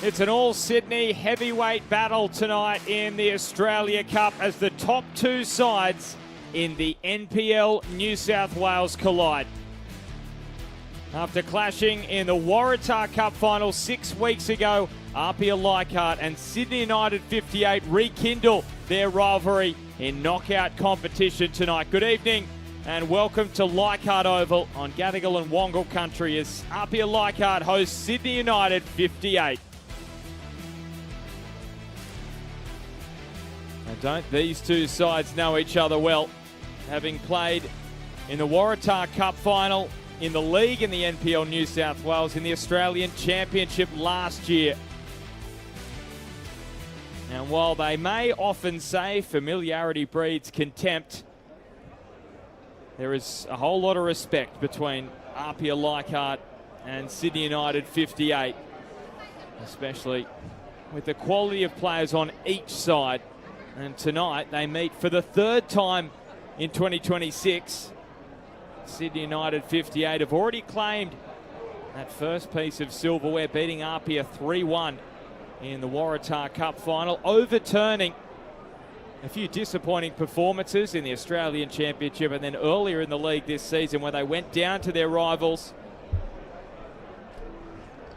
It's an all-Sydney heavyweight battle tonight in the Australia Cup as the top two sides in the NPL New South Wales collide. After clashing in the Waratah Cup final 6 weeks ago, APIA Leichhardt and Sydney United 58 rekindle their rivalry in knockout competition tonight. Good evening and welcome to Leichhardt Oval on Gadigal and Wongal country as APIA Leichhardt hosts Sydney United 58. Now don't these two sides know each other well, having played in the Waratah Cup final, in the league in the NPL New South Wales, in the Australian Championship last year. And while they may often say familiarity breeds contempt, there is a whole lot of respect between APIA Leichhardt and Sydney United 58, especially with the quality of players on each side. And tonight they meet for the third time in 2026. Sydney United 58 have already claimed that first piece of silverware, beating APIA 3-1 in the Waratah Cup final, overturning a few disappointing performances in the Australian Championship and then earlier in the league this season where they went down to their rivals.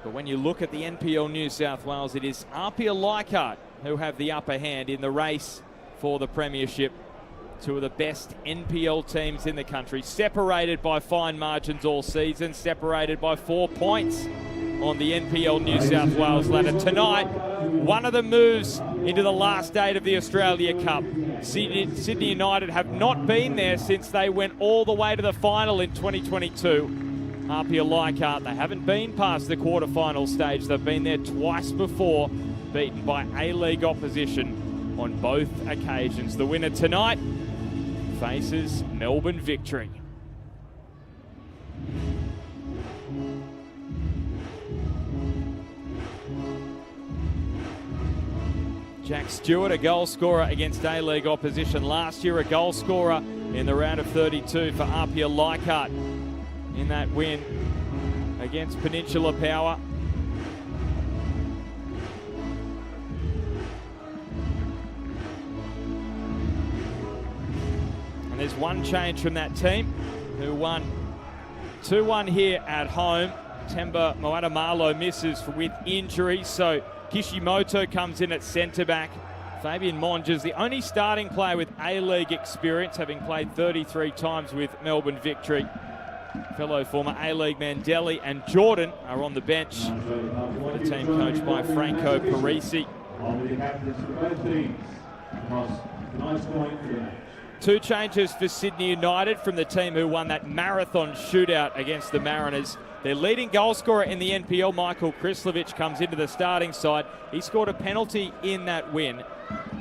But when you look at the NPL New South Wales, it is APIA Leichhardt who have the upper hand in the race for the premiership. Two of the best NPL teams in the country, separated by fine margins all season, separated by 4 points on the NPL New South Wales ladder. Tonight, one of them moves into the last 8 of the Australia Cup. Sydney United have not been there since they went all the way to the final in 2022. APIA Leichhardt, they haven't been past the quarterfinal stage. They've been there twice before, beaten by A-League opposition on both occasions. The winner tonight faces Melbourne Victory. Jack Stewart, a goal scorer against A-League opposition last year, a goal scorer in the round of 32 for APIA Leichhardt in that win against Peninsula Power. And there's one change from that team, who won 2-1 here at home. Temba Moatamalo misses with injury, so Kishimoto comes in at centre-back. Fabian Monge is the only starting player with A-League experience, having played 33 times with Melbourne Victory. Fellow former A-League Mandeli and Jordan are on the bench. The team coached by Franco Parisi. Two changes for Sydney United from the team who won that marathon shootout against the Mariners. Their leading goal scorer in the NPL, Michael Krislovich, comes into the starting side. He scored a penalty in that win.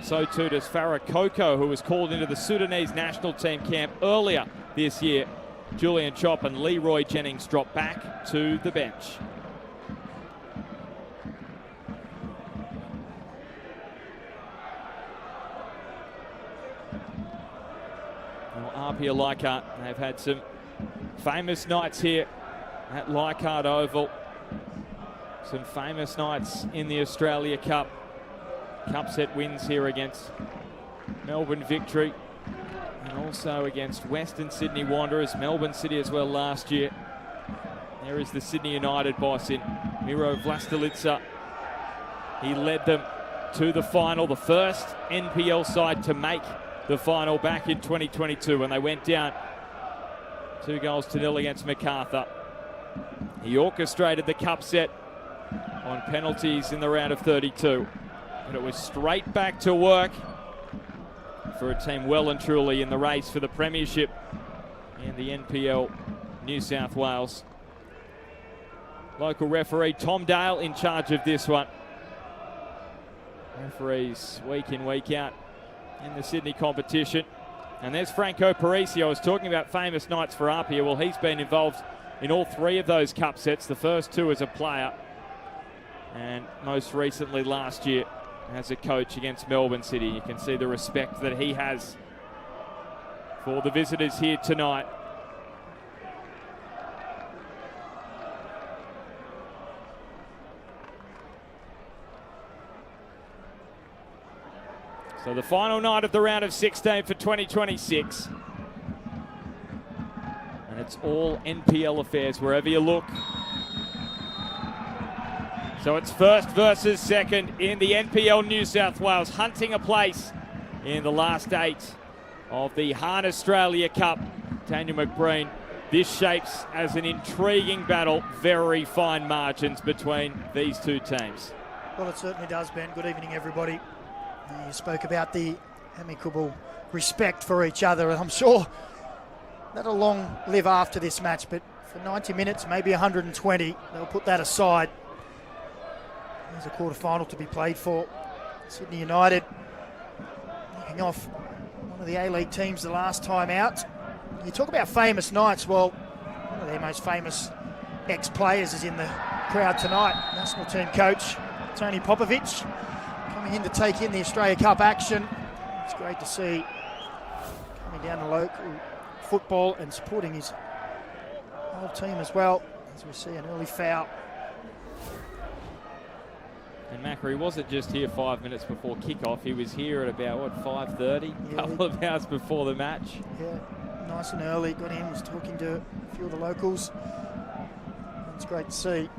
So too does Farah Koko, who was called into the Sudanese national team camp earlier this year. Julian Chop and Leroy Jennings drop back to the bench. Well, APIA Leichhardt, they've had some famous nights here at Leichhardt Oval. Some famous nights in the Australia Cup. Cup set wins here against Melbourne Victory and also against Western Sydney Wanderers, Melbourne City as well last year. There is the Sydney United boss in Miro Vlastelica. He led them to the final, the first NPL side to make the final back in 2022 when they went down 2-0 against MacArthur. He orchestrated the cup set on penalties in the round of 32. But it was straight back to work for a team well and truly in the race for the premiership in the NPL New South Wales. Local referee Tom Dale in charge of this one. Referees week in, week out in the Sydney competition. And there's Franco Parisi. I was talking about famous nights for APIA. Well, he's been involved in all 3 of those cup sets, the first 2 as a player, and most recently last year as a coach against Melbourne City. You can see the respect that he has for the visitors here tonight. So the final night of the round of 16 for 2026. And it's all NPL affairs wherever you look. So it's first versus second in the NPL New South Wales, hunting a place in the last 8 of the Hahn Australia Cup. Daniel McBreen, this shapes as an intriguing battle. Very fine margins between these two teams. Well, it certainly does, Ben. Good evening, everybody. You spoke about the amicable respect for each other, and I'm sure that'll long live after this match, but for 90 minutes, maybe 120, they'll put that aside. There's a quarter-final to be played for. Sydney United knocking off one of the A-League teams the last time out. You talk about famous nights, well, one of their most famous ex-players is in the crowd tonight. National team coach Tony Popovic coming in to take in the Australia Cup action. It's great to see coming down to local football and supporting his whole team as well, as we see an early foul. And Macri wasn't just here 5 minutes before kickoff. He was here at about, what, 5:30? A couple of hours before the match. Yeah, nice and early. Got in, was talking to a few of the locals. It's great to see.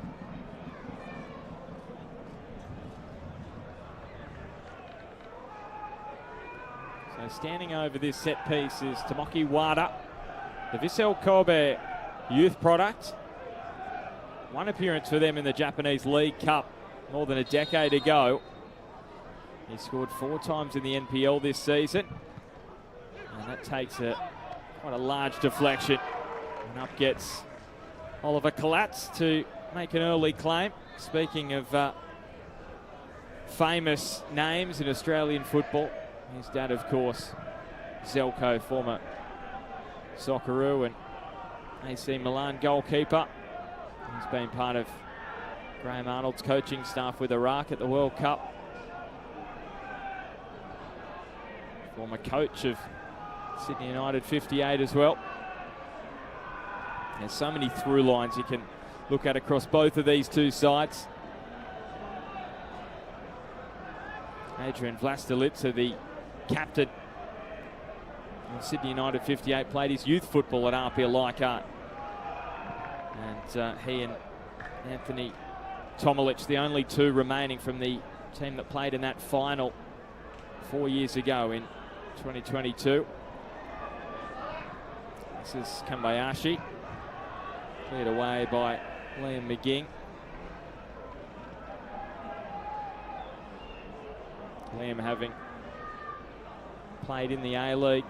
So standing over this set piece is Tomoki Wada, the Vissel Kobe youth product. One appearance for them in the Japanese League Cup more than a decade ago. He scored 4 times in the NPL this season. And that takes quite a large deflection. And up gets Oliver Kalatz to make an early claim. Speaking of famous names in Australian football, his dad, of course, Zelko, former Socceroo and AC Milan goalkeeper. He's been part of Graham Arnold's coaching staff with Iraq at the World Cup. Former coach of Sydney United 58 as well. There's so many through lines you can look at across both of these two sides. Adrian Vlastelica, the captain of Sydney United 58, played his youth football at APIA Leichhardt. And he and Anthony Tomilic, the only 2 remaining from the team that played in that final 4 years ago in 2022. This is Kambayashi, cleared away by Liam McGing. Liam, having played in the A-League,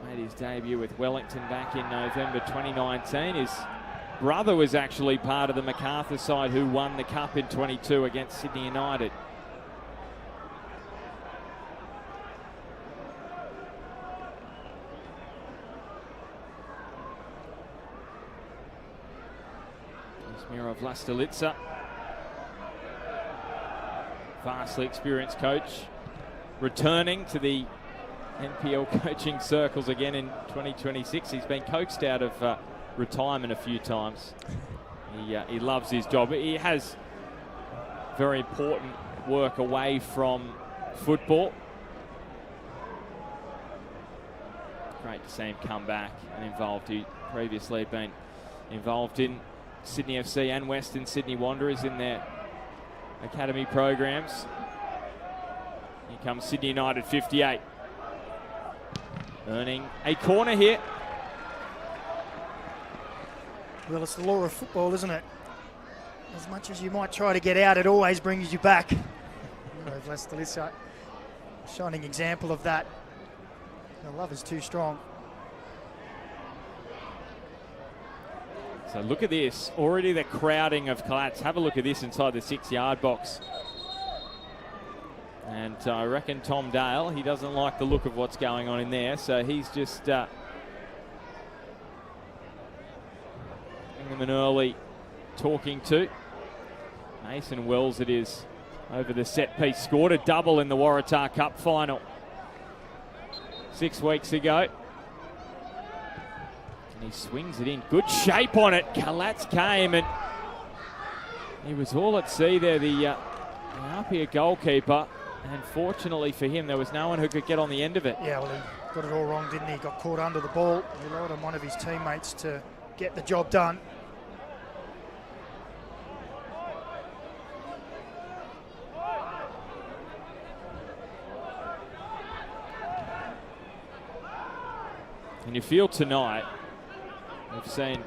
made his debut with Wellington back in November 2019. His brother was actually part of the MacArthur side who won the Cup in 22 against Sydney United. Mirov Vlastelica, vastly experienced coach, returning to the NPL coaching circles again in 2026. He's been coaxed out of retirement a few times. He loves his job. He has very important work away from football. Great to see him come back and involved. He previously had been involved in Sydney FC and Western Sydney Wanderers in their academy programs. Here comes Sydney United 58. Earning a corner here. Well, it's the law of football, isn't it? As much as you might try to get out, it always brings you back. Vlastelica, a shining example of that. The love is too strong. So look at this, already the crowding of Kalatz. Have a look at this inside the 6-yard box. And I reckon Tom Dale, he doesn't like the look of what's going on in there, so he's just giving them an early talking to. Mason Wells it is over the set piece, scored a double in the Waratah Cup final 6 weeks ago. And he swings it in, good shape on it. Kalatz came and he was all at sea there, the APIA goalkeeper. And fortunately for him, there was no one who could get on the end of it. Yeah, well, he got it all wrong, didn't he? Got caught under the ball. He relied on one of his teammates to get the job done. And you feel tonight, we've seen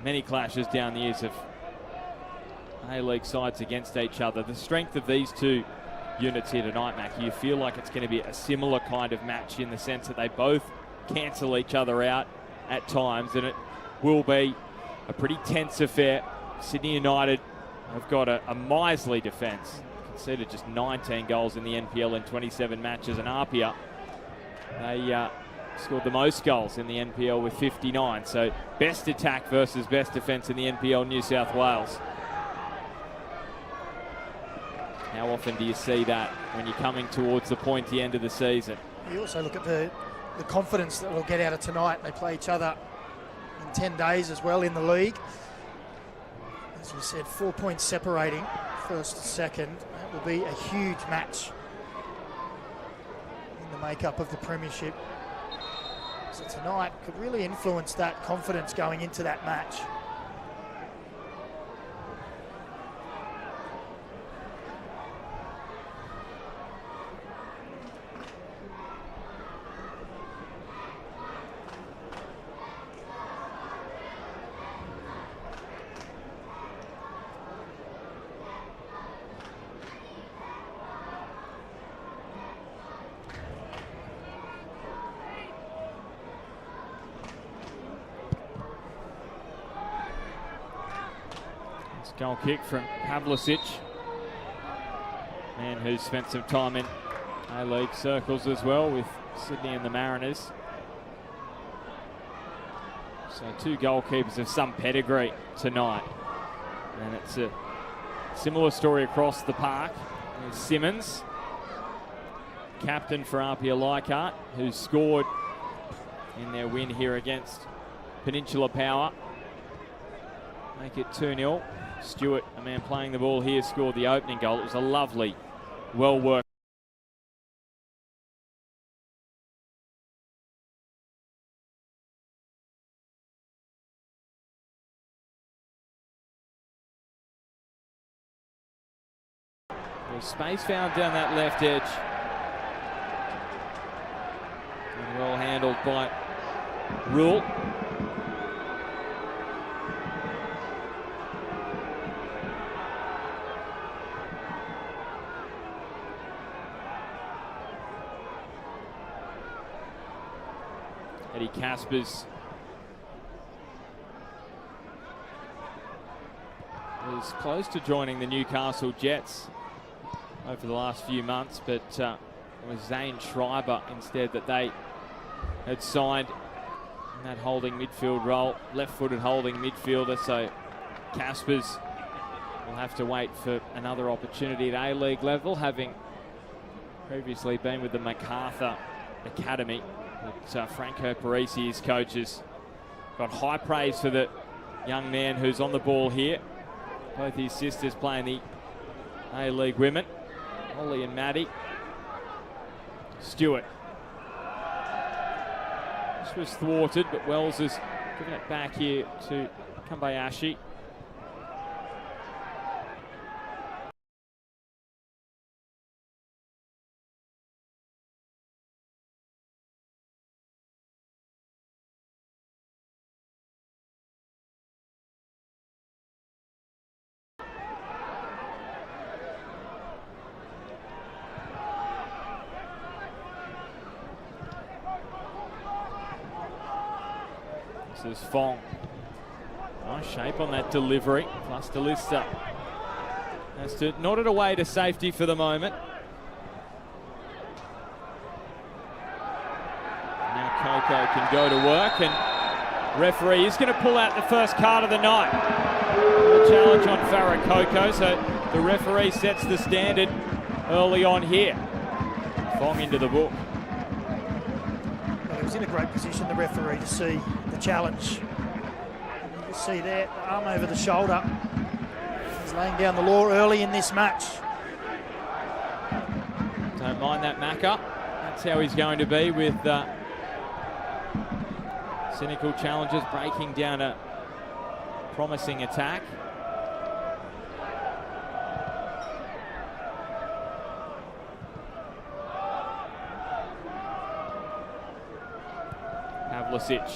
many clashes down the years of A-League sides against each other. The strength of these two units here tonight, Mac, you feel like it's going to be a similar kind of match in the sense that they both cancel each other out at times, and it will be a pretty tense affair. Sydney United have got a miserly defence. Conceded just 19 goals in the NPL in 27 matches, and APIA, they scored the most goals in the NPL with 59. So best attack versus best defence in the NPL New South Wales. How often do you see that when you're coming towards the pointy end of the season? You also look at the confidence that we'll get out of tonight. They play each other in 10 days as well in the league. As we said, 4 points separating first and second. That will be a huge match in the makeup of the premiership. So tonight could really influence that confidence going into that match. Goal kick from Pavlicic, man who's spent some time in A-League circles as well with Sydney and the Mariners. So two goalkeepers of some pedigree tonight. And it's a similar story across the park. There's Simmons, captain for APIA Leichhardt, who scored in their win here against Peninsula Power. Make it 2-0. Stewart, a man playing the ball here, scored the opening goal. It was a lovely, well-worked. There's space found down that left edge. And well handled by Rule. Eddie Caspers was close to joining the Newcastle Jets over the last few months, but it was Zane Schreiber instead that they had signed in that holding midfield role, left-footed holding midfielder. So Caspers will have to wait for another opportunity at A-League level, having previously been with the MacArthur Academy. But Franco Parisi's coaches got high praise for the young man who's on the ball here. Both his sisters playing the A-League women, Holly and Maddie. Stewart. This was thwarted, but Wells has given it back here to Kambayashi. This is Fong. Nice shape on that delivery. Plus Delista has to nod it away to safety for the moment. Now Coco can go to work, and referee is going to pull out the first card of the night. A challenge on Farah Coco, so the referee sets the standard early on here. Fong into the book. Well, he was in a great position, the referee, to see the challenge. You can see there, the arm over the shoulder. He's laying down the law early in this match. Don't mind that Macca. That's how he's going to be with cynical challenges, breaking down a promising attack. Pavlicic,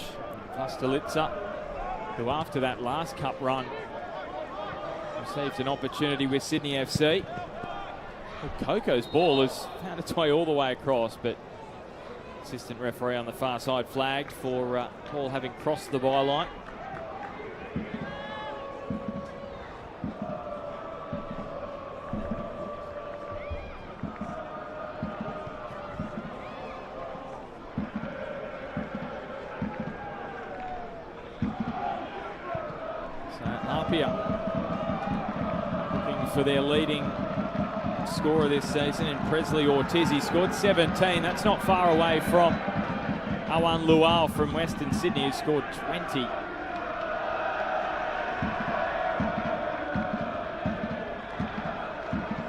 Kostelica, who after that last cup run received an opportunity with Sydney FC. Well, Coco's ball has found its way all the way across, but assistant referee on the far side flagged for ball having crossed the byline. So APIA looking for their leading scorer this season in Presley Ortiz. He scored 17. That's not far away from Awan Lual from Western Sydney, who scored 20.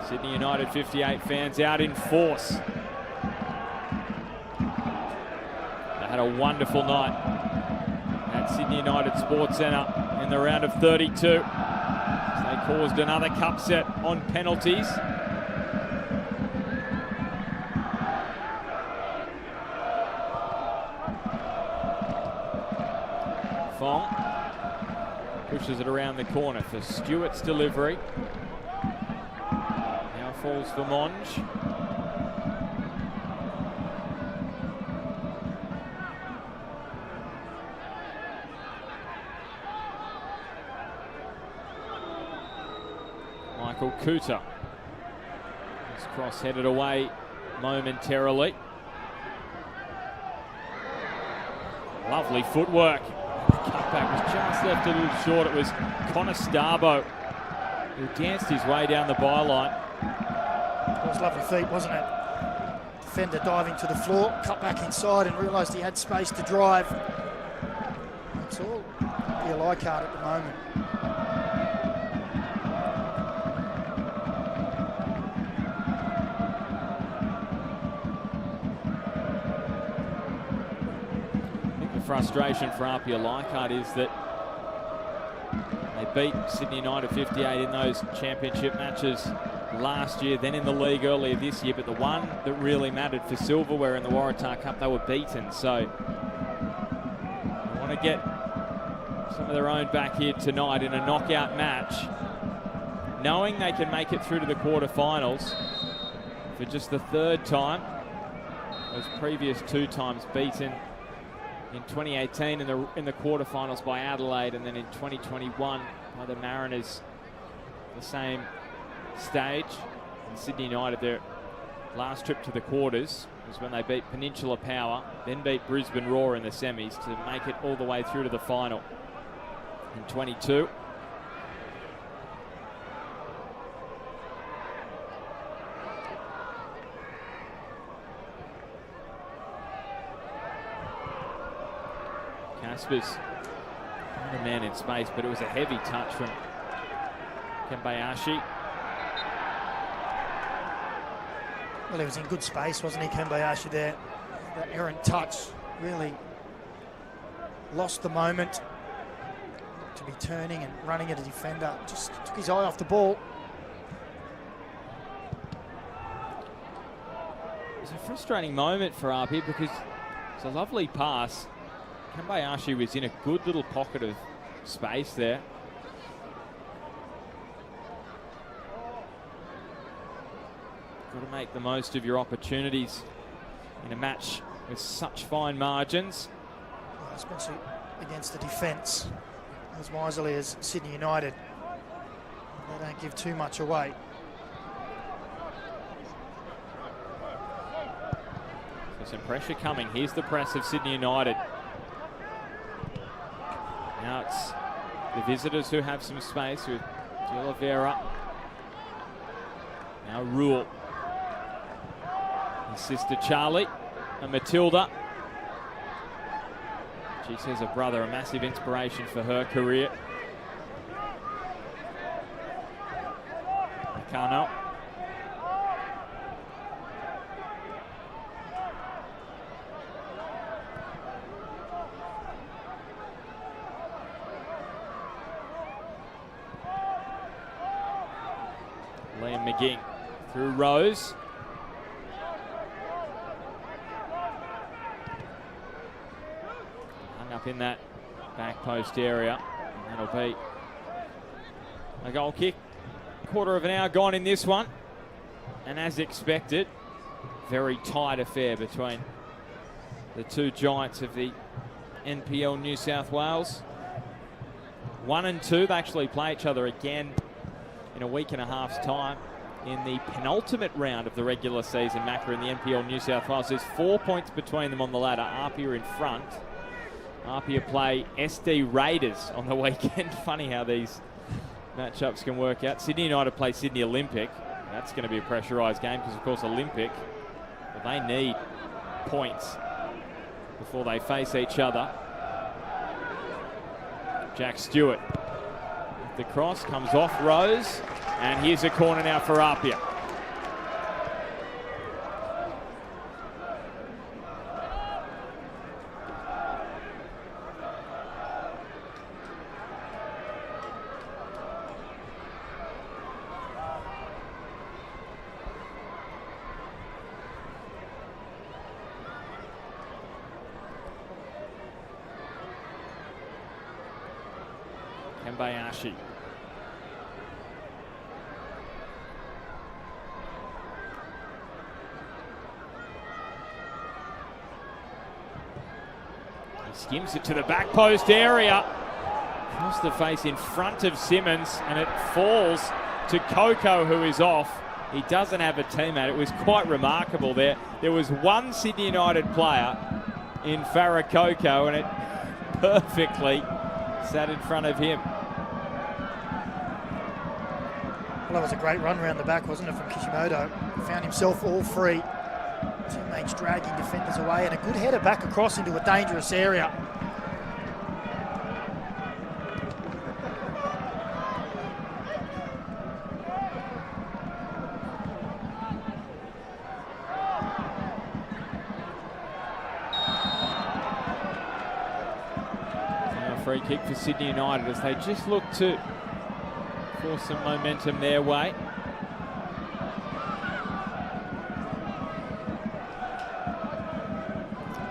Sydney United 58 fans out in force. They had a wonderful night at Sydney United Sports Centre in the round of 32. They caused another cup set on penalties. Fong pushes it around the corner for Stewart's delivery. Now falls for Monge. Michael Kuta. His cross headed away momentarily. Lovely footwork. Cutback was just left a little short. It was Connor Starbo who danced his way down the byline. It was lovely feet, wasn't it? Defender diving to the floor, cut back inside and realised he had space to drive. It's all APIA Leichhardt at the moment. Frustration for APIA Leichhardt is that they beat Sydney United 58 in those championship matches last year, then in the league earlier this year, but the one that really mattered for silverware in the Waratah Cup, they were beaten. So they want to get some of their own back here tonight in a knockout match, knowing they can make it through to the quarterfinals for just the third time. Those previous two times beaten in 2018 in the quarterfinals by Adelaide, and then in 2021 by the Mariners, the same stage. And Sydney United, their last trip to the quarters was when they beat Peninsula Power, then beat Brisbane Roar in the semis to make it all the way through to the final in 22. Caspers, not a man in space, but it was a heavy touch from Kembayashi. Well, he was in good space, wasn't he, Kembayashi there? That errant touch really lost the moment to be turning and running at a defender. Just took his eye off the ball. It was a frustrating moment for APIA because it's a lovely pass. Kembayashi was in a good little pocket of space there. Got to make the most of your opportunities in a match with such fine margins. Well, especially against the defence as wisely as Sydney United. They don't give too much away. So some pressure coming. Here's the press of Sydney United. Now it's the visitors who have some space with De Oliveira. Now Rule. His sister Charlie and Matilda. She says her brother, a massive inspiration for her career. Nakano. And McGing through Rose. Hung up in that back post area. And that'll be a goal kick. Quarter of an hour gone in this one. And as expected, very tight affair between the two giants of the NPL New South Wales. 1 and 2, they actually play each other again in a week and a half's time in the penultimate round of the regular season, Macca, in the NPL New South Wales. There's 4 points between them on the ladder. APIA in front. APIA play SD Raiders on the weekend. Funny how these matchups can work out. Sydney United play Sydney Olympic. That's going to be a pressurised game because, of course, Olympic, well, they need points before they face each other. Jack Stewart. The cross comes off Rose, and here's a corner now for APIA. Bayashi. He skims it to the back post area. Across the face in front of Simmons, and it falls to Coco, who is off. He doesn't have a teammate. It was quite remarkable there. There was one Sydney United player in Farah Coco, and it perfectly sat in front of him. Well, that was a great run around the back, wasn't it, from Kishimoto? Found himself all free. Teammates dragging defenders away, and a good header back across into a dangerous area. Now a free kick for Sydney United as they just look to force some momentum their way.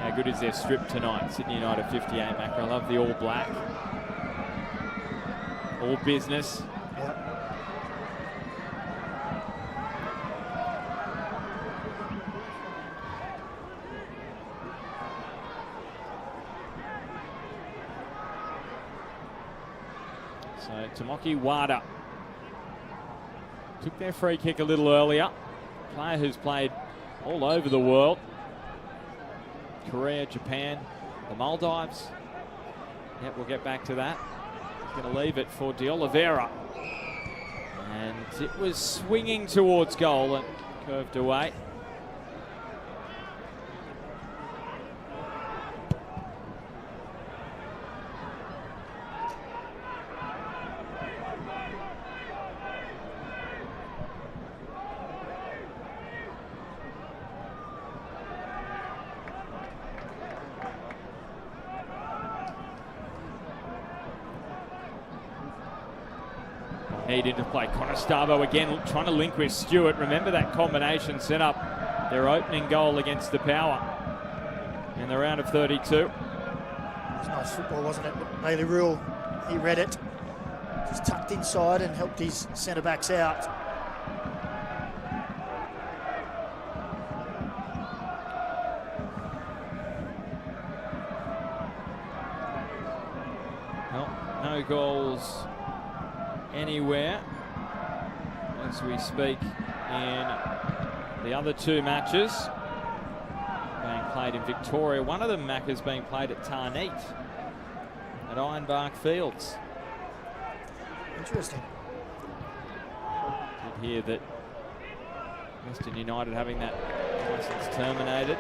How good is their strip tonight? Sydney United 58, Macca. I love the all black. All business. Yep. So Tomoki Wada took their free kick a little earlier. Player who's played all over the world. Korea, Japan, the Maldives. Yep, we'll get back to that. He's going to leave it for De Oliveira. And it was swinging towards goal and curved away. Heat into play. Conestabo again trying to link with Stewart. Remember that combination set up their opening goal against the Power in the round of 32. It was nice football, wasn't it? But Bailey Rule, he read it. Just tucked inside and helped his centre-backs out. Well, no goals anywhere as we speak in the other two matches being played in Victoria. One of them, Mac, is being played at Tarneet at Ironbark Fields. Interesting. Did hear that Western United having that licence terminated,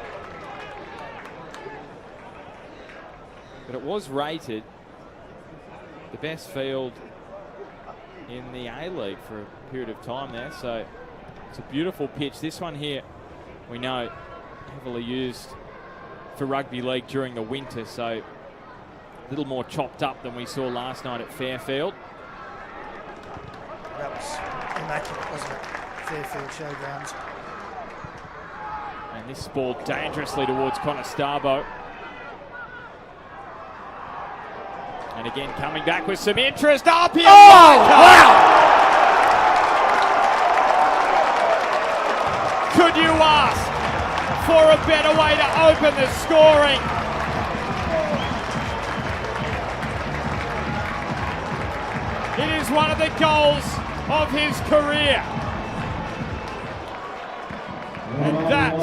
but it was rated the best field in the A-League for a period of time there, so it's a beautiful pitch. This one here, we know, heavily used for rugby league during the winter, so a little more chopped up than we saw last night at Fairfield. That was immaculate, wasn't it? Fairfield Showgrounds. And this ball dangerously towards Conestablo. And again, coming back with some interest. APIA! Oh, wow! Could you ask for a better way to open the scoring? It is one of the goals of his career. And that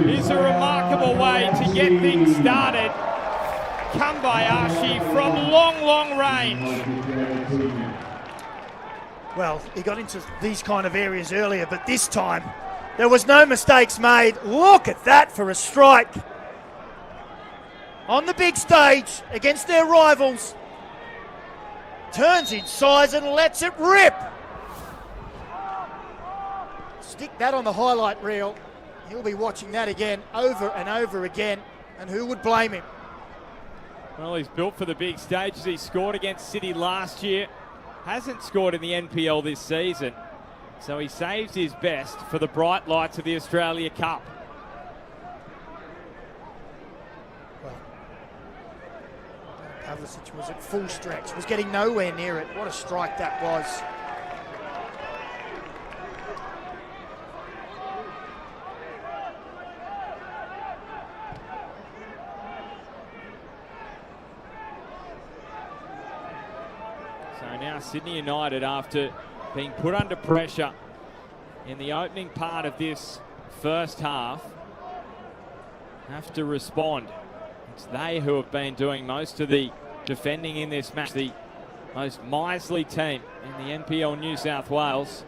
is a remarkable way to get things started. Kambayashi from long, long range. Well, he got into these kind of areas earlier, but this time there was no mistakes made. Look at that for a strike. On the big stage against their rivals. Turns inside and lets it rip. Stick that on the highlight reel. He'll be watching that again over and over again, and who would blame him? Well, he's built for the big stages. He scored against City last year. Hasn't scored in the NPL this season. So he saves his best for the bright lights of the Australia Cup. Well, Pavlicic was at full stretch, was getting nowhere near it. What a strike that was. So now Sydney United, after being put under pressure in the opening part of this first half, have to respond. It's they who have been doing most of the defending in this match. The most miserly team in the NPL New South Wales.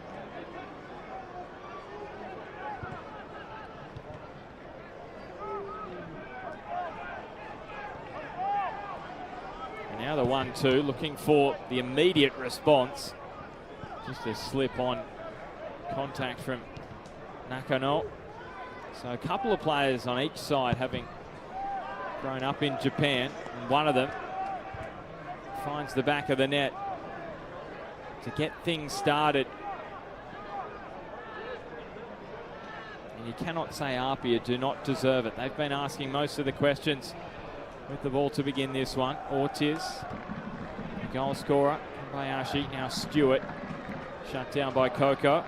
And now the 1-2, looking for the immediate response. Just a slip on contact from Nakano. So a couple of players on each side having grown up in Japan, and one of them finds the back of the net to get things started. And you cannot say APIA do not deserve it. They've been asking most of the questions with the ball to begin this one. Ortiz, the goal scorer. Kambayashi, now Stewart. Shut down by Coco.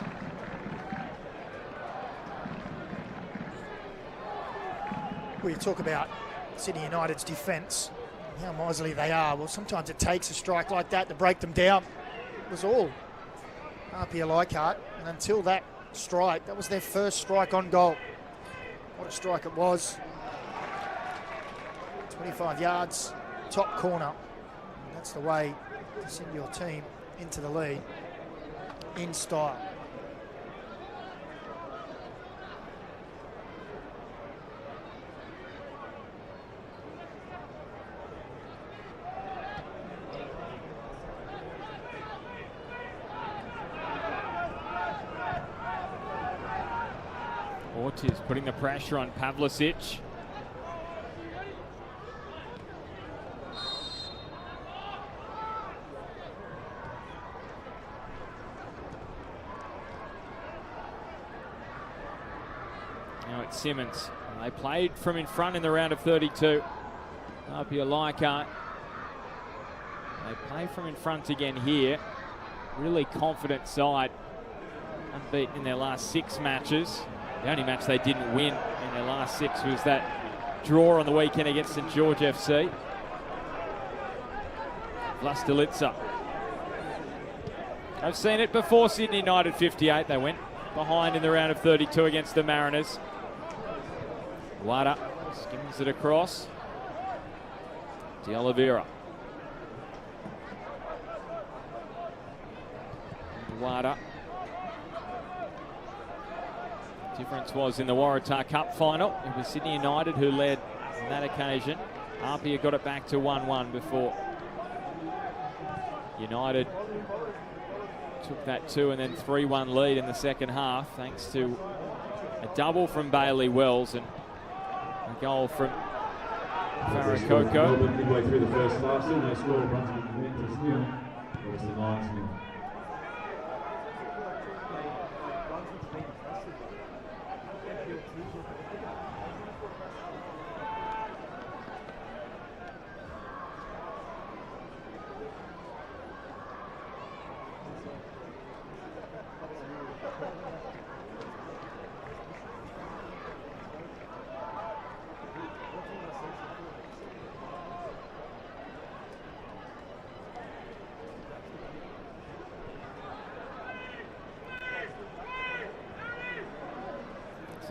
We talk about Sydney United's defence, how miserly they are. Well, sometimes it takes a strike like that to break them down. It was all APIA Leichhardt, and until that strike, that was their first strike on goal. What a strike it was. 25 yards, top corner. And that's the way to send your team into the lead in style. Ortiz putting the pressure on Pavlicic. Now it's Simmons. They played from in front in the round of 32. APIA Leichhardt. They play from in front again here. Really confident side. Unbeaten in their last 6 matches. The only match they didn't win in their last 6 was that draw on the weekend against St George FC. Vlastelica. I've seen it before. Sydney United 58. They went behind in the round of 32 against the Mariners. Wada skims it across. De Oliveira. Wada. Difference was in the Waratah Cup final. It was Sydney United who led on that occasion. APIA got it back to 1-1 before United took that 2 and then 3-1 lead in the second half, thanks to a double from Bailey Wells and a goal from Farakoko. Midway through the first half, still no score. Brunswick wins 0. It was the Lions win.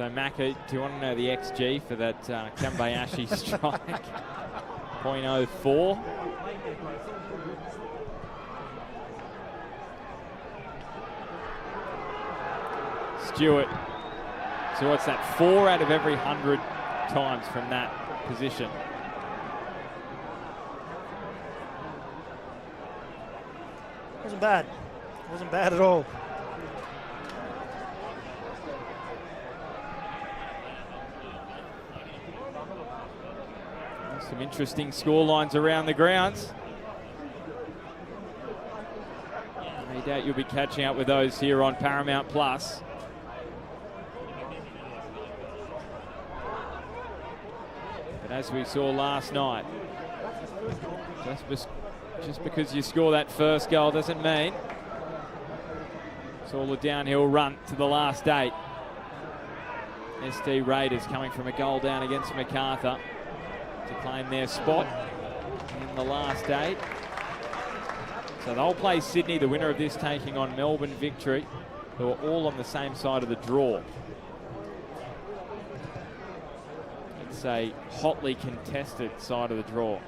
So, Macca, do you want to know the XG for that Kambayashi strike? 0.04. Stewart. So what's that? 4 out of every 100 times from that position. Wasn't bad. Wasn't bad at all. Some interesting score lines around the grounds. No doubt you'll be catching up with those here on Paramount Plus. But as we saw last night, just because you score that first goal doesn't mean it's all a downhill run to the last 8. SD Raiders coming from a goal down against MacArthur to claim their spot in the last 8. So they'll play Sydney, the winner of this taking on Melbourne Victory, who are all on the same side of the draw. It's a hotly contested side of the draw.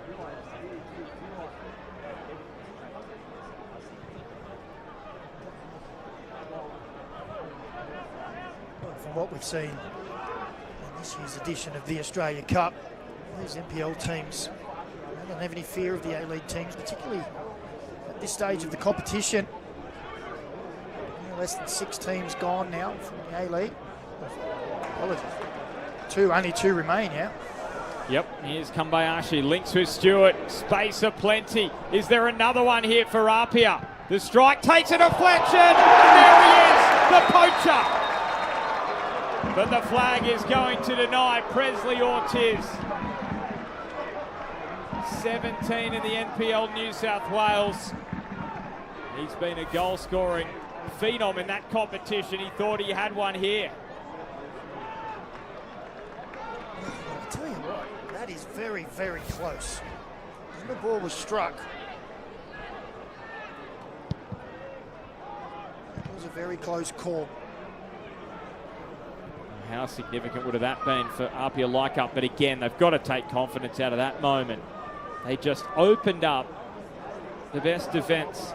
From what we've seen in this year's edition of the Australia Cup, these NPL teams don't have any fear of the A-League teams, particularly at this stage of the competition. Less than 6 teams gone now from the A-League. Only two remain, yeah? Yep, here's Kambayashi, links with Stewart, space aplenty. Is there another one here for APIA? The strike takes a deflection, and there he is, the poacher. But the flag is going to deny Presley Ortiz. 17 in the NPL New South Wales. He's been a goal-scoring phenom in that competition. He thought he had one here. I'll tell you what, that is very, very close. When the ball was struck, it was a very close call. How significant would have that been for APIA Leichhardt? But again, they've got to take confidence out of that moment. They just opened up the best defence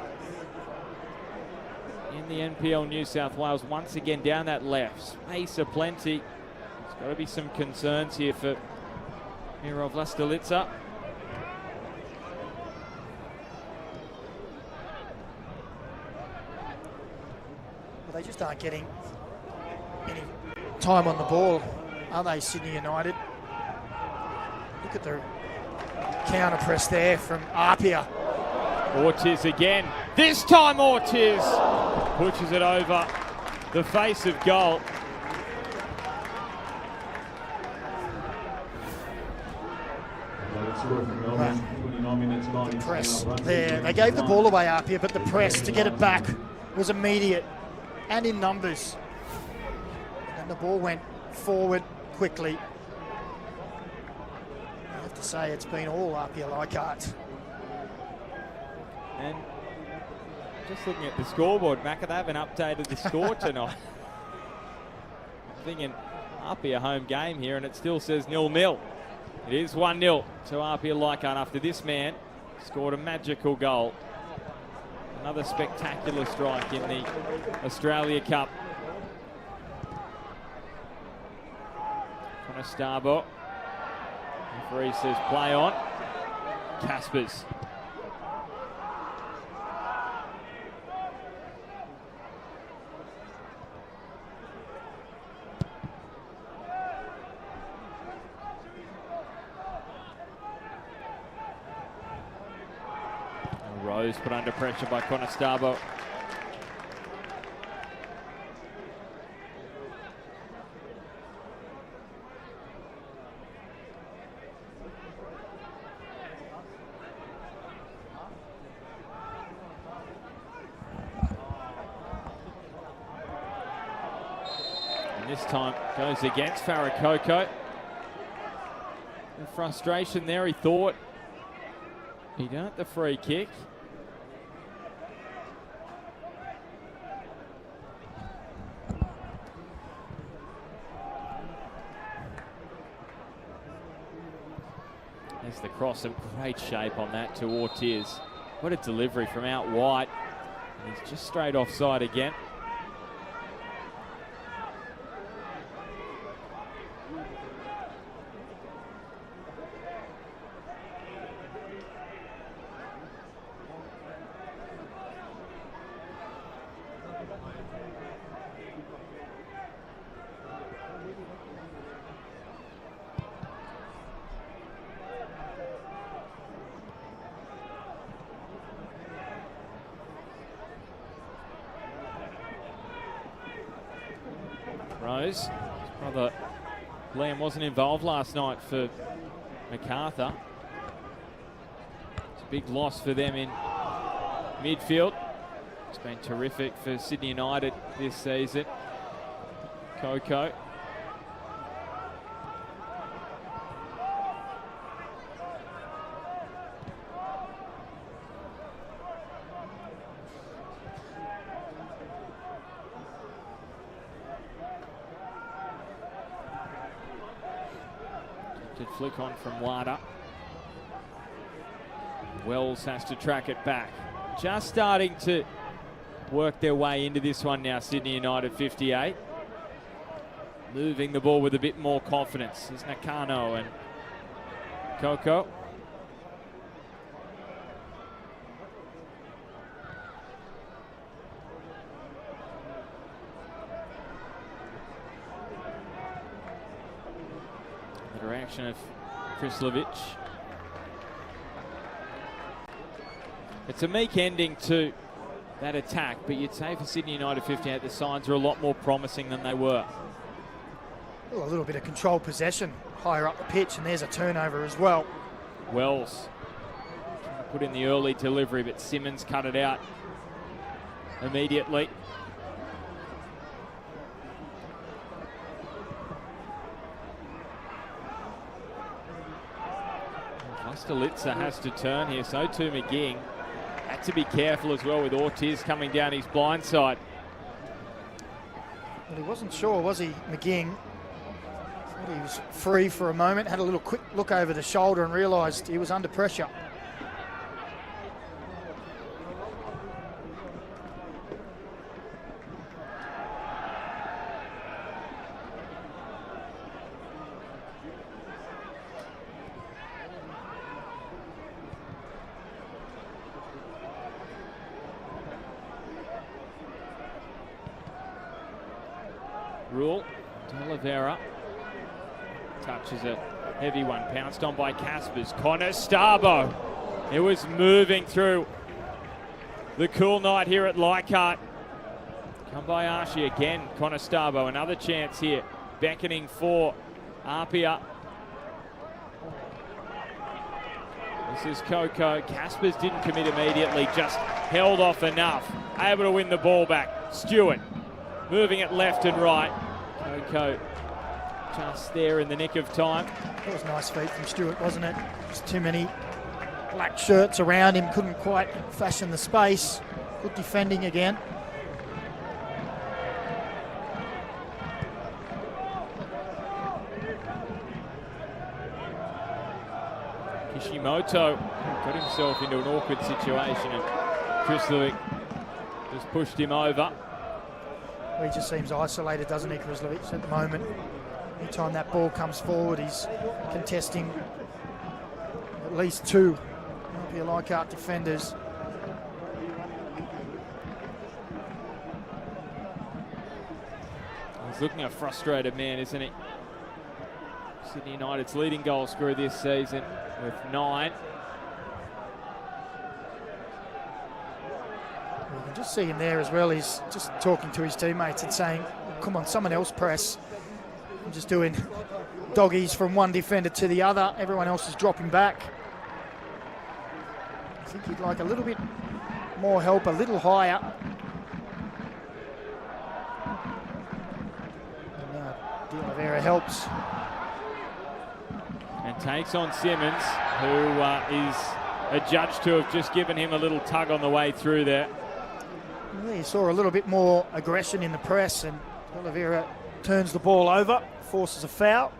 in the NPL New South Wales. Once again down that left. Space aplenty. There's got to be some concerns here for Mirov Lastalitsa. Well, they just aren't getting any time on the ball, are they, Sydney United? Look at the counter press there from APIA. Ortiz again. This time Ortiz pushes it over the face of goal. Press there. They gave the ball away, APIA, but the press to get it back was immediate and in numbers. And the ball went forward quickly. I have to say it's been all APIA Leichhardt. And just looking at the scoreboard, Macca, they haven't updated the score tonight. I'm thinking APIA home game here, and it still says 0-0. It is 1-0 to APIA Leichhardt after this man scored a magical goal. Another spectacular strike in the Australia Cup. Conestabo. Referee says play on. Caspers. Rose put under pressure by Conestabo. And this time goes against Farakoko. The frustration there, he thought he'd earned the free kick. There's the cross of great shape on that to Ortiz. What a delivery from out wide. And he's just straight offside again. Rose, his brother Liam wasn't involved last night for MacArthur. It's a big loss for them in midfield. It's been terrific for Sydney United this season. Coco. Did flick on from Wada. Wells has to track it back. Just starting to work their way into this one now, Sydney United 58. Moving the ball with a bit more confidence is Nakano and Coco. The direction of Krislovic. It's a meek ending to that attack, but you'd say for Sydney United 58, the signs are a lot more promising than they were. Well, a little bit of controlled possession higher up the pitch, and there's a turnover as well. Wells trying to put in the early delivery, but Simmons cut it out immediately. Kostelica has to turn here, so too McGing. Had to be careful as well with Ortiz coming down his blind side. Well, he wasn't sure, was he, McGing? Thought he was free for a moment, had a little quick look over the shoulder and realised he was under pressure. Rule, Talavera touches a heavy one, pounced on by Caspers. Conestabbo, it was moving through the cool night here at Leichhardt. Kambayashi again, Conestabbo, another chance here, beckoning for APIA. This is Coco. Caspers didn't commit immediately, just held off enough, able to win the ball back. Stewart moving it left and right. Coco just there in the nick of time. That was nice feet from Stewart, wasn't it? Just too many black shirts around him, couldn't quite fashion the space. Good defending again. Kishimoto got himself into an awkward situation and Krislovic just pushed him over. He just seems isolated, doesn't he, Krislovic, at the moment. Anytime that ball comes forward, he's contesting at least two APIA Leichhardt defenders. He's looking a frustrated man, isn't he? Sydney United's leading goal scorer this season with 9. You can just see him there as well. He's just talking to his teammates and saying, come on, someone else press. I'm just doing doggies from one defender to the other. Everyone else is dropping back. I think he'd like a little bit more help, a little higher. And now De Oliveira helps. And takes on Simmons, who is adjudged to have just given him a little tug on the way through there. Well, you saw a little bit more aggression in the press, and Oliveira turns the ball over, forces a foul.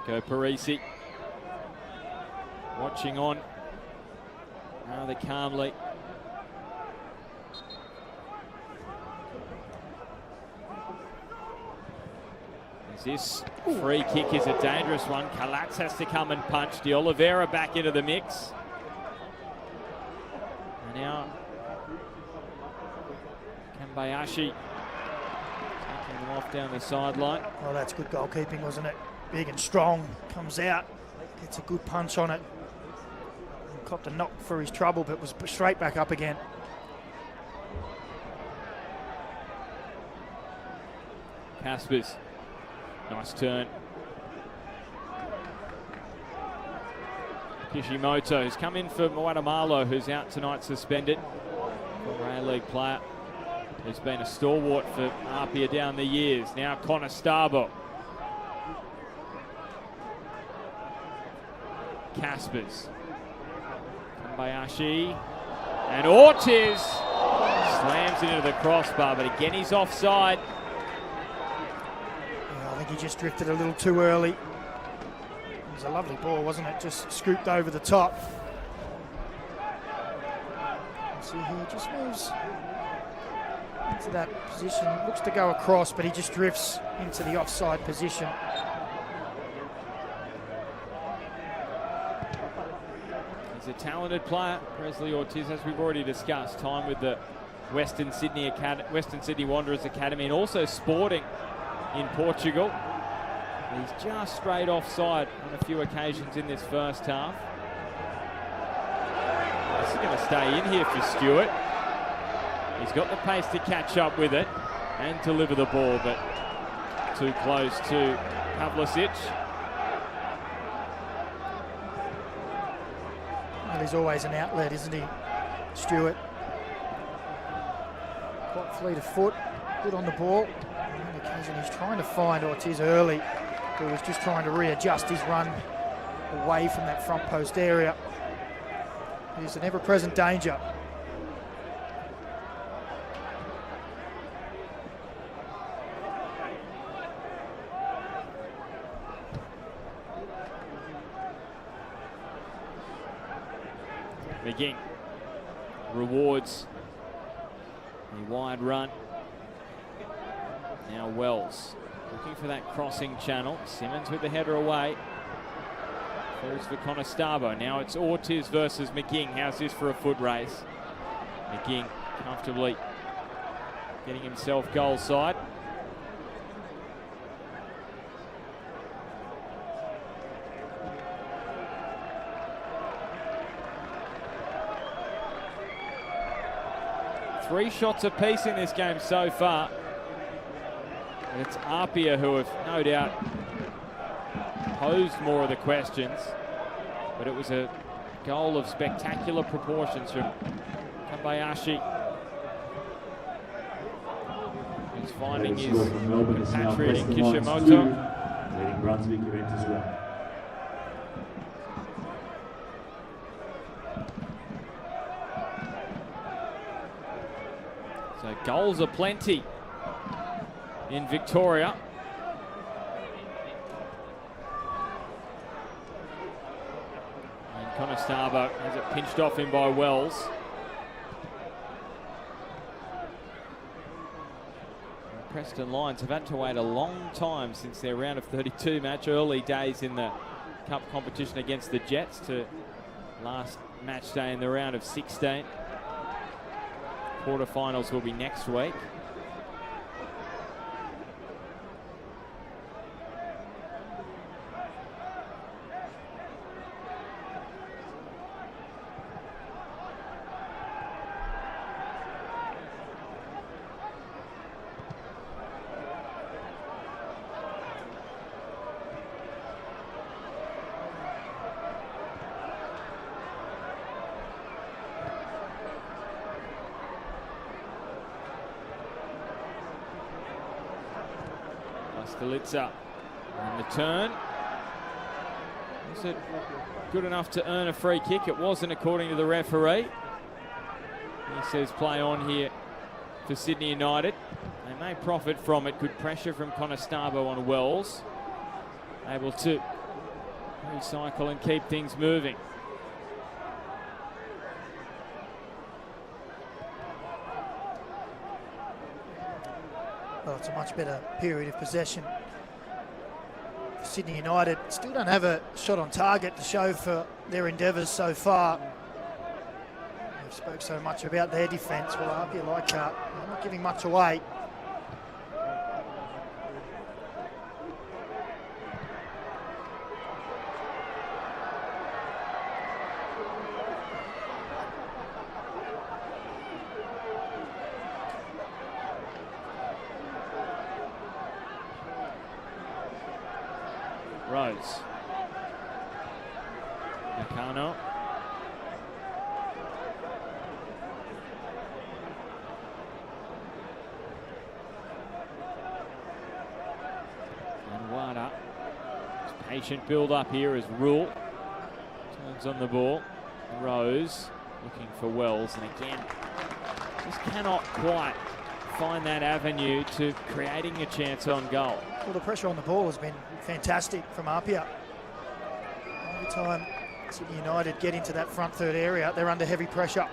Go Parisi. Watching on. Rather calmly. This free kick is a dangerous one. Kalatz has to come and punch. De Oliveira back into the mix. And now Kambayashi taking them off down the sideline. Well, that's good goalkeeping, wasn't it? Big and strong, comes out, gets a good punch on it. And copped a knock for his trouble, but was straight back up again. Caspers. Nice turn. Kishimoto, who's come in for Moatamalo, who's out tonight suspended. Former A-League player who's been a stalwart for APIA down the years. Now Conestabo. Caspers. Kambayashi. And Ortiz slams into the crossbar, but again he's offside. I think he just drifted a little too early. It was a lovely ball, wasn't it? Just scooped over the top. See here, just moves into that position. Looks to go across, but he just drifts into the offside position. He's a talented player, Presley Ortiz, as we've already discussed. Time with the Western Sydney Wanderers Academy, and also Sporting in Portugal. He's just straight offside on a few occasions in this first half. This is going to stay in here for Stewart. He's got the pace to catch up with it and deliver the ball, but too close to Pavlicic. Well, he's always an outlet, isn't he, Stewart? Quite fleet of foot, good on the ball. On occasion he's trying to find Ortiz early, who was just trying to readjust his run away from that front post area. He's an ever-present danger. McGing rewards a wide run. Now Wells looking for that crossing channel. Simmons with the header away. First for Conestabo. Now it's Ortiz versus McGing. How's this for a foot race? McGing comfortably getting himself goal side. Three shots apiece in this game so far. And it's APIA who have no doubt posed more of the questions, but it was a goal of spectacular proportions from Kambayashi, who's finding his compatriot in Kishimoto. Leading Brunswick event as well. So goals are plenty in Victoria. And Conestabo has it pinched off him by Wells. And Preston Lions have had to wait a long time since their round of 32 match, early days in the cup competition against the Jets, to last match day in the round of 16. Quarterfinals will be next week. Stalitza on the turn. Was it good enough to earn a free kick? It wasn't, according to the referee. He says play on here for Sydney United. They may profit from it. Good pressure from Conestabo on Wells. Able to recycle and keep things moving. Well, it's a much better period of possession for Sydney United. Still don't have a shot on target to show for their endeavours so far. We've spoke so much about their defence. Well, APIA Leichhardt, they're not giving much away. Rose. Nakano. And Wada. Patient build up here as Rule turns on the ball. Rose looking for Wells, and again just cannot quite find that avenue to creating a chance on goal. Well, the pressure on the ball has been fantastic from APIA. Every time Sydney United get into that front third area, they're under heavy pressure.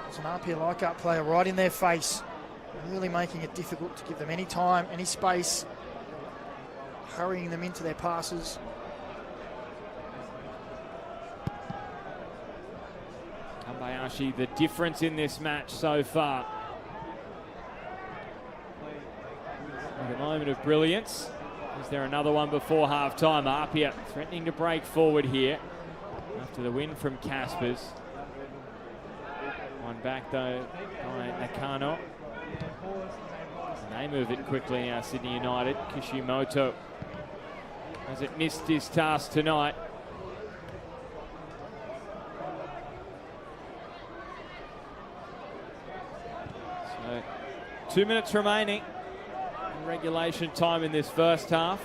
There's an APIA Leichhardt player right in their face, really making it difficult to give them any time, any space, hurrying them into their passes. Kambayashi, the difference in this match so far. A moment of brilliance. Is there another one before half-time? APIA threatening to break forward here after the win from Caspers. One back though by Nakano. And they move it quickly now, Sydney United. Kishimoto hasn't missed his task tonight. So 2 minutes remaining. Regulation time in this first half.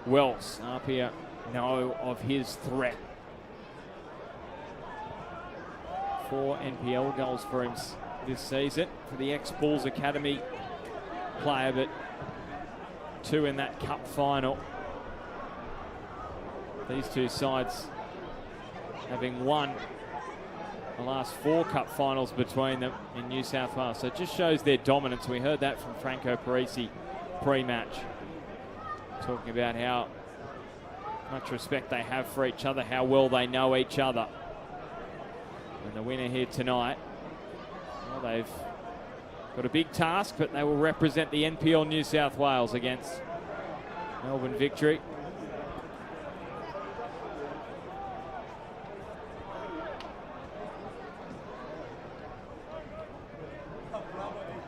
Wells, APIA know of his threat. 4 NPL goals for him this season for the ex-Bulls Academy player, but 2 in that cup final. These two sides having won the last 4 cup finals between them in New South Wales. So it just shows their dominance. We heard that from Franco Parisi pre-match, talking about how much respect they have for each other, how well they know each other. And the winner here tonight, well, they've got a big task, but they will represent the NPL New South Wales against Melbourne Victory.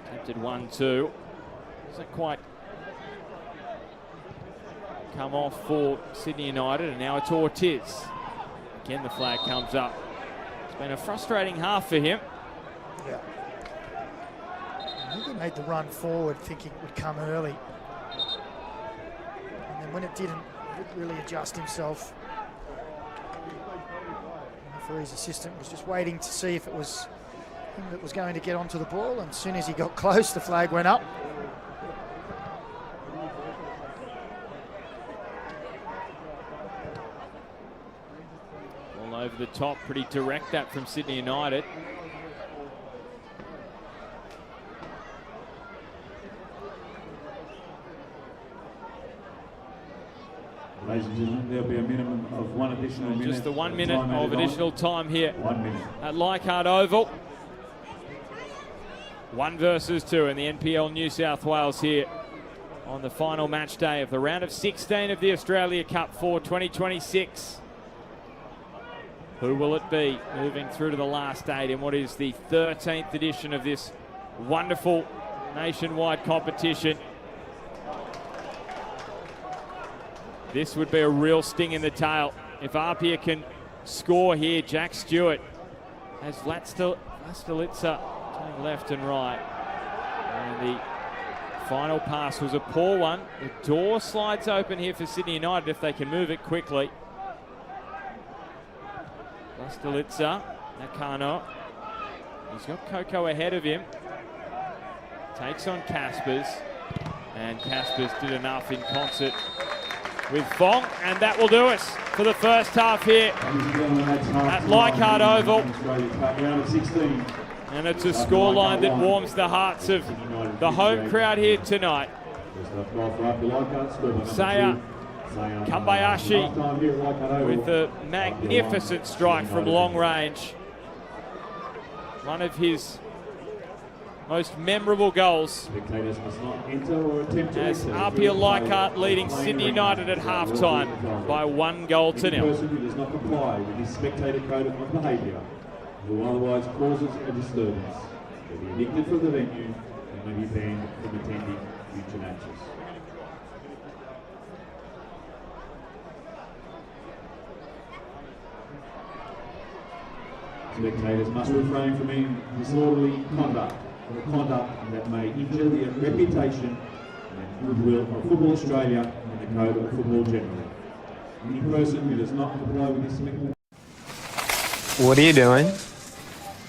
Attempted 1-2. Doesn't quite come off for Sydney United, and now it's Ortiz. Again, the flag comes up. It's been a frustrating half for him. Yeah. I think he made the run forward thinking it would come early. And then when it didn't, he didn't really adjust himself. The referee's assistant was just waiting to see if it was him that was going to get onto the ball, and as soon as he got close, the flag went up. All over the top, pretty direct that from Sydney United. Ladies and gentlemen, there'll be a minimum of 1 additional minute. Just the 1 minute of additional time here 1 minute. at Leichhardt Oval. 1 versus 2 in the NPL New South Wales here on the final match day of the round of 16 of the Australia Cup for 2026. Who will it be moving through to the last 8 in what is the 13th edition of this wonderful nationwide competition? This would be a real sting in the tail if APIA can score here. Jack Stewart has Vlastelica turning left and right. And the final pass was a poor one. The door slides open here for Sydney United if they can move it quickly. Vlastelica Nakano. He's got Coco ahead of him. Takes on Caspers. And Caspers did enough in concert with Fong. And that will do us for the first half here at Leichhardt Oval. And it's a scoreline that warms the hearts of the home crowd here tonight. Saya Kambayashi with a magnificent strike from long range. One of his most memorable goals as APIA Leichhardt leading Sydney United at halftime by 1-0. Any person who does not comply with this spectator code of behaviour, who otherwise causes a disturbance, will be evicted from the venue and may be banned from attending future matches. Spectators must refrain from any disorderly conduct or conduct that may injure the reputation and goodwill of Football Australia and the code of football generally. Any person who does not comply with this spectator. What are you doing?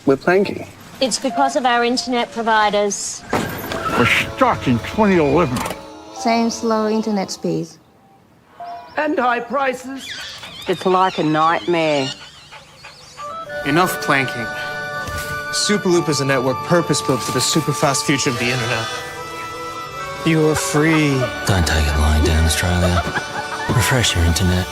We're planking. It's because of our internet providers. We're stuck in 2011. Same slow internet speeds. And high prices. It's like a nightmare. Enough planking. Superloop is a network purpose-built for the super-fast future of the internet. You are free. Don't take it lying down, Australia. Refresh your internet.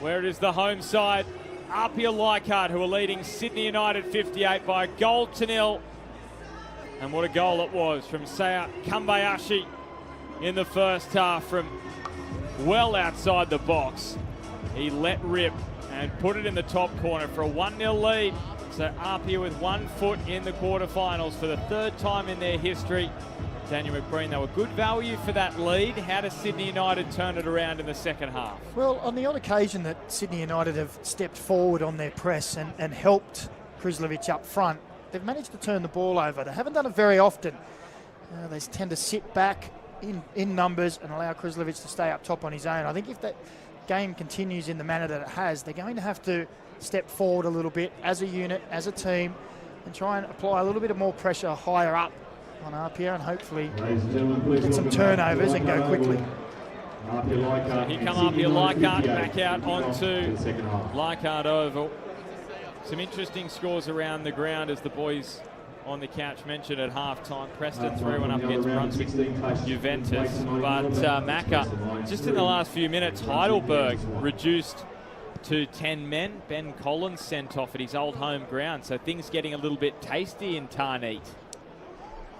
where it is the home side. APIA Leichhardt, who are leading Sydney United 58 by a goal to nil. And what a goal it was from Seiya Kambayashi in the first half from well outside the box. He let rip and put it in the top corner for a 1-0 lead. So APIA with 1 foot in the quarterfinals for the 3rd time in their history. Daniel McBreen, they were good value for that lead. How does Sydney United turn it around in the second half? Well, on the odd occasion that Sydney United have stepped forward on their press and helped Krizlovic up front, they've managed to turn the ball over. They haven't done it very often. They tend to sit back in numbers and allow Krizlovic to stay up top on his own. I think if that game continues in the manner that it has, they're going to have to step forward a little bit as a unit, as a team, and try and apply a little bit of more pressure higher up on APIA and hopefully get some turnovers and go quickly. So here come APIA Leichhardt back out onto Leichhardt Oval. Some interesting scores around the ground, as the boys on the couch mentioned at half-time. Preston 3-1 up against Brunswick Juventus. But Macca, just in the last few minutes, Heidelberg reduced to 10 men. Ben Collins sent off at his old home ground, so things getting a little bit tasty in Tarneet.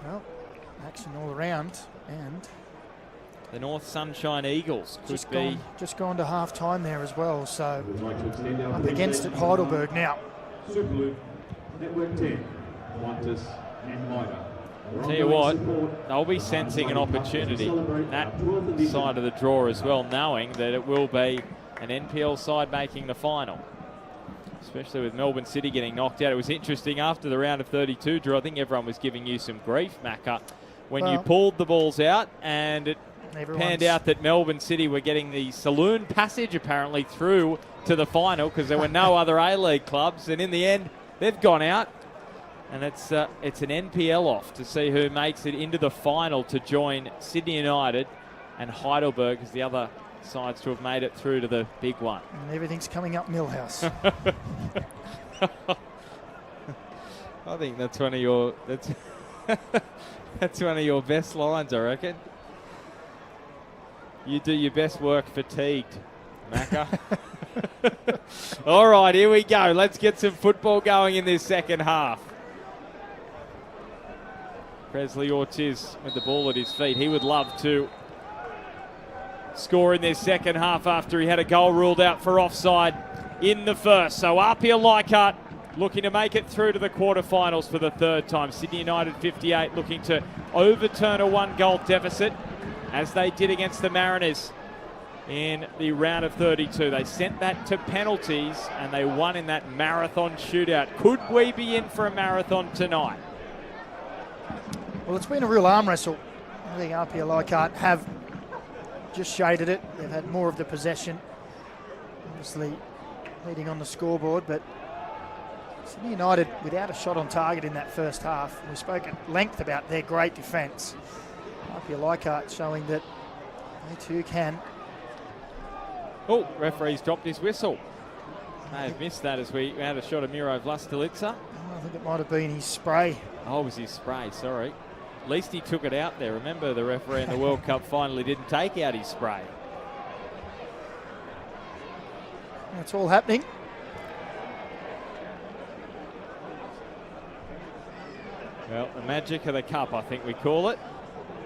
Well, action all around, and the North Sunshine Eagles could just gone to half time there as well, so up against it Heidelberg now. Super Network 10, Qantas and Mida. Tell you what, they'll be sensing an opportunity that side of the draw as well, knowing that it will be an NPL side making the final. Especially with Melbourne City getting knocked out. It was interesting after the round of 32 draw. I think everyone was giving you some grief, Macca, when you pulled the balls out, and it panned out that Melbourne City were getting the saloon passage apparently through to the final because there were no other A-League clubs, and in the end they've gone out, and it's an NPL off to see who makes it into the final to join Sydney United and Heidelberg as the other sides to have made it through to the big one. And everything's coming up Millhouse. I think that's one of your that's one of your best lines, I reckon. You do your best work fatigued, Macca. All right, here we go. Let's get some football going in this second half. Presley Ortiz with the ball at his feet. He would love to score in their second half after he had a goal ruled out for offside in the first. So APIA Leichhardt looking to make it through to the quarterfinals for the 3rd time. Sydney United 58 looking to overturn a 1-goal deficit as they did against the Mariners in the round of 32. They sent that to penalties and they won in that marathon shootout. Could we be in for a marathon tonight? Well, it's been a real arm wrestle. I think APIA Leichhardt have just shaded it. They've had more of the possession, obviously leading on the scoreboard, but Sydney United without a shot on target in that first half. We spoke at length about their great defence. APIA Leichhardt showing that they too can. Oh, referee's dropped his whistle. May have missed that as we had a shot of Miro Vlastelica. I think it might have been his spray. Oh, it was his spray, sorry. At least he took it out there. Remember, the referee in the World Cup finally didn't take out his spray. That's all happening. Well, the magic of the cup, I think we call it.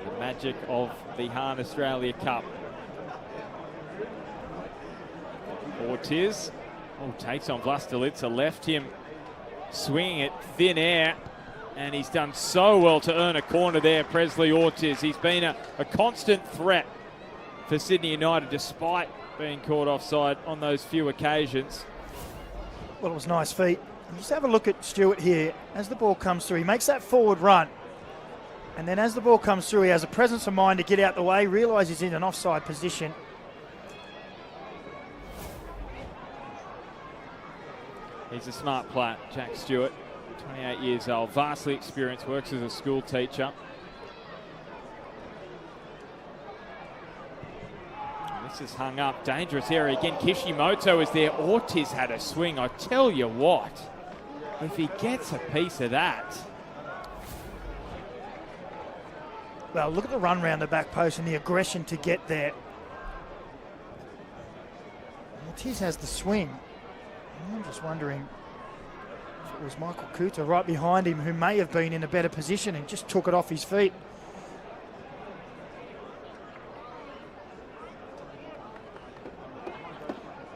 The magic of the Hahn Australia Cup. Ortiz, takes on Vlastelica, left him swinging it thin air. And he's done so well to earn a corner there, Presley Ortiz. He's been a constant threat for Sydney United despite being caught offside on those few occasions. Well, it was nice feet. And just have a look at Stewart here. As the ball comes through, he makes that forward run. And then as the ball comes through, he has a presence of mind to get out the way, realise he's in an offside position. He's a smart player, Jack Stewart. 28 years old, vastly experienced, works as a school teacher. And this is hung up, dangerous area again. Kishimoto is there. Ortiz had a swing. I tell you what, if he gets a piece of that. Well, look at the run round the back post and the aggression to get there. Ortiz has the swing. I'm just wondering if it was Michael Kuta right behind him who may have been in a better position and just took it off his feet.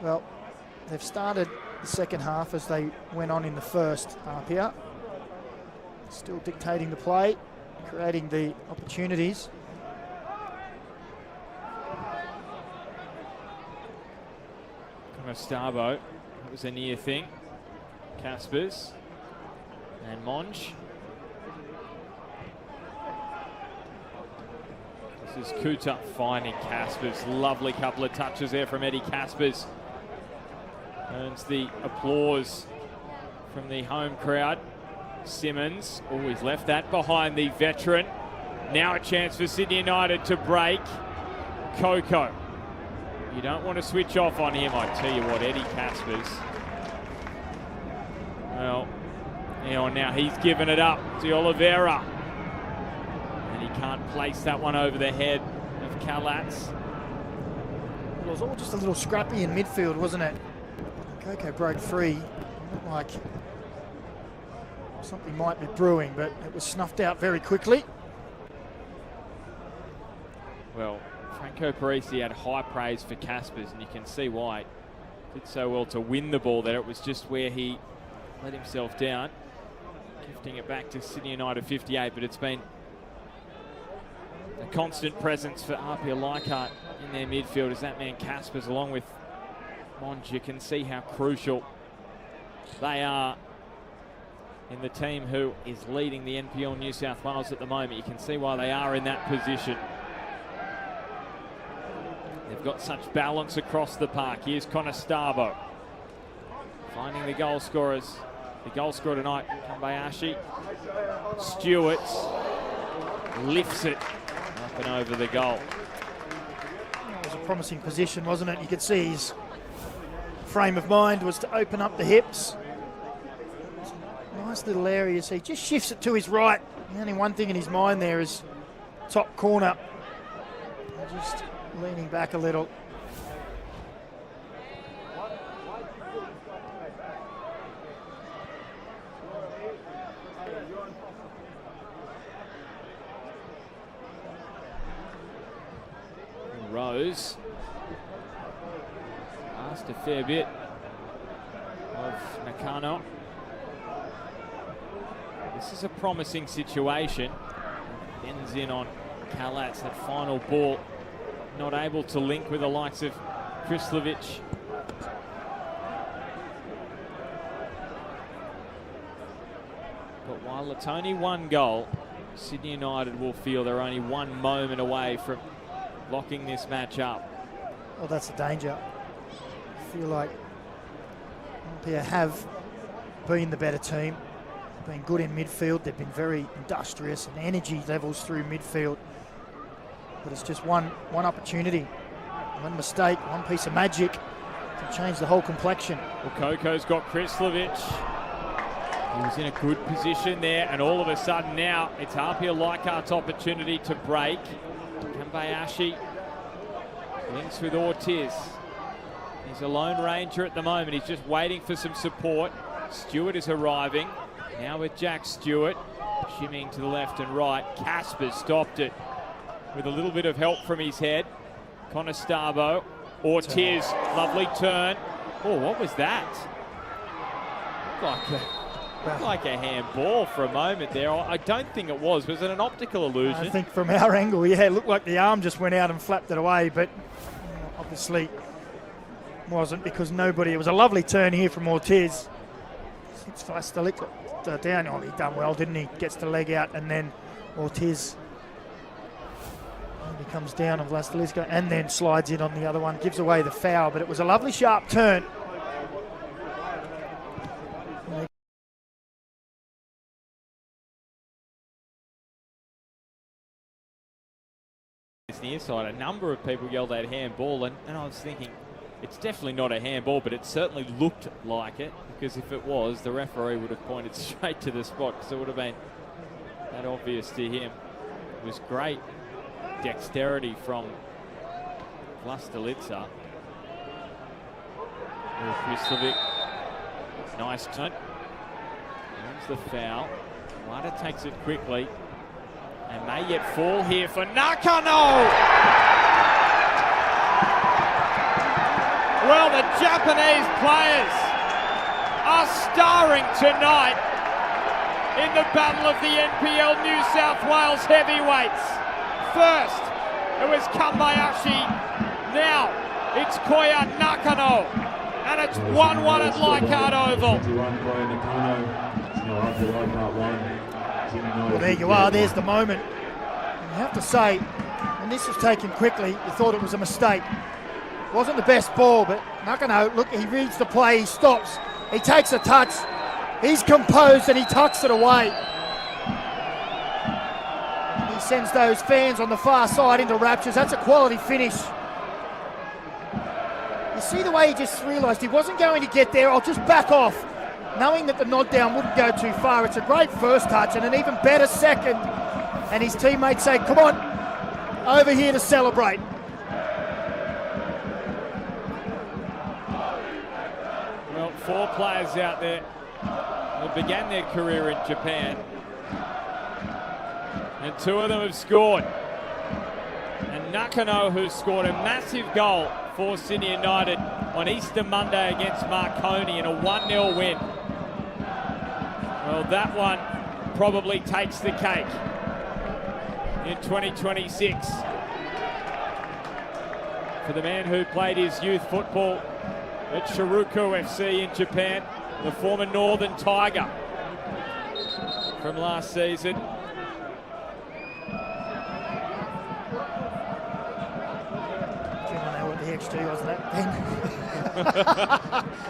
Well, they've started the second half as they went on in the first. APIA still dictating the play, creating the opportunities. Starbo, that was a near thing. Caspers and Monge. This is Kuta finding Caspers. Lovely couple of touches there from Eddie Caspers. Earns the applause from the home crowd. Simmons always left that behind the veteran. Now a chance for Sydney United to break. Coco. You don't want to switch off on him, I tell you what, Eddie Caspers. Well, now he's given it up to Oliveira. And he can't place that one over the head of Kalatz. It was all just a little scrappy in midfield, wasn't it? Coco broke free. Looked like something might be brewing, but it was snuffed out very quickly. Well, Franco Parisi had high praise for Caspers, and you can see why. Did so well to win the ball there. It was just where he let himself down. Gifting it back to Sydney United 58, but it's been a constant presence for APIA Leichhardt in their midfield as that man Caspers along with Monge. You can see how crucial they are in the team who is leading the NPL New South Wales at the moment. You can see why they are in that position. They've got such balance across the park. Here's Starbo finding the goal scorers. The goal scorer tonight, Kambayashi. Stewart lifts it up and over the goal. It was a promising position, wasn't it? You could see his frame of mind was to open up the hips. Nice little areas. He just shifts it to his right. The only one thing in his mind there is top corner. Just leaning back a little. Rose asked a fair bit of Nakano. This is a promising situation. Ends in on Kalatz, that final ball. Not able to link with the likes of Krislovic. But while it's only one goal, Sydney United will feel they're only one moment away from locking this match up. Well, that's the danger. I feel like APIA have been the better team, been good in midfield. They've been very industrious and energy levels through midfield. But it's just one opportunity, one mistake, one piece of magic to change the whole complexion. Well, Coco's got Krislovic. He was in a good position there, and all of a sudden now it's APIA Leichhardt's opportunity to break. Kambayashi links with Ortiz. He's a lone ranger at the moment. He's just waiting for some support. Stewart is arriving. Now with Jack Stewart, shimmying to the left and right. Casper stopped it with a little bit of help from his head. Starbo. Ortiz, lovely turn. Oh, what was that? Like a handball for a moment there. I don't think it was. Was it an optical illusion? I think from our angle, yeah, it looked like the arm just went out and flapped it away, but obviously wasn't, because nobody. It was a lovely turn here from Ortiz. It's Vastalik down. Oh, he done well, didn't he? Gets the leg out, and then Ortiz he comes down on Vlasteliska and then slides in on the other one, gives away the foul, but it was a lovely sharp turn. Near side, a number of people yelled out handball, and I was thinking it's definitely not a handball, but it certainly looked like it, because if it was, the referee would have pointed straight to the spot, because it would have been that obvious to him. It was great dexterity from Vlastelica. Krislovic, nice turn. There's the foul. Lada takes it quickly. And may yet fall here for Nakano! Well, the Japanese players are starring tonight in the battle of the NPL New South Wales heavyweights. First, it was Kambayashi. Now, it's Koya Nakano. And it's 1-1 at Leichhardt Oval. Well, there you are. There's the moment. And you have to say, when this was taken quickly, you thought it was a mistake. Wasn't the best ball, but Nakano, look, he reads the play, he stops, he takes a touch, he's composed and he tucks it away. He sends those fans on the far side into raptures. That's a quality finish. You see the way he just realised he wasn't going to get there, I'll just back off, knowing that the nod down wouldn't go too far. It's a great first touch and an even better second. And his teammates say, come on, over here to celebrate. Well, 4 players out there who began their career in Japan. And 2 of them have scored. And Nakano, who scored a massive goal for Sydney United on Easter Monday against Marconi in a 1-0 win. Well, that one probably takes the cake in 2026 for the man who played his youth football at Shiruku FC in Japan, the former Northern Tiger from last season. The XG wasn't that then.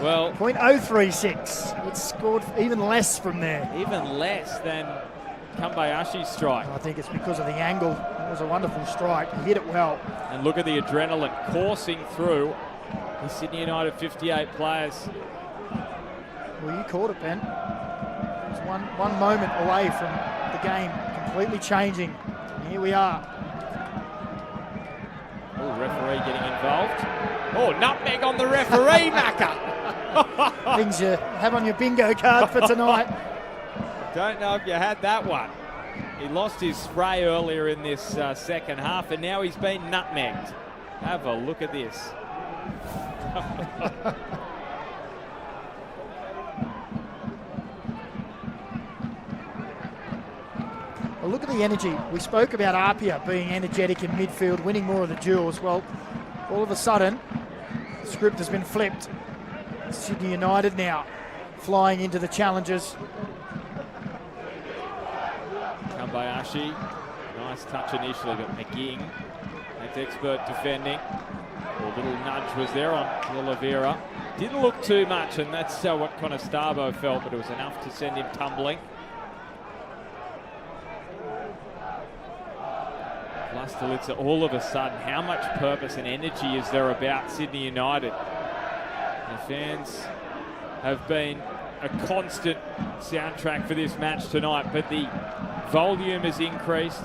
Well, .036. It scored even less from there. Even less than Kambayashi's strike. I think it's because of the angle. It was a wonderful strike. He hit it well. And look at the adrenaline coursing through the Sydney United 58 players. Well, you caught it, Ben. It was one moment away from the game completely changing. And here we are. Oh, referee getting involved. Oh, nutmeg on the referee, Macca. Things you have on your bingo card for tonight. Don't know if you had that one. He lost his spray earlier in this second half, and now he's been nutmegged. Have a look at this. Well, look at the energy. We spoke about APIA being energetic in midfield, winning more of the duels. Well, all of a sudden, the script has been flipped. Sydney United now flying into the challenges. Kambayashi, nice touch initially, but McGing, that's expert defending. A little nudge was there on Oliveira. Didn't look too much, and that's what Conestabo felt, but it was enough to send him tumbling. Vlastelica, all of a sudden, how much purpose and energy is there about Sydney United? The fans have been a constant soundtrack for this match tonight, but the volume has increased.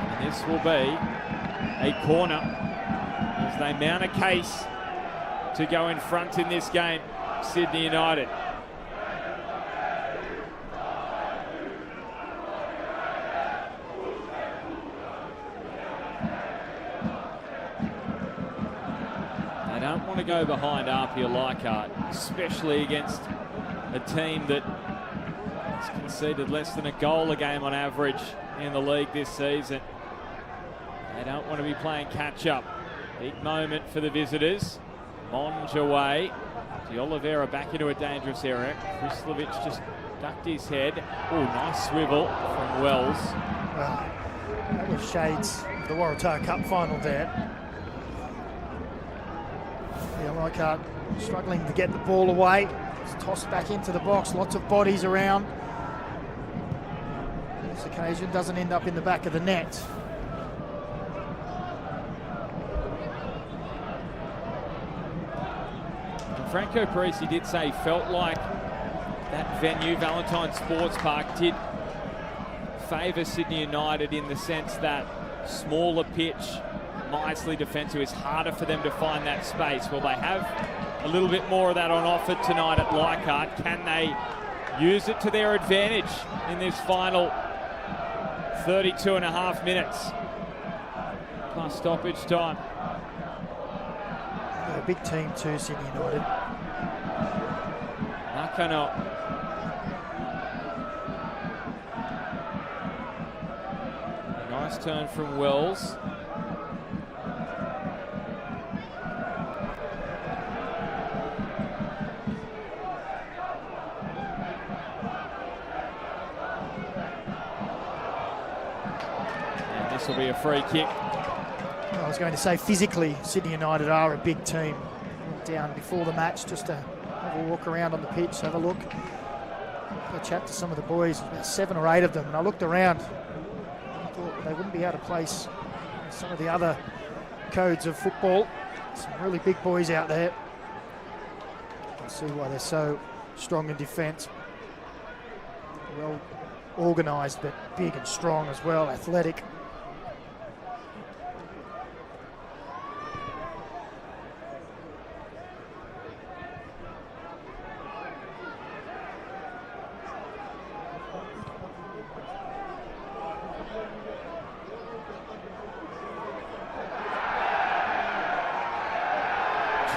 And this will be a corner as they mount a case to go in front in this game, Sydney United. They don't want to go behind APIA Leichhardt, especially against a team that has conceded less than a goal a game on average in the league this season. They don't want to be playing catch-up. Big moment for the visitors. Monge away. De Oliveira back into a dangerous area. Krislovic just ducked his head. Oh, nice swivel from Wells. Well, that was shades of the Waratah Cup final there. Yeah, Leichhardt struggling to get the ball away. It's tossed back into the box. Lots of bodies around. This occasion doesn't end up in the back of the net. Franco Parisi did say he felt like that venue, Valentine Sports Park, did favour Sydney United in the sense that smaller pitch, nicely defensive. It's harder for them to find that space. Well, they have a little bit more of that on offer tonight at Leichhardt. Can they use it to their advantage in this final 32 and a half minutes plus stoppage time? They're a big team too, Sydney United. Nakano. Nice turn from Wells. And this will be a free kick. I was going to say physically, Sydney United are a big team. Went down before the match just to have a walk around on the pitch, have a look. I chat to some of the boys, about 7 or 8 of them, and I looked around. I thought they wouldn't be able to place some of the other codes of football. Some really big boys out there. You can see why they're so strong in defence. Well organised, but big and strong as well, athletic.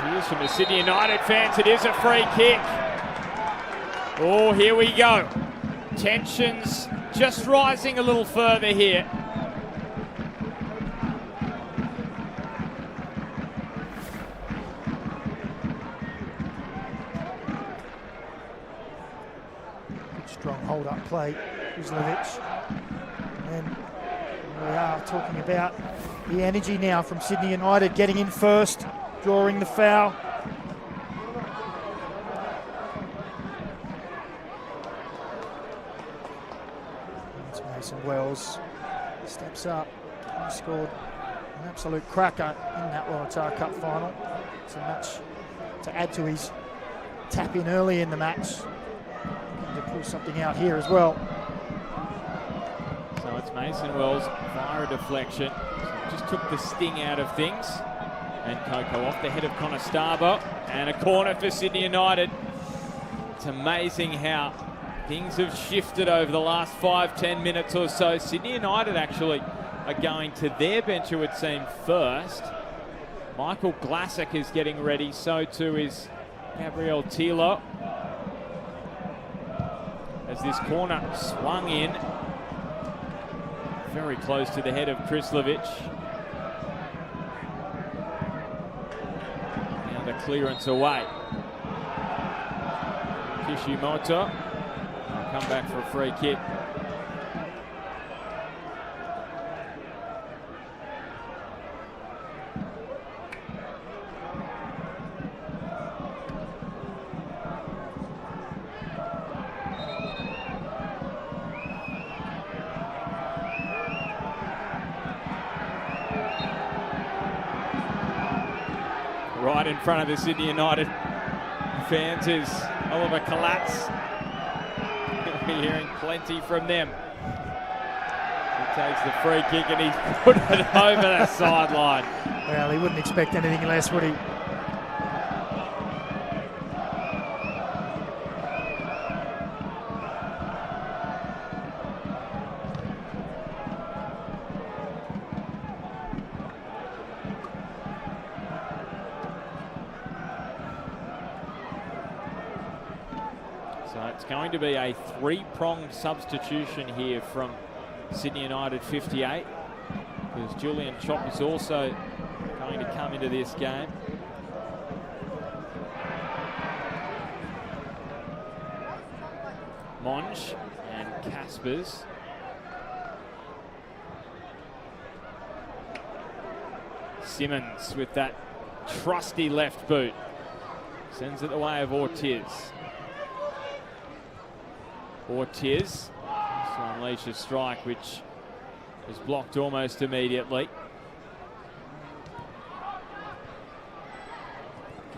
Cheers from the Sydney United fans. It is a free kick. Oh, here we go. Tensions just rising a little further here. Good strong hold-up play, Krislovic. And we are talking about the energy now from Sydney United, getting in first, drawing the foul. It's Mason Wells, steps up, he scored an absolute cracker in that Waratah Cup final. It's a match to add to his tap in early in the match, to pull something out here as well. So it's Mason Wells via a deflection. Just took the sting out of things. And Coco off the head of Connor Starbo. And a corner for Sydney United. It's amazing how things have shifted over the last 5-10 minutes or so. Sydney United actually are going to their bench, it would seem, first. Michael Glassick is getting ready. So too is Gabriel Tilo. As this corner swung in. Very close to the head of Krislovic. Now the clearance away. Kishimoto will come back for a free kick. Right in front of the Sydney United fans is Oliver Kalatz. You'll be hearing plenty from them. He takes the free kick and he's put it over the sideline. Well, he wouldn't expect anything less, would he? So it's going to be a three-pronged substitution here from Sydney United 58, because Julian Chop is also going to come into this game. Monge and Caspers. Simmons with that trusty left boot. Sends it the way of Ortiz. Ortiz to unleash a strike which is blocked almost immediately.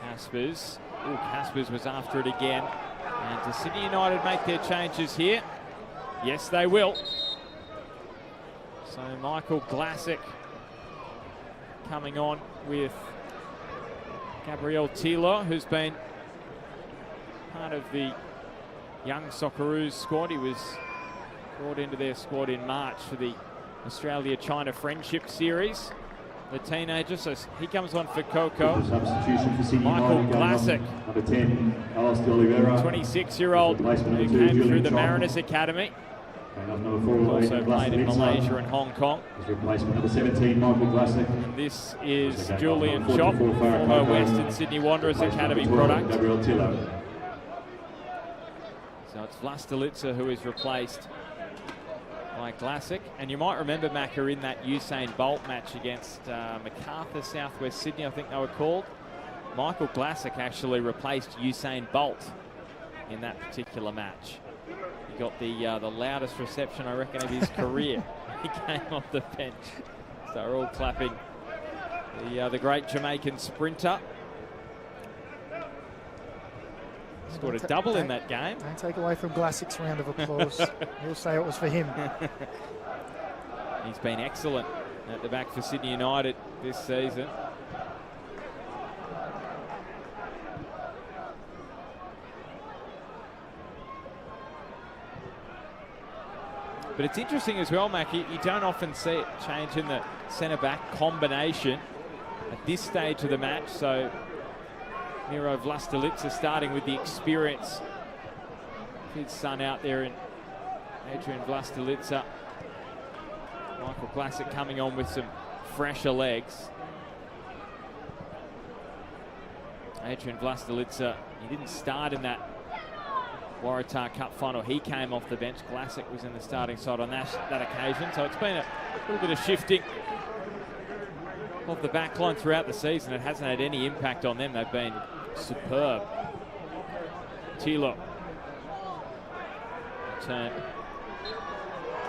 Caspers. Oh, Caspers was after it again. And does Sydney United make their changes here? Yes, they will. So Michael Glassick coming on with Gabriel Tilo, who's been part of the young Socceroos squad. He was brought into their squad in March for the Australia-China Friendship Series. The teenager, so he comes on for Coco. Substitution for Sydney Michael United going on. Glassick, Number 10, Alice De Oliveira. 26-year-old who Replacement of came Julian through the Chong. Mariners Academy. And number 4, Also Aidan played in Glassick. Malaysia and Hong Kong. His replacement, number 17, Michael Glassick. And this is Okay, Julian number Chop, 44, Farah former Coco. Western Sydney Wanderers Replacement Academy number 12, product. Gabriel Tilo. So it's Vlastelica who is replaced by Glassick. And you might remember, Macca, in that Usain Bolt match against MacArthur, Southwest Sydney, I think they were called. Michael Glassick actually replaced Usain Bolt in that particular match. He got the loudest reception, I reckon, of his career. He came off the bench. So they're all clapping the great Jamaican sprinter. Scored a double in that game. Don't take away from Glassick's round of applause. He'll say it was for him. He's been excellent at the back for Sydney United this season. But it's interesting as well, Mac, you don't often see it change in the centre-back combination at this stage of the match. So Miro Vlastelica starting with the experience of his son out there in Adrian Vlastelica. Michael Glassick coming on with some fresher legs. Adrian Vlastelica, he didn't start in that Waratah Cup final. He came off the bench. Glassick was in the starting side on that occasion. So it's been a little bit of shifting of the back line throughout the season. It hasn't had any impact on them. They've been superb. Tilo. Turn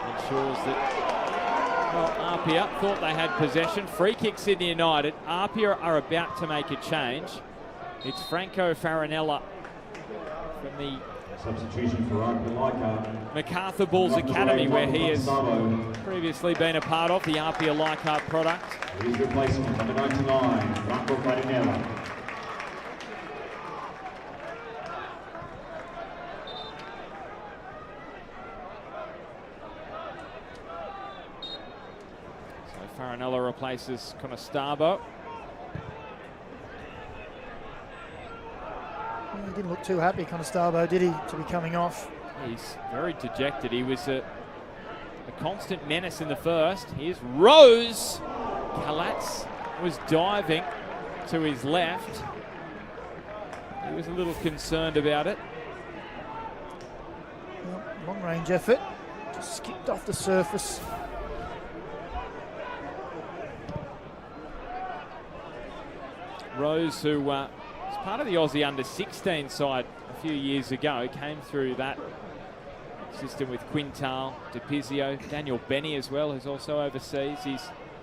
ensures that, well, APIA thought they had possession. Free kick, Sydney United. APIA are about to make a change. It's Franco Farinella from the Substitution for Leichhardt. MacArthur Bulls Academy, where he has previously been a part of, the APIA Leichhardt product. His replacement, number 99, Franco Farinella. So Farinella replaces Conestabo. He didn't look too happy, Conestabo, did he, to be coming off? He's very dejected. He was a constant menace in the first. Here's Rose. Kalatz was diving to his left. He was a little concerned about it. Well, long-range effort. Just skipped off the surface. Rose, who was part of the Aussie under-16 side a few years ago, came through that system with Quintal, DePizio, Daniel Benny as well, who's also overseas. He's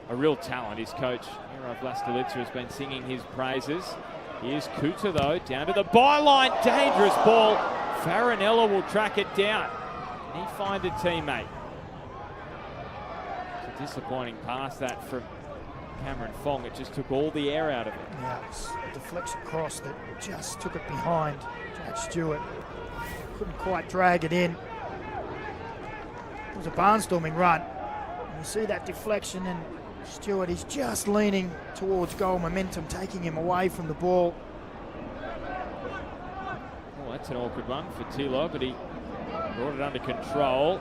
a real talent. His coach, Miro Vlastelica, has been singing his praises. Here's Kuta, though, down to the byline. Dangerous ball. Farinella will track it down. Can he find a teammate? It's a disappointing pass, that, from Cameron Fong. It just took all the air out of it. Yeah, it's a deflection cross that just took it behind Jack Stewart. Couldn't quite drag it in. It was a barnstorming run. And you see that deflection, and Stewart is just leaning towards goal. Momentum taking him away from the ball. Oh, that's an awkward one for Tilo, but he brought it under control.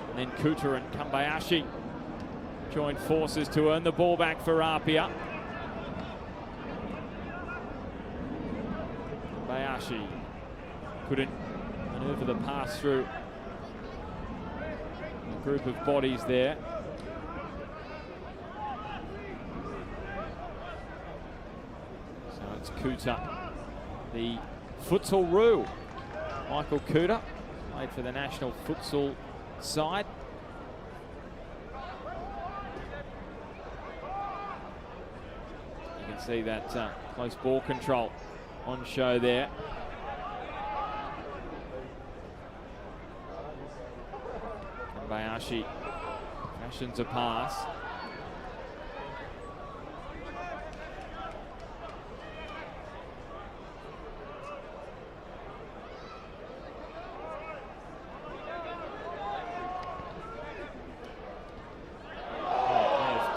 And then Kuta and Kambayashi joined forces to earn the ball back for APIA. Kambayashi couldn't maneuver the pass through a group of bodies there. So it's Kuta, the futsal-roo. Michael Kuta played for the national futsal side. You can see that close ball control on show there. Kambayashi Cautions a pass.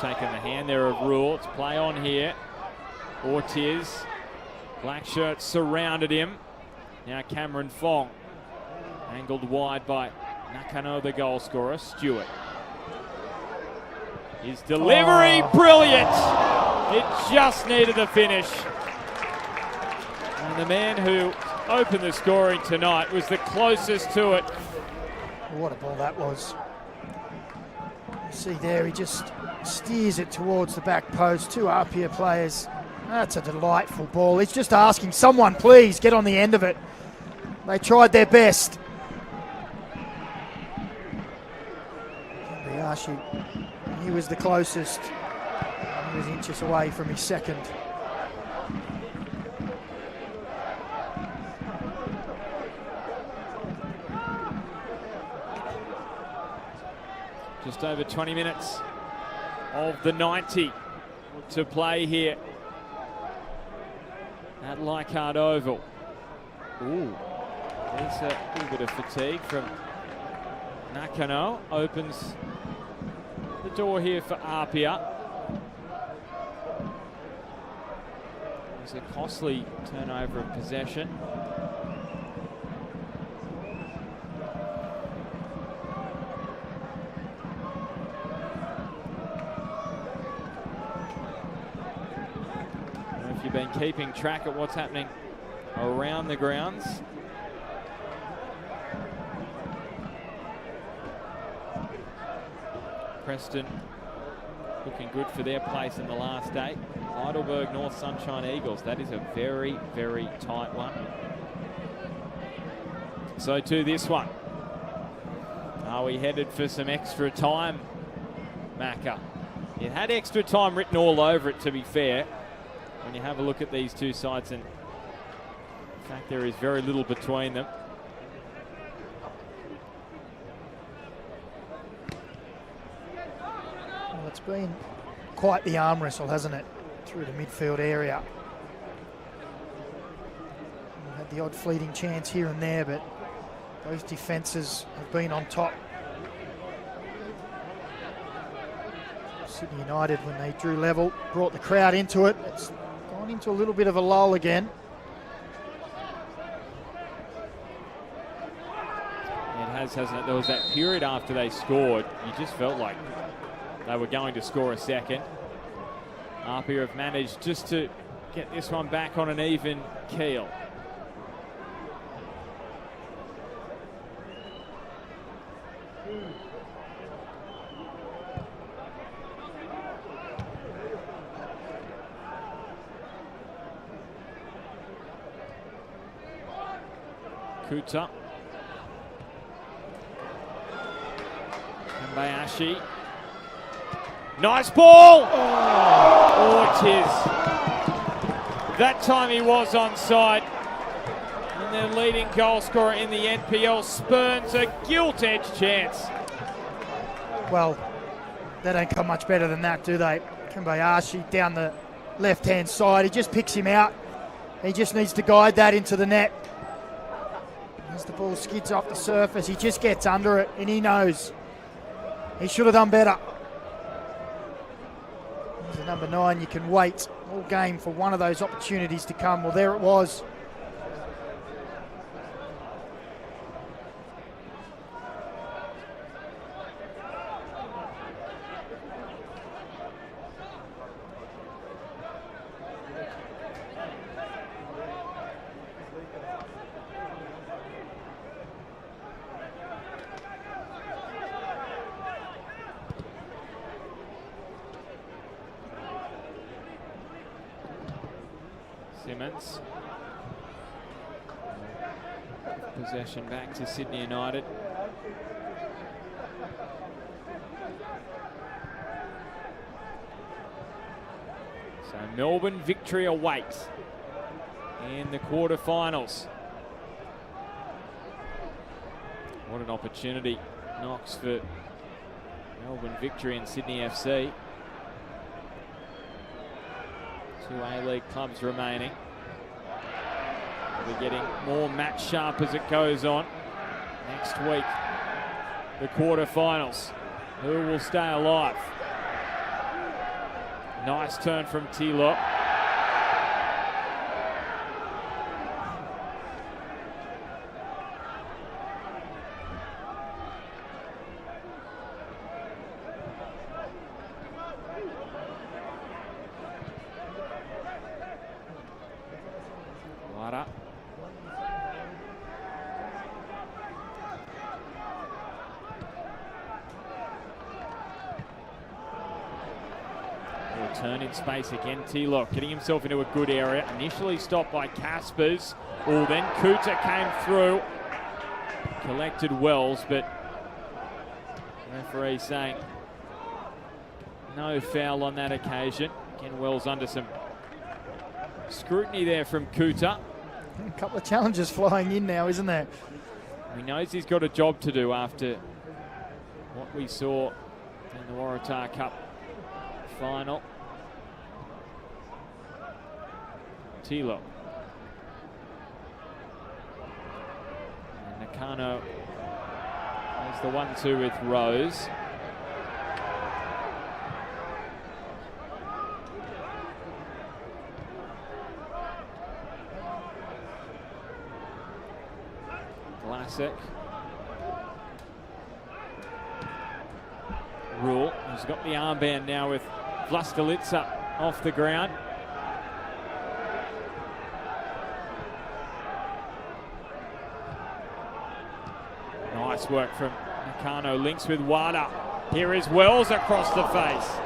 Taken the hand there of Rule. It's play on here. Ortiz. Black shirt surrounded him. Now Cameron Fong. Angled wide by Nakano, the goal scorer. Stewart. His delivery, brilliant. It just needed the finish. And the man who opened the scoring tonight was the closest to it. What a ball that was. You see there, he just steers it towards the back post. Two APIA players. That's a delightful ball. He's just asking someone, please, get on the end of it. They tried their best. Kobayashi, he was the closest. He was inches away from his second. Just over 20 minutes of the 90 to play here at Leichhardt Oval. Ooh, there's a little bit of fatigue from Nakano. Opens the door here for APIA. There's a costly turnover of possession. You've been keeping track of what's happening around the grounds. Preston looking good for their place in the last 8. Heidelberg North Sunshine Eagles. That is a very, very tight one. So to this one. Are we headed for some extra time, Macca? It had extra time written all over it, to be fair. When you have a look at these two sides, and in fact there is very little between them. Well, it's been quite the arm wrestle, hasn't it, through the midfield area. We've had the odd fleeting chance here and there, but both defences have been on top. Sydney United, when they drew level, brought the crowd into it. It's gone into a little bit of a lull again. It has, hasn't it? There was that period after they scored, you just felt like they were going to score a second. APIA have managed just to get this one back on an even keel. Kuta. Kobayashi. Nice ball! Ortiz. That time he was onside. And their leading goal scorer in the NPL spurns a gilt-edged chance. Well, they don't come much better than that, do they? Kobayashi down the left-hand side. He just picks him out. He just needs to guide that into the net. As the ball skids off the surface, he just gets under it, and he knows he should have done better. As a number 9, you can wait all game for one of those opportunities to come. Well, there it was. Simmons. Possession back to Sydney United. So Melbourne victory awaits in the quarterfinals. What an opportunity, Knox, for Melbourne Victory and Sydney FC. 2 A-League clubs remaining. We're getting more match sharp as it goes on. Next week, the quarterfinals. Who will stay alive? Nice turn from T-Lock. Turn in space again, T-Lock getting himself into a good area. Initially stopped by Caspers. Oh, then Kuta came through. Collected Wells, but referee saying no foul on that occasion. Again, Wells under some scrutiny there from Kuta. A couple of challenges flying in now, isn't there? He knows he's got a job to do after what we saw in the Waratah Cup final. T-Lock. And Nakano is the 1-2 with Rose. Classic. Rule, who's got the armband now with Vlastelica off the ground. Nice work from Nakano, links with Wada. Here is Wells across the face.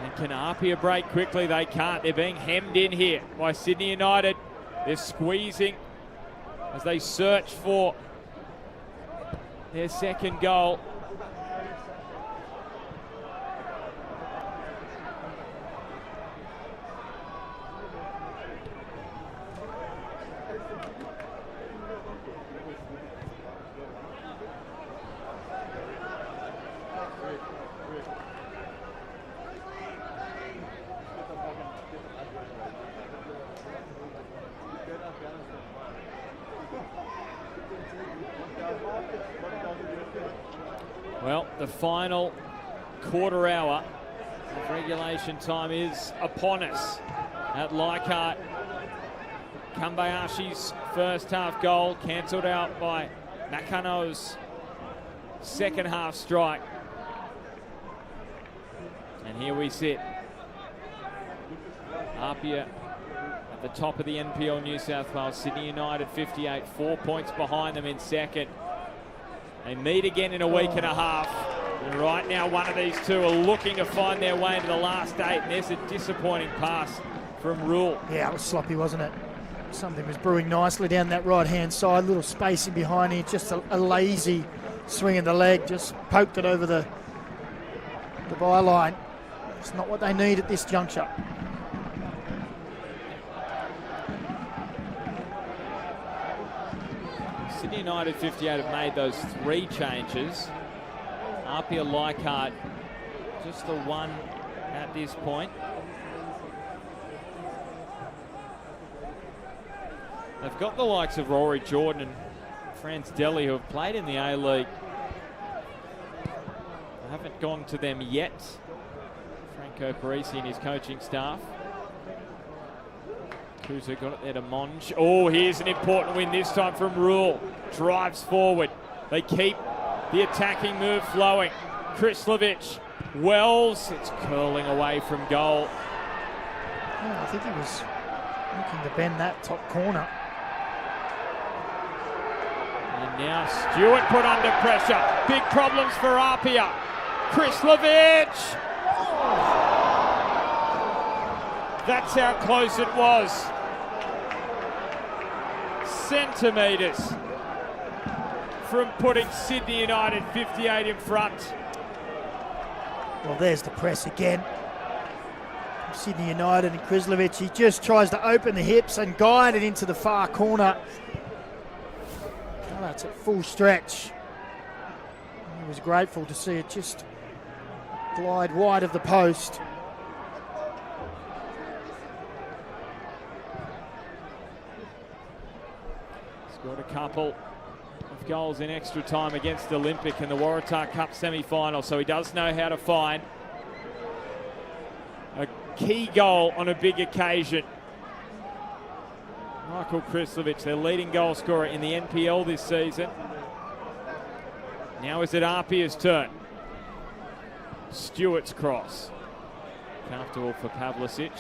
And can APIA break quickly? They can't. They're being hemmed in here by Sydney United. They're squeezing as they search for their second goal. Well, the final quarter hour of regulation time is upon us at Leichhardt. Kambayashi's first half goal cancelled out by Nakano's second half strike. And here we sit. APIA at the top of the NPL New South Wales. Sydney United 58, 4 points behind them in second. They meet again in a week and a half. And right now, one of these two are looking to find their way into the last 8. And there's a disappointing pass from Rule. Yeah, it was sloppy, wasn't it? Something was brewing nicely down that right-hand side. Little spacing behind here. Just a lazy swing of the leg. Just poked it over the byline. It's not what they need at this juncture. Sydney United 58 have made those 3 changes. APIA Leichhardt just the one at this point. They've got the likes of Rory Jordan and Franz Deli who have played in the A-League. I haven't gone to them yet. Franco Parisi and his coaching staff. Kuta got it there to Monge. Oh, here's an important win this time from Rule. Drives forward. They keep the attacking move flowing. Krislovic, Wells, it's curling away from goal. Yeah, I think he was looking to bend that top corner. And now Stewart put under pressure. Big problems for APIA. Krislovic! That's how close it was. Centimetres from putting Sydney United 58 in front. Well, there's the press again. Sydney United and Krislovic, he just tries to open the hips and guide it into the far corner. Oh, that's at full stretch. was grateful to see it just glide wide of the post. Scored a couple of goals in extra time against Olympic in the Waratah Cup semi-final, so he does know how to find a key goal on a big occasion. Michael Krislovich, their leading goal scorer in the NPL this season. Now is it APIA's turn. Stewart's cross. Comfortable for Pavlicic.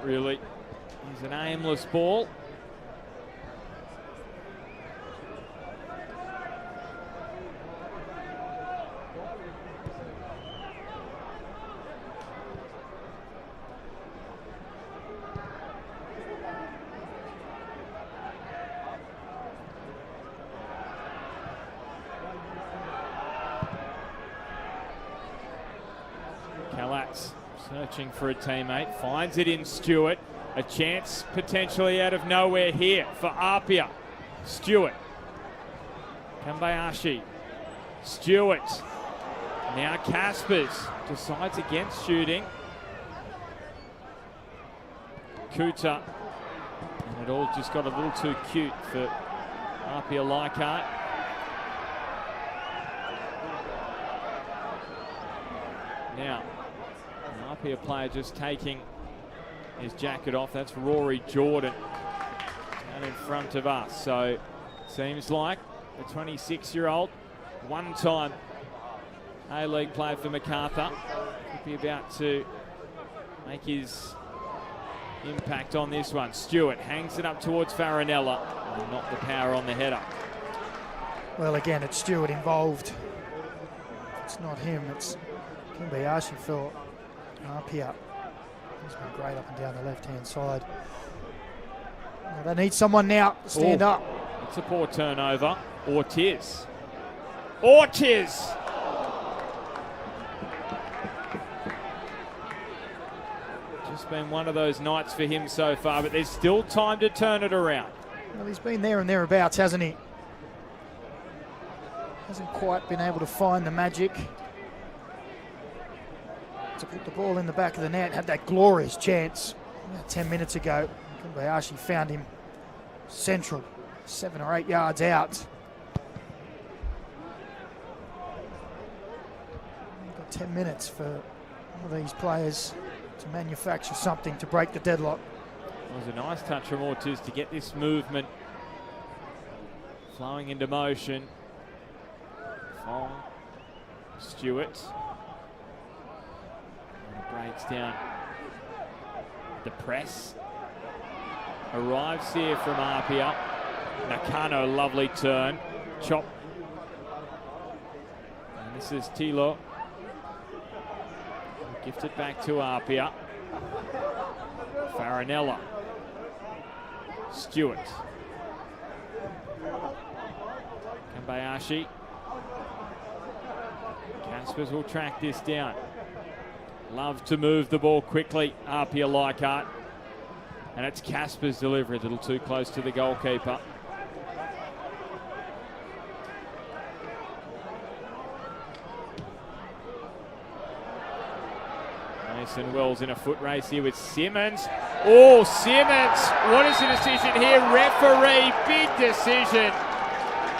Really is an aimless ball. Kalatz searching for a teammate, finds it in Stewart. A chance potentially out of nowhere here for APIA. Stewart. Kambayashi. Stewart. Now Caspers decides against shooting. Kuta. And it all just got a little too cute for APIA Leichhardt. Now, an APIA player just taking his jacket off. That's Rory Jordan down in front of us. So seems like the 26-year-old, one-time A-League player for MacArthur, could be about to make his impact on this one. Stewart hangs it up towards Farinella, and not the power on the header. Well, again, it's Stewart involved. It's not him, it's Kimbayashi for APIA. He's been great up and down the left-hand side. Well, they need someone now to stand up. It's a poor turnover. Ortiz. Ortiz! Just been one of those nights for him so far, but there's still time to turn it around. Well, he's been there and thereabouts, hasn't he? Hasn't quite been able to find the magic to put the ball in the back of the net. Had that glorious chance about 10 minutes ago. Kobayashi found him central, 7 or 8 yards out. We've got 10 minutes for all these players to manufacture something to break the deadlock. It was a nice touch from Ortiz to get this movement flowing into motion. Fong, Stewart. Breaks down the press. Arrives here from APIA. Nakano, lovely turn. Chop. And this is Tilo. Gifted back to APIA. Farinella. Stewart. Kambayashi. Caspers will track this down. Love to move the ball quickly, APIA Leichhardt. And it's Casper's delivery, a little too close to the goalkeeper. Mason Wells in a foot race here with Simmons. Oh, Simmons, what is the decision here? Referee, big decision.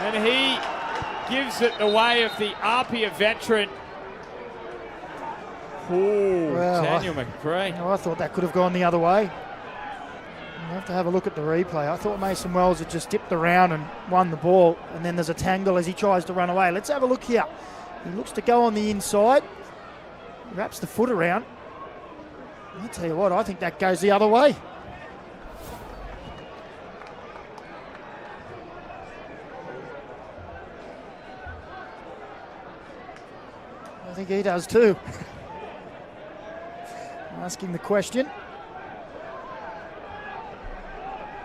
And he gives it the way of the APIA veteran. Oh, well, Daniel McCray. I thought that could have gone the other way. You have to have a look at the replay. I thought Mason Wells had just dipped around and won the ball, and then there's a tangle as he tries to run away. Let's have a look here. He looks to go on the inside, wraps the foot around. I tell you what, I think that goes the other way. I think he does too. Asking the question.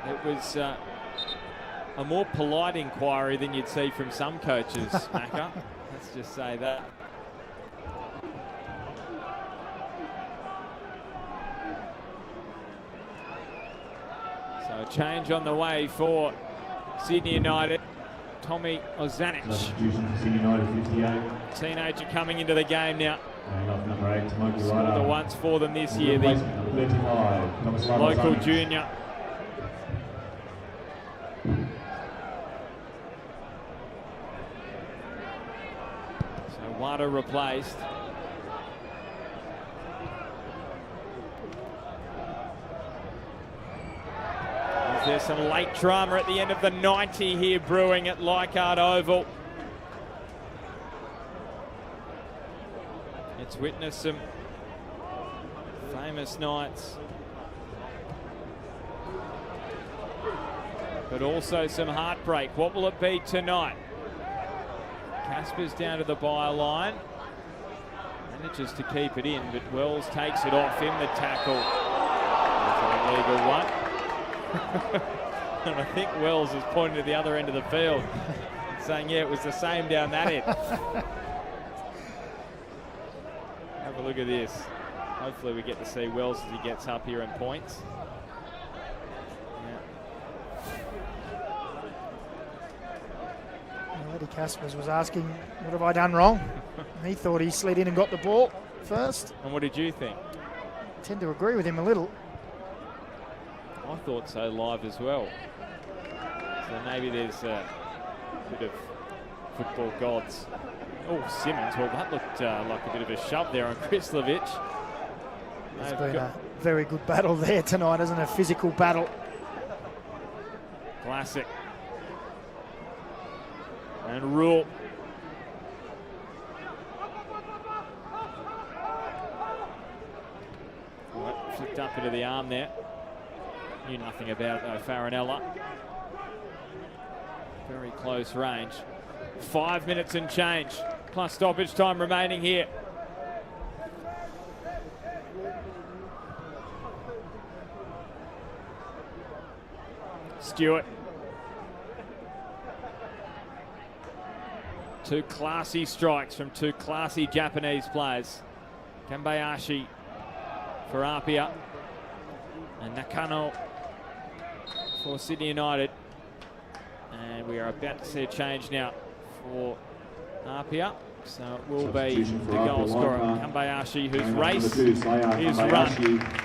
It was a more polite inquiry than you'd see from some coaches, Macca. Let's just say that. So a change on the way for Sydney United. Tommy Ozanic, Sydney United 58. teenager coming into the game now. Number 8, Smokey Scored the once for them this year, the 35, Thomas local junior. So Wada replaced. Is there some late drama at the end of the 90 here brewing at Leichhardt Oval? It's witnessed some famous nights, but also some heartbreak. What will it be tonight? Casper's down to the byline, manages to keep it in, but Wells takes it off him. The tackle is an illegal one. And I think Wells is pointing to the other end of the field, saying, yeah, it was the same down that end. Have a look at this. Hopefully we get to see Wells as he gets up here and points. Eddie Caspers was asking, what have I done wrong? He thought he slid in and got the ball first. And what did you think? I tend to agree with him a little. I thought so live as well. So maybe there's a bit of football gods. Oh, Simmons. Well, that looked like a bit of a shove there on Krislovic. It's been a very good battle there tonight, isn't it? A physical battle. Classic. And Rule. Right, flicked up into the arm there. Knew nothing about it though, Farinella. Very close range. 5 minutes and change, plus stoppage time remaining here. Stewart. Two classy strikes from two classy Japanese players. Kambayashi for APIA and Nakano for Sydney United. And we are about to see a change now for APIA. So it will be the goal scorer, Kambayashi, whose race is run.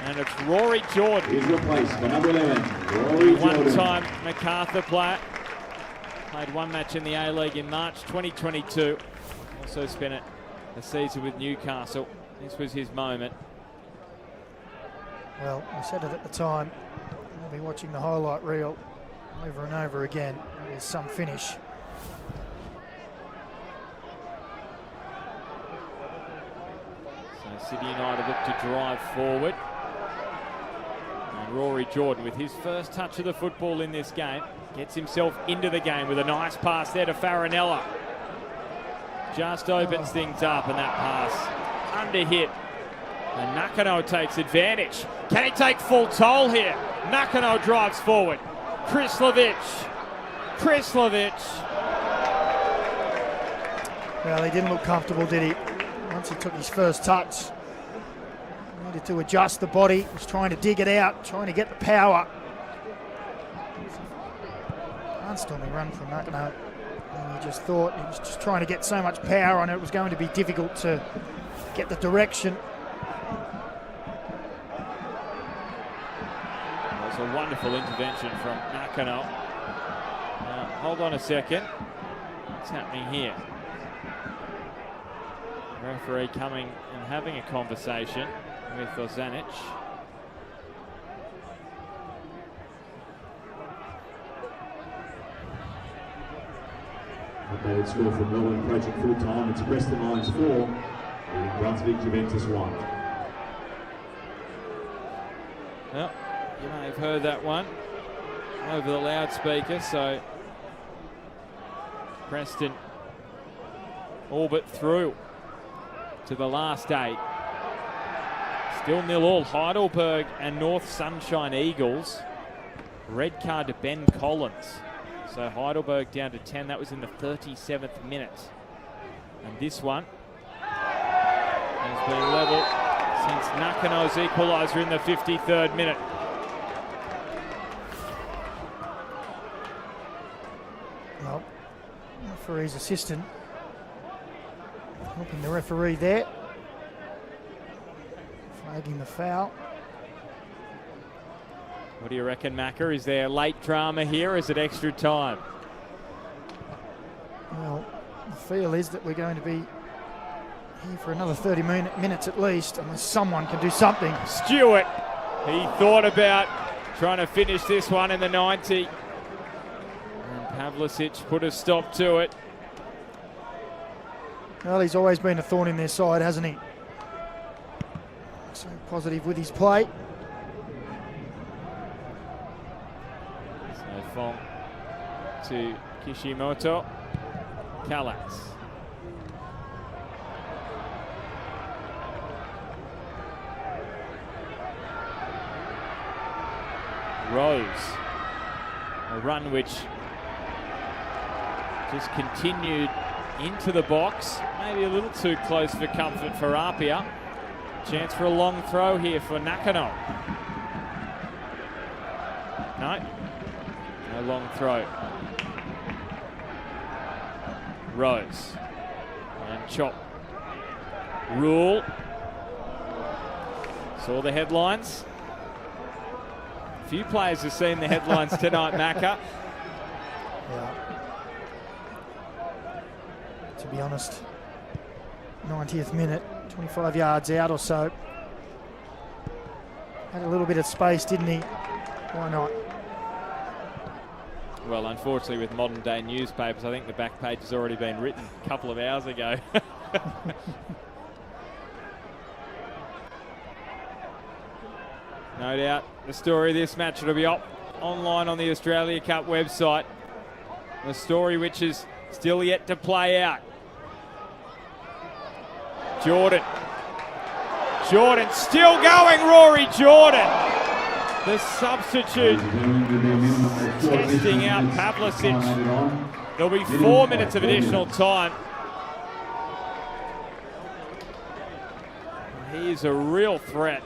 And it's Rory Jordan, He's replaced by number 11, Rory Jordan. one-time MacArthur player. Played one match in the A-League in March 2022. Also spent a season with Newcastle. This was his moment. Well, we said it at the time. We'll be watching the highlight reel over and over again. There's some finish. So City United look to drive forward. And Rory Jordan, with his first touch of the football in this game, gets himself into the game with a nice pass there to Farinella. Just opens things up, and that pass under hit. And Nakano takes advantage. Can he take full toll here? Nakano drives forward. Krislovic. Well, he didn't look comfortable, did he? Once he took his first touch, he needed to adjust the body. He was trying to dig it out, trying to get the power. Barnstorming run from Nakano. And he just thought he was just trying to get so much power on it. It was going to be difficult to get the direction. That was a wonderful intervention from Nakano. Now, hold on a second. What's happening here? Referee coming and having a conversation with Ozanic. Updated score from Melbourne approaching full time. It's Preston Lions 4, Brunswick Juventus 1. Well, you may have heard that one over the loudspeaker, so Preston all but through to the last 8. Still 0-0, Heidelberg and North Sunshine Eagles. Red card to Ben Collins. So Heidelberg down to 10. That was in the 37th minute. And this one has been level since Nakano's equaliser in the 53rd minute. Well, referee's assistant helping the referee there. Flagging the foul. What do you reckon, Macca? Is there late drama here, or is it extra time? Well, the feel is that we're going to be here for another 30 minutes at least, unless someone can do something. Stewart, he thought about trying to finish this one in the 90. And Pavlicic put a stop to it. Well, he's always been a thorn in their side, hasn't he? So positive with his play. So Fong to Kishimoto. Kalatz. Rose. A run which just continued into the box. Maybe a little too close for comfort for APIA. Chance for a long throw here for Nakano. No. No long throw. Rose. And chop. Rule. Saw the headlines. A few players have seen the headlines tonight, Macca. Yeah. To be honest, 90th minute, 25 yards out or so. Had a little bit of space, didn't he? Why not? Well, unfortunately, with modern day newspapers, I think the back page has already been written a couple of hours ago. No doubt the story of this match will be up online on the Australia Cup website. The story which is still yet to play out. Jordan still going, Rory Jordan. The substitute testing out Pavlicic. There'll be 4 minutes of additional time. He is a real threat.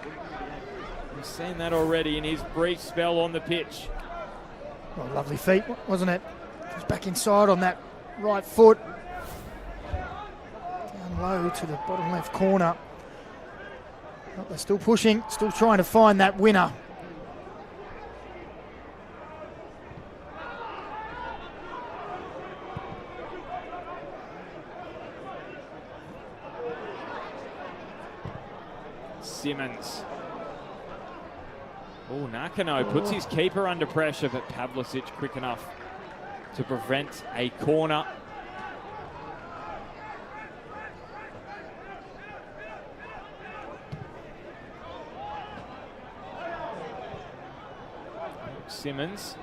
We've seen that already in his brief spell on the pitch. Oh, lovely feet, wasn't it? Just back inside on that right foot. Down low to the bottom left corner. Oh, they're still pushing, still trying to find that winner. Simmons. Oh, Nakano puts his keeper under pressure, but Pavlicic quick enough to prevent a corner. Simmons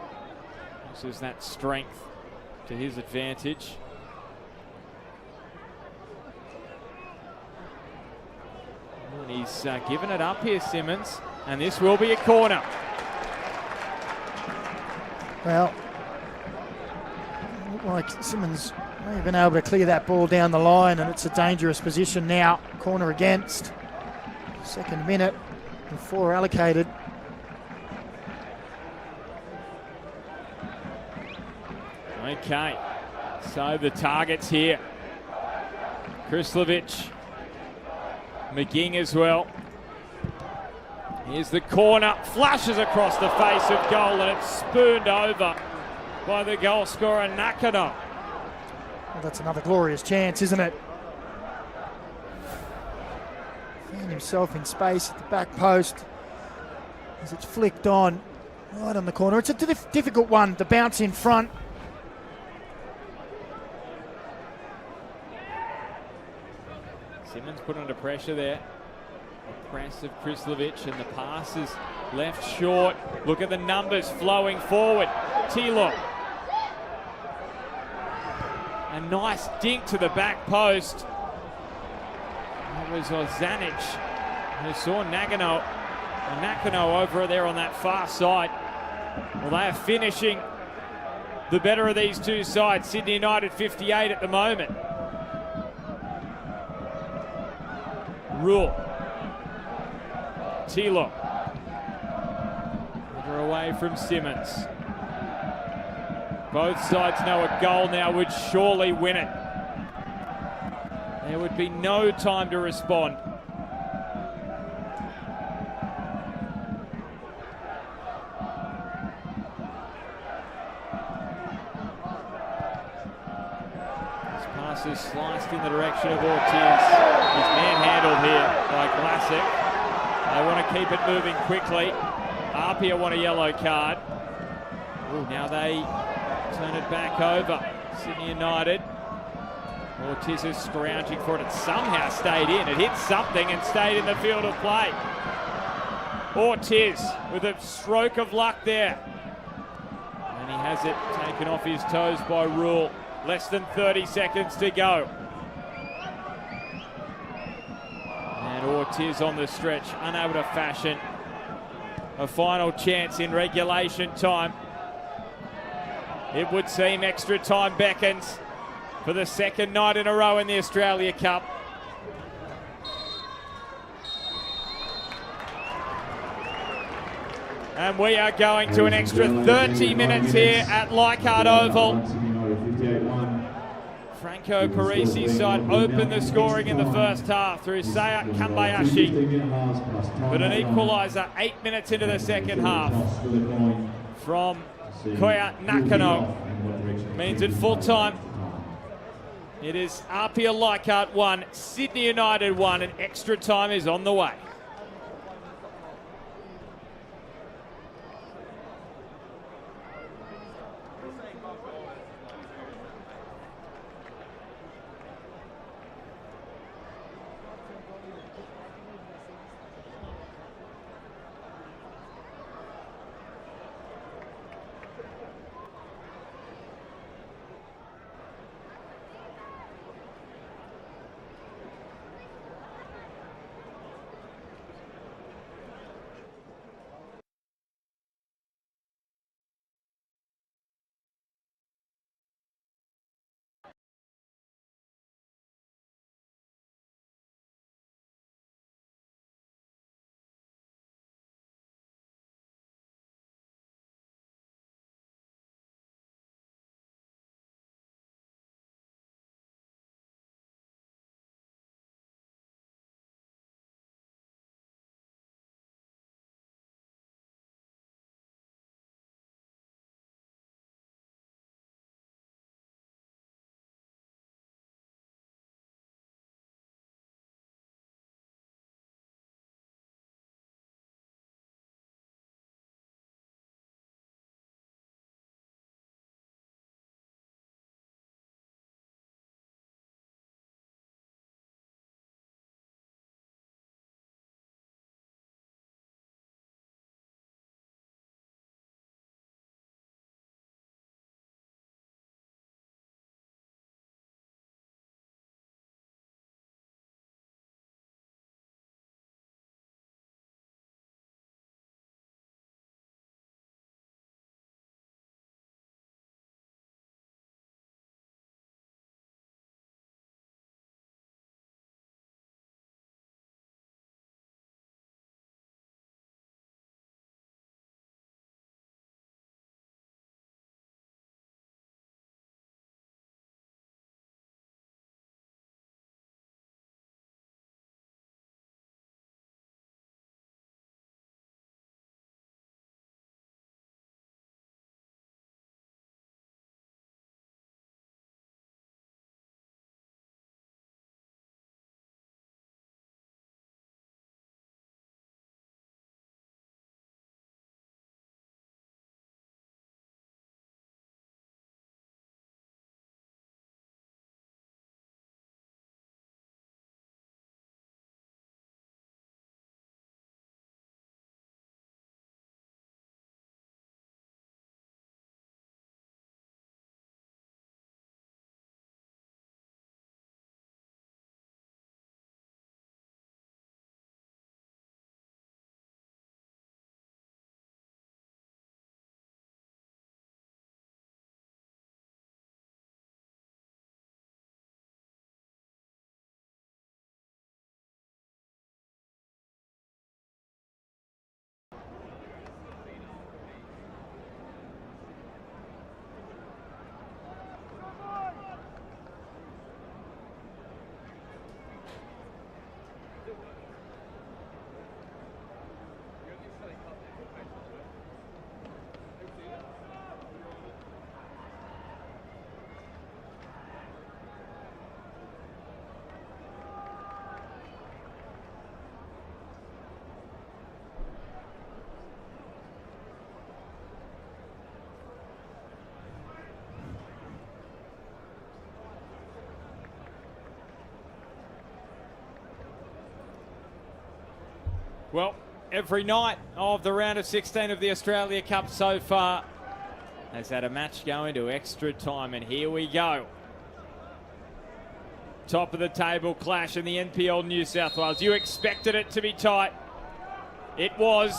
uses that strength to his advantage. And he's given it up here, Simmons. And this will be a corner. Well, looked like Simmons may have been able to clear that ball down the line, and it's a dangerous position now. Corner against. Second minute and 4 allocated. Okay, so the targets here. Krislovic, McGing as well. Here's the corner, flashes across the face of goal, and it's spooned over by the goal scorer, Nakano. Well, that's another glorious chance, isn't it? Found himself in space at the back post as it's flicked on, right on the corner. It's a difficult one to bounce in front. Simmons put under pressure there. press of Krislovic, and the pass is left short. Look at the numbers flowing forward. Tilo. A nice dink to the back post. It was Ozanic who saw Nakano over there on that far side. Well, they are finishing the better of these two sides. Sydney United 58 at the moment. Rule. Tilo. Further away from Simmons. Both sides know a goal now would surely win it. There would be no time to respond. This pass is sliced in the direction of Ortiz. He's manhandled here by Classic. They want to keep it moving quickly. APIA want a yellow card. Ooh, now they turn it back over. Sydney United. Ortiz is scrounging for it. It somehow stayed in. It hit something and stayed in the field of play. Ortiz with a stroke of luck there. And he has it taken off his toes by Rule. Less than 30 seconds to go. And Ortiz on the stretch, unable to fashion a final chance in regulation time. It would seem extra time beckons for the second night in a row in the Australia Cup. And we are going to an extra 30 minutes here at Leichhardt Oval. Franco Parisi's side opened the scoring in the first half through Sayat Kambayashi. But an equaliser 8 minutes into the second half from Koya Nakano means at full time it is APIA Leichhardt 1, Sydney United 1, and extra time is on the way. Well, every night of the round of 16 of the Australia Cup so far has had a match go into extra time, and here we go. Top of the table clash in the NPL New South Wales. You expected it to be tight. It was,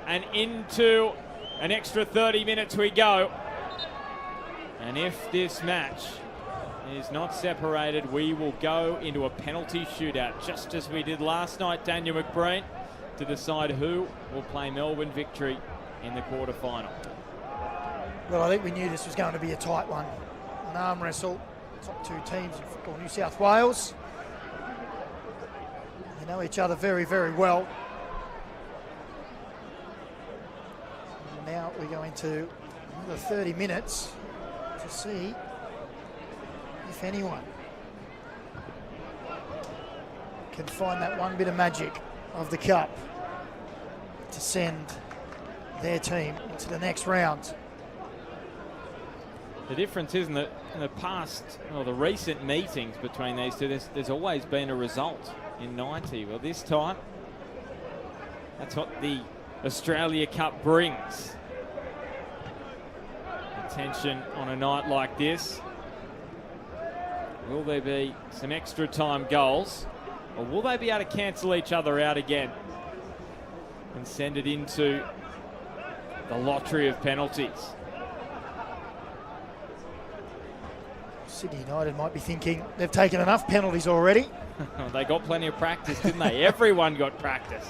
and into an extra 30 minutes we go. And if this match is not separated, we will go into a penalty shootout, just as we did last night, Daniel McBreen, to decide who will play Melbourne Victory in the quarterfinal. Well, I think we knew this was going to be a tight one. An arm wrestle. Top two teams in football New South Wales. They know each other very, very well. And now we go into another 30 minutes to see if anyone can find that one bit of magic of the cup to send their team into the next round. The difference isn't that in the past, or the recent meetings between these two, there's always been a result in 90. Well, this time, that's what the Australia Cup brings. Attention on a night like this. Will there be some extra time goals, or will they be able to cancel each other out again and send it into the lottery of penalties? Sydney United might be thinking they've taken enough penalties already. They got plenty of practice, didn't they? Everyone got practice.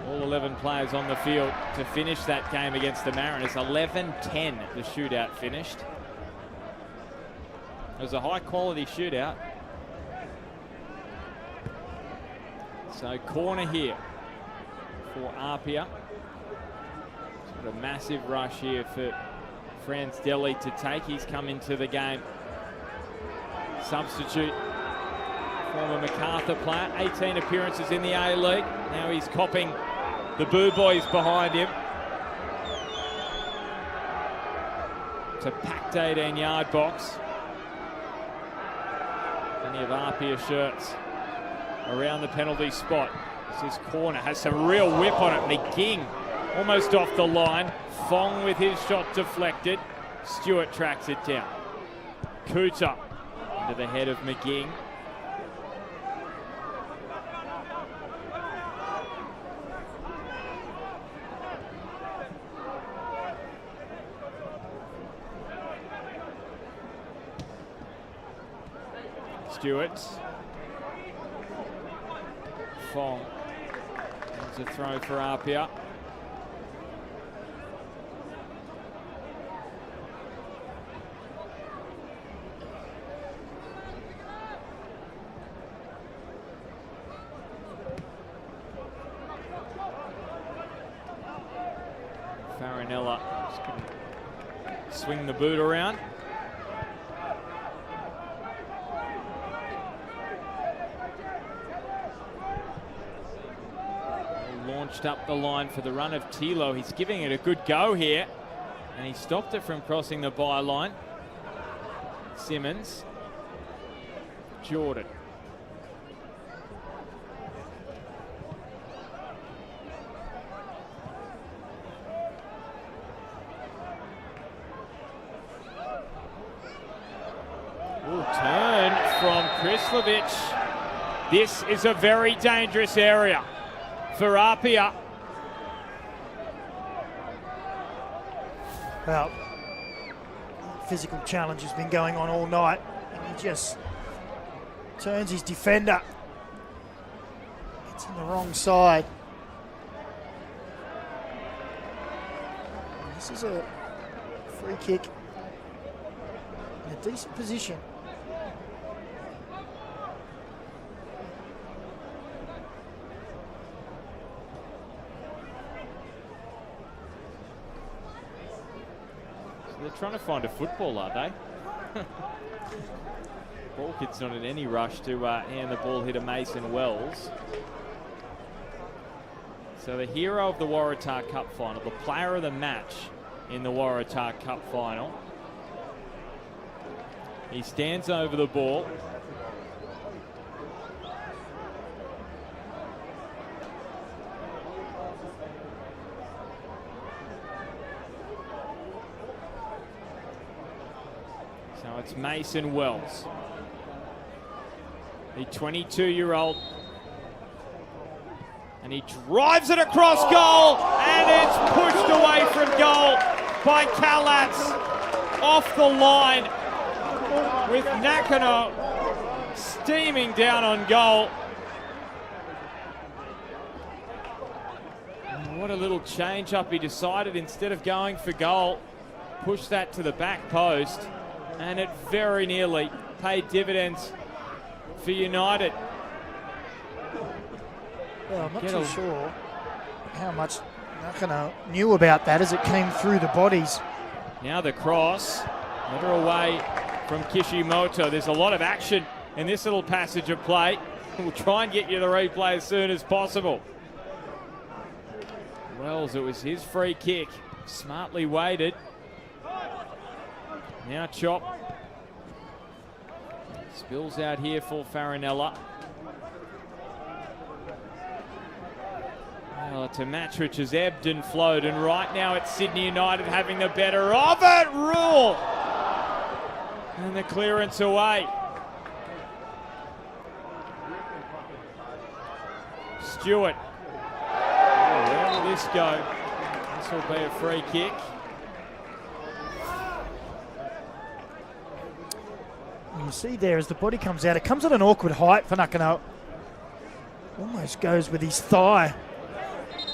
All 11 players on the field to finish that game against the Mariners. 11-10 the shootout finished. It was a high-quality shootout. So corner here for APIA. Sort of massive rush here for Franz Deli to take. He's come into the game. Substitute, former MacArthur player, 18 appearances in the A-League. Now he's copping the Boo Boys behind him. It's a packed 18-yard box. Plenty of APIA shirts around the penalty spot. This corner has some real whip on it. McGing almost off the line. Fong with his shot deflected. Stewart tracks it down. Cooter into the head of McGing. Stewart. Fong. There's a throw for APIA. Farinella just couldn't swing the boot around. Launched up the line for the run of Tilo. He's giving it a good go here, and he stopped it from crossing the byline. Simmons. Jordan. Turn from Krislovic. This is a very dangerous area for APIA. Well, physical challenge has been going on all night, and he just turns his defender. It's on the wrong side. And this is a free kick in a decent position. They're trying to find a football, are they? Ball kid's not in any rush to hand the ball here to Mason Wells. So the hero of the Waratah Cup final, the player of the match in the Waratah Cup final. He stands over the ball. So it's Mason Wells, the 22-year-old. And he drives it across goal, and it's pushed away from goal by Kalatz off the line with Nakano steaming down on goal. And what a little change up. He decided instead of going for goal, push that to the back post, and it very nearly paid dividends for United. Well, I'm not too sure how much Nakano knew about that as it came through the bodies. Now the cross, never away from Kishimoto. There's a lot of action in this little passage of play. We'll try and get you the replay as soon as possible. Wells, it was his free kick, smartly weighted. Now Chop. Spills out here for Farinella. Well, Tomatrich has ebbed and flowed, and right now it's Sydney United having the better of it. Rule! And the clearance away. Stewart. Oh, where will this go? This will be a free kick. You see there as the body comes out, it comes at an awkward height for Nakano. Almost goes with his thigh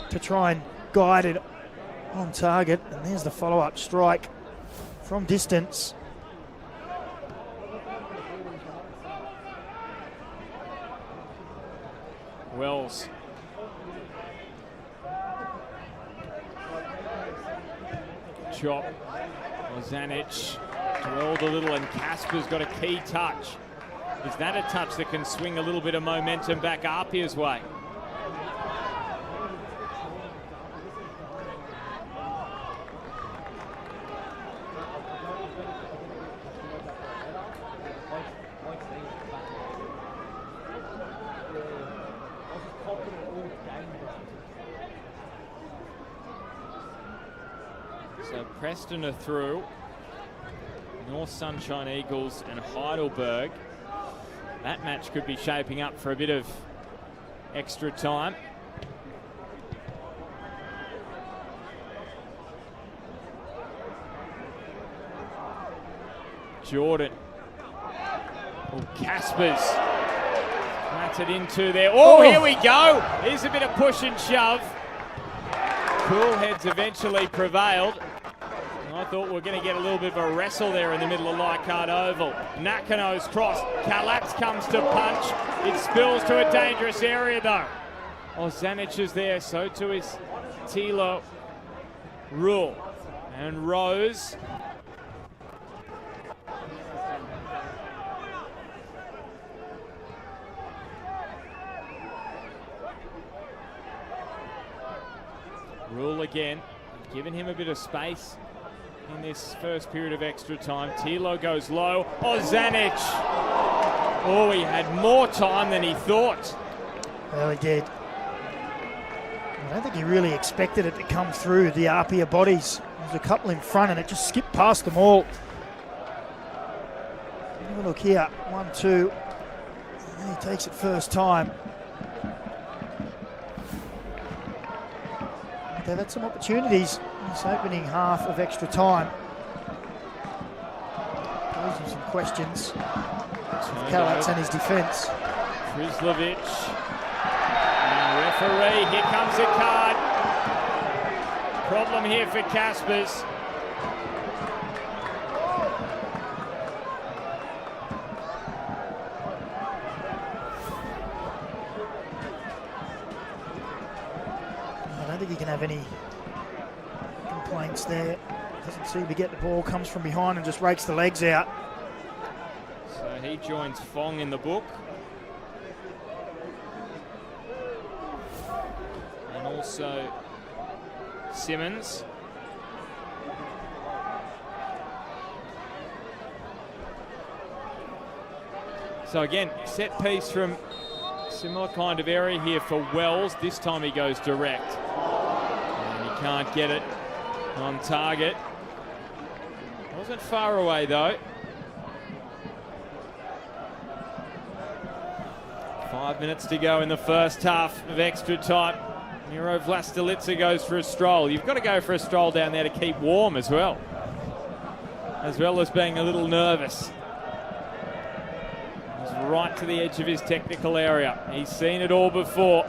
to try and guide it on target. And there's the follow-up strike from distance. Wells. Chop. Ozanic dwelled a little, and Casper's got a key touch. Is that a touch that can swing a little bit of momentum back APIA's way? So Preston are through. North Sunshine Eagles and Heidelberg. That match could be shaping up for a bit of extra time. Jordan. Oh, Caspers. Flattered into there. Oh, here we go. Here's a bit of push and shove. Cool heads eventually prevailed. I thought we were going to get a little bit of a wrestle there in the middle of Leichhardt Oval. Nakano's cross. Kalatz comes to punch. It spills to a dangerous area though. Ozanic is there, so too is Tilo. Rule. And Rose. Rule again. Giving him a bit of space in this first period of extra time. Tilo goes low. Ozanic. Oh, he had more time than he thought. Well, he did. I don't think he really expected it to come through the APIA bodies. There's a couple in front and it just skipped past them all. Have a look here. 1-2. And he takes it first time. They've had some opportunities in this opening half of extra time. Posing some questions of Kalatz and his defence. Krizlovic. And referee, here comes a card. Problem here for Caspers. I don't think he can have any complaints there. Doesn't seem to get the ball, comes from behind and just rakes the legs out. So he joins Fong in the book. And also Simmons. So again, set piece from similar kind of area here for Wells. This time he goes direct. And he can't get it on target. Wasn't far away though. 5 minutes to go in the first half of extra time. Miro Vlastelica goes for a stroll. You've got to go for a stroll down there to keep warm as well as being a little nervous. He's right to the edge of his technical area. He's seen it all before.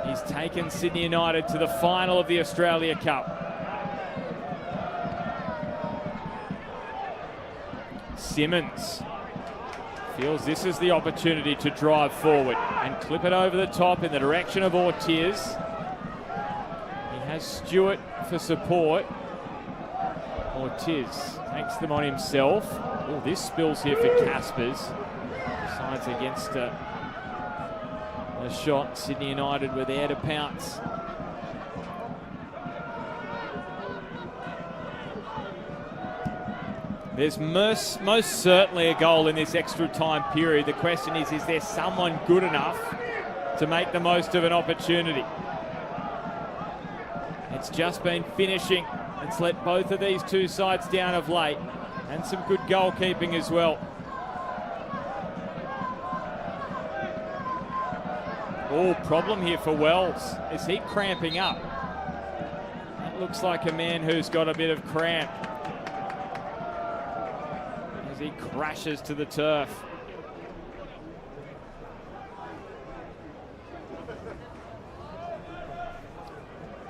He's taken Sydney United to the final of the Australia Cup. Simmons feels this is the opportunity to drive forward and clip it over the top in the direction of Ortiz. He has Stewart for support. Ortiz takes them on himself. Oh, this spills here for Caspers. Sides against a shot. Sydney United were there to pounce. There's most certainly a goal in this extra time period. The question is there someone good enough to make the most of an opportunity? It's just been finishing. It's let both of these two sides down of late, and some good goalkeeping as well. Oh, problem here for Wells. Is he cramping up? That looks like a man who's got a bit of cramp as he crashes to the turf.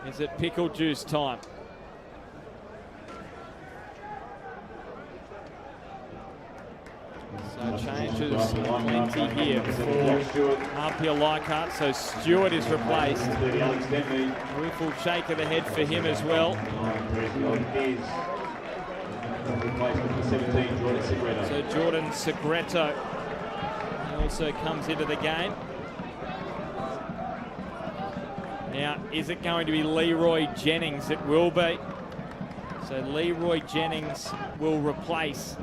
Is it pickle juice time? So changes plenty here for APIA Leichhardt. So Stewart is replaced. A rueful shake of the head for him as well. So Jordan Segreto also comes into the game. Now, is it going to be Leroy Jennings? It will be. So Leroy Jennings will replace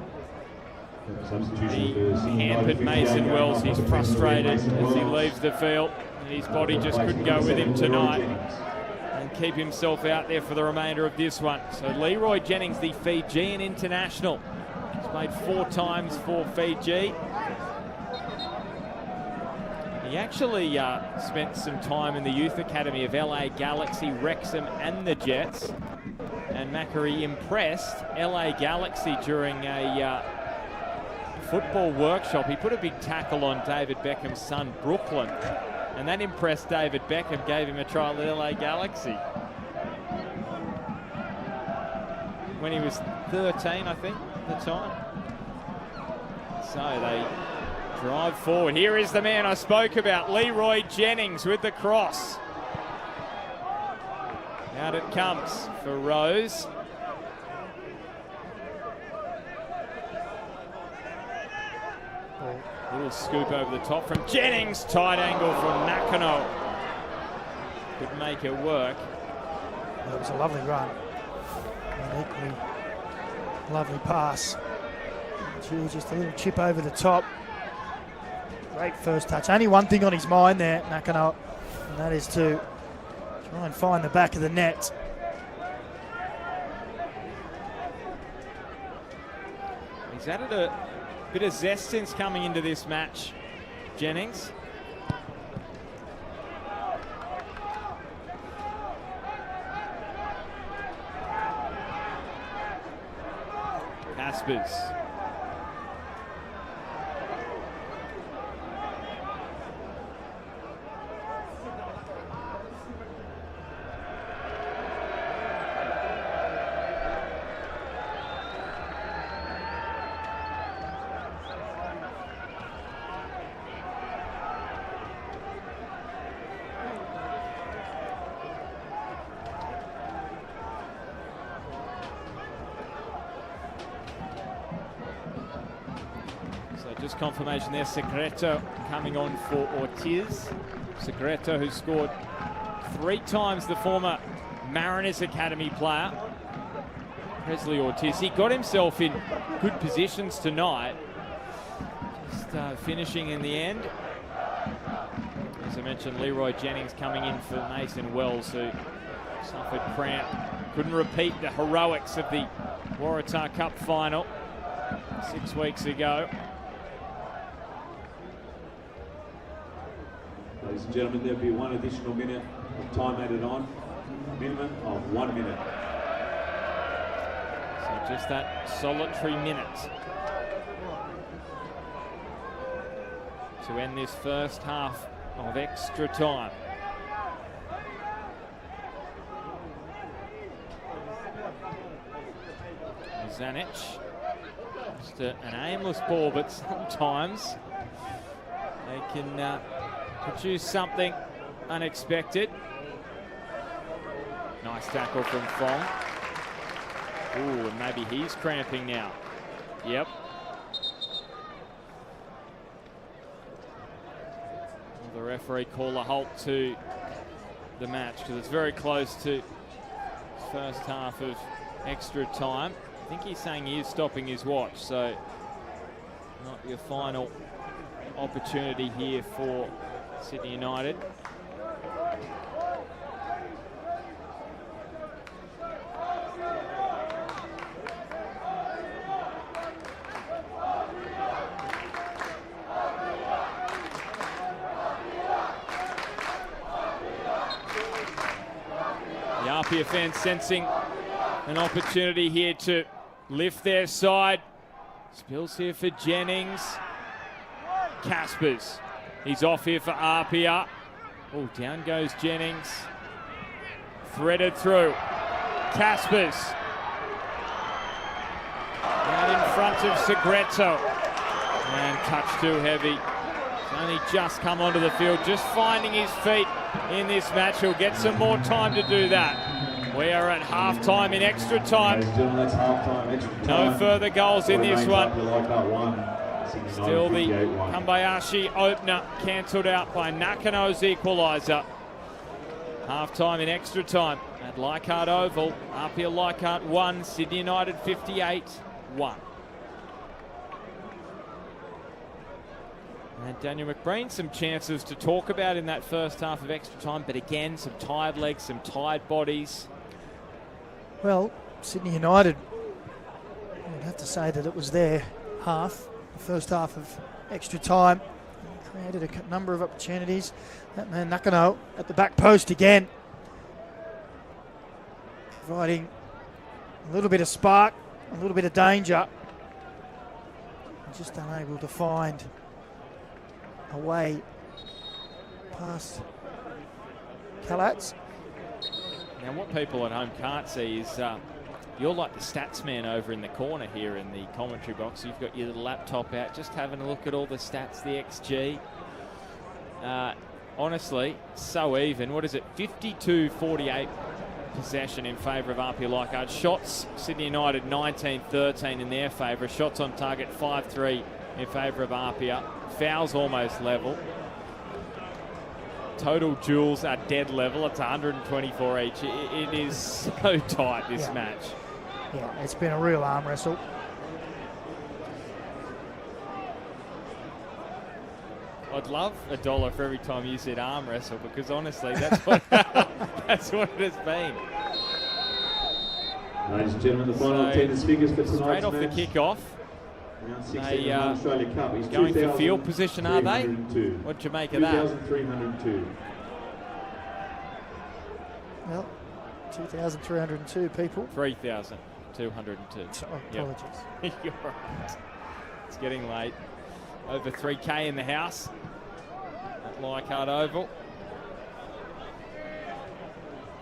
the hampered Mason Wells. He's frustrated as he leaves the field, and his body just couldn't go with him tonight and keep himself out there for the remainder of this one. So Leroy Jennings, the Fijian international. He's played 4 times for Fiji. He actually spent some time in the youth academy of LA Galaxy, Wrexham and the Jets. And Macquarie impressed LA Galaxy during a football workshop. He put a big tackle on David Beckham's son, Brooklyn. And that impressed David Beckham, gave him a trial at LA Galaxy. When he was 13, I think, at the time. So they drive forward. Here is the man I spoke about, Leroy Jennings with the cross. Out it comes for Rose. Little scoop over the top from Jennings. Tight angle from Nakano. Could make it work. Well, it was a lovely run. An equally lovely pass. Just a little chip over the top. Great first touch. Only one thing on his mind there, Nakano, and that is to try and find the back of the net. He's added a bit of zest since coming into this match, Jennings. Caspers. Just confirmation there, Segreto coming on for Ortiz. Segreto, who scored 3 times the former Mariners Academy player. Presley Ortiz, he got himself in good positions tonight. Just finishing in the end. As I mentioned, Leroy Jennings coming in for Mason Wells, who suffered cramp. Couldn't repeat the heroics of the Waratah Cup final 6 weeks ago. Ladies and gentlemen, there'll be 1 additional minute of time added on, minimum of 1 minute. So just that solitary minute to end this first half of extra time. Zanic, just an aimless ball, but sometimes they can produce something unexpected. Nice tackle from Fong. Ooh, and maybe he's cramping now. Yep. Will the referee call a halt to the match because it's very close to first half of extra time. I think he's saying he is stopping his watch, so not your final opportunity here for Sydney United. The APIA fans sensing an opportunity here to lift their side. Spills here for Jennings. Caspers. He's off here for APIA. Oh, down goes Jennings. Threaded through. Caspers. Out in front of Segreto. And touch too heavy. He's only just come onto the field, just finding his feet in this match. He'll get some more time to do that. We are at half-time in extra time. No further goals in this one. Still the Kambayashi opener cancelled out by Nakano's equaliser. Half-time in extra time at Leichhardt Oval. APIA Leichhardt 1, Sydney United 58-1. And Daniel McBreen, some chances to talk about in that first half of extra time, but again, some tired legs, some tired bodies. Well, Sydney United, I'd have to say that it was their half, the first half of extra time. Created a number of opportunities. That man Nakano at the back post again, providing a little bit of spark, a little bit of danger. Just unable to find a way past Kalats. Now, what people at home can't see is you're like the stats man over in the corner here in the commentary box. You've got your little laptop out, just having a look at all the stats, the XG. Honestly, so even. What is it? 52-48 possession in favour of APIA Leichhardt. Shots, Sydney United 19-13 in their favour. Shots on target 5-3 in favour of APIA. Fouls almost level. Total duels are dead level. It's 124 each. It is so tight, this match. Yeah, it's been a real arm wrestle. I'd love $1 for every time you said arm wrestle, because honestly, that's what that's what it has been. Ladies and gentlemen, the final attendance figures for tonight's straight off match. the kickoff. They Australia Cup is going for field position, are they? What'd you make of that? 2,302. Well, 2,302 people. 3,202. Oh, apologies. Yep. You're right. It's getting late. Over 3K in the house at Leichhardt Oval.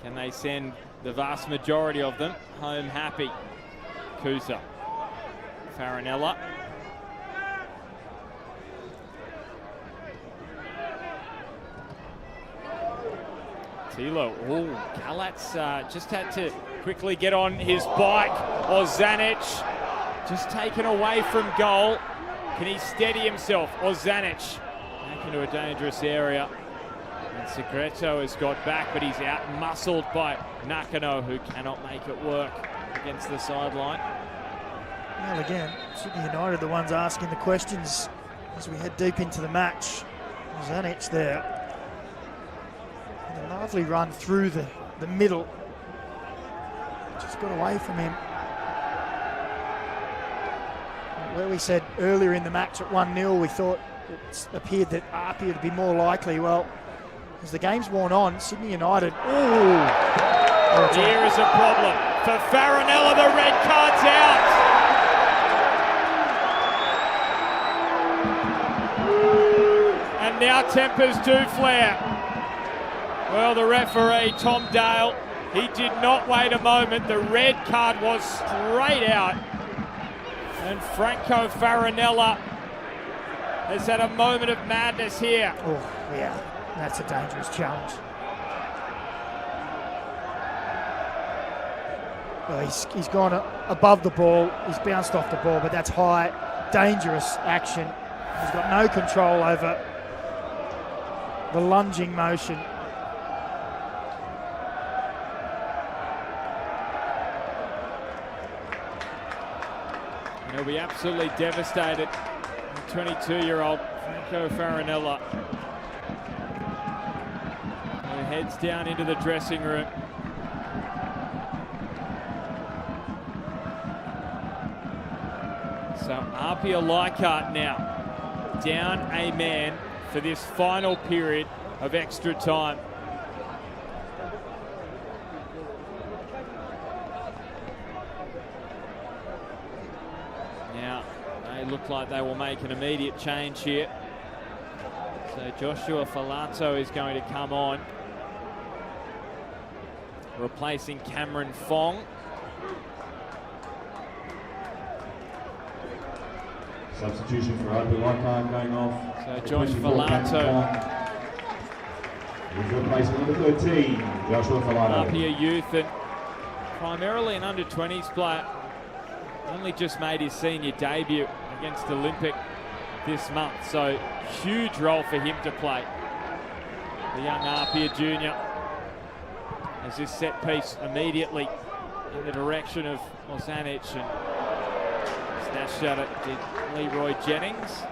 Can they send the vast majority of them home happy? Kusa. Farinella. Tilo. Oh, Kalats just had to quickly get on his bike. Ozanic just taken away from goal. Can he steady himself? Ozanic back into a dangerous area. And Segreto has got back, but he's out-muscled by Nakano, who cannot make it work against the sideline. Well, again, Sydney United the ones asking the questions as we head deep into the match. Ozanic there. And a lovely run through the middle. Just got away from him. Where we said earlier in the match at 1-0, we thought it appeared that APIA would be more likely. Well, as the game's worn on, Sydney United. Ooh. Here is a problem for Farinella. The red card's out. And now tempers do flare. Well, the referee, Tom Dale, he did not wait a moment. The red card was straight out. And Franco Farinella has had a moment of madness here. Oh, yeah, that's a dangerous challenge. Well, he's gone above the ball. He's bounced off the ball, but that's high, dangerous action. He's got no control over the lunging motion. And he'll be absolutely devastated. 22-year-old Franco Farinella, who heads down into the dressing room. So APIA Leichhardt now down a man for this final period of extra time. Now, they look like they will make an immediate change here. So Joshua Filato is going to come on, replacing Cameron Fong. Substitution for APIA Leichhardt going off. So Josh Filato. He's replacing number 13, Joshua Filato. APIA youth and primarily an under-20s player. Only just made his senior debut against Olympic this month, so huge role for him to play. The young APIA junior as this set piece immediately in the direction of Ozanic and snatched at it did Leroy Jennings.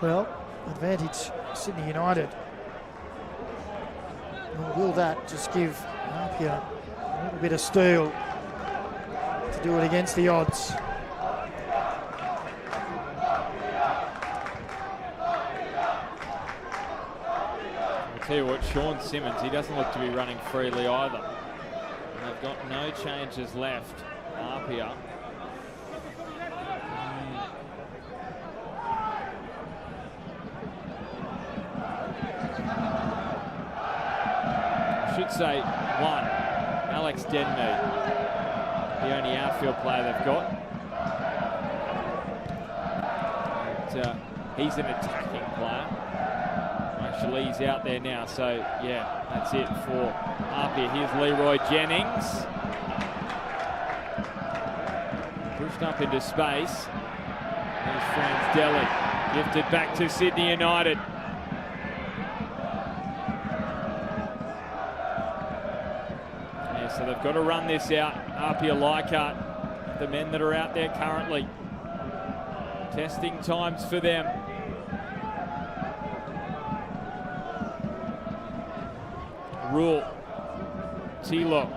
Well, advantage Sydney United. Or will that just give APIA a little bit of steel to do it against the odds? I'll tell you what, Sean Simmons, he doesn't look to be running freely either. And they've got no changes left, APIA. I should say one, Alex Denmead, the only outfield player they've got. And, he's an attacking player. Actually, he's out there now, so yeah, that's it for APIA. Here's Leroy Jennings. Pushed up into space. There's Franz Deli. Gifted back to Sydney United. Yeah, so they've got to run this out. APIA Leichhardt, the men that are out there currently. Testing times for them. Rule, T-Lock,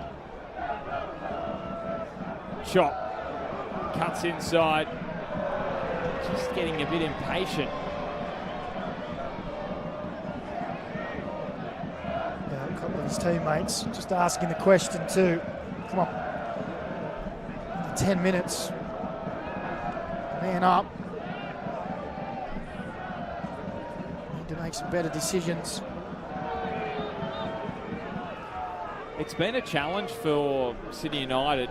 chop, cuts inside, just getting a bit impatient. Yeah, a couple of his teammates just asking the question too. Come on, under 10 minutes, man up. Need to make some better decisions. It's been a challenge for Sydney United.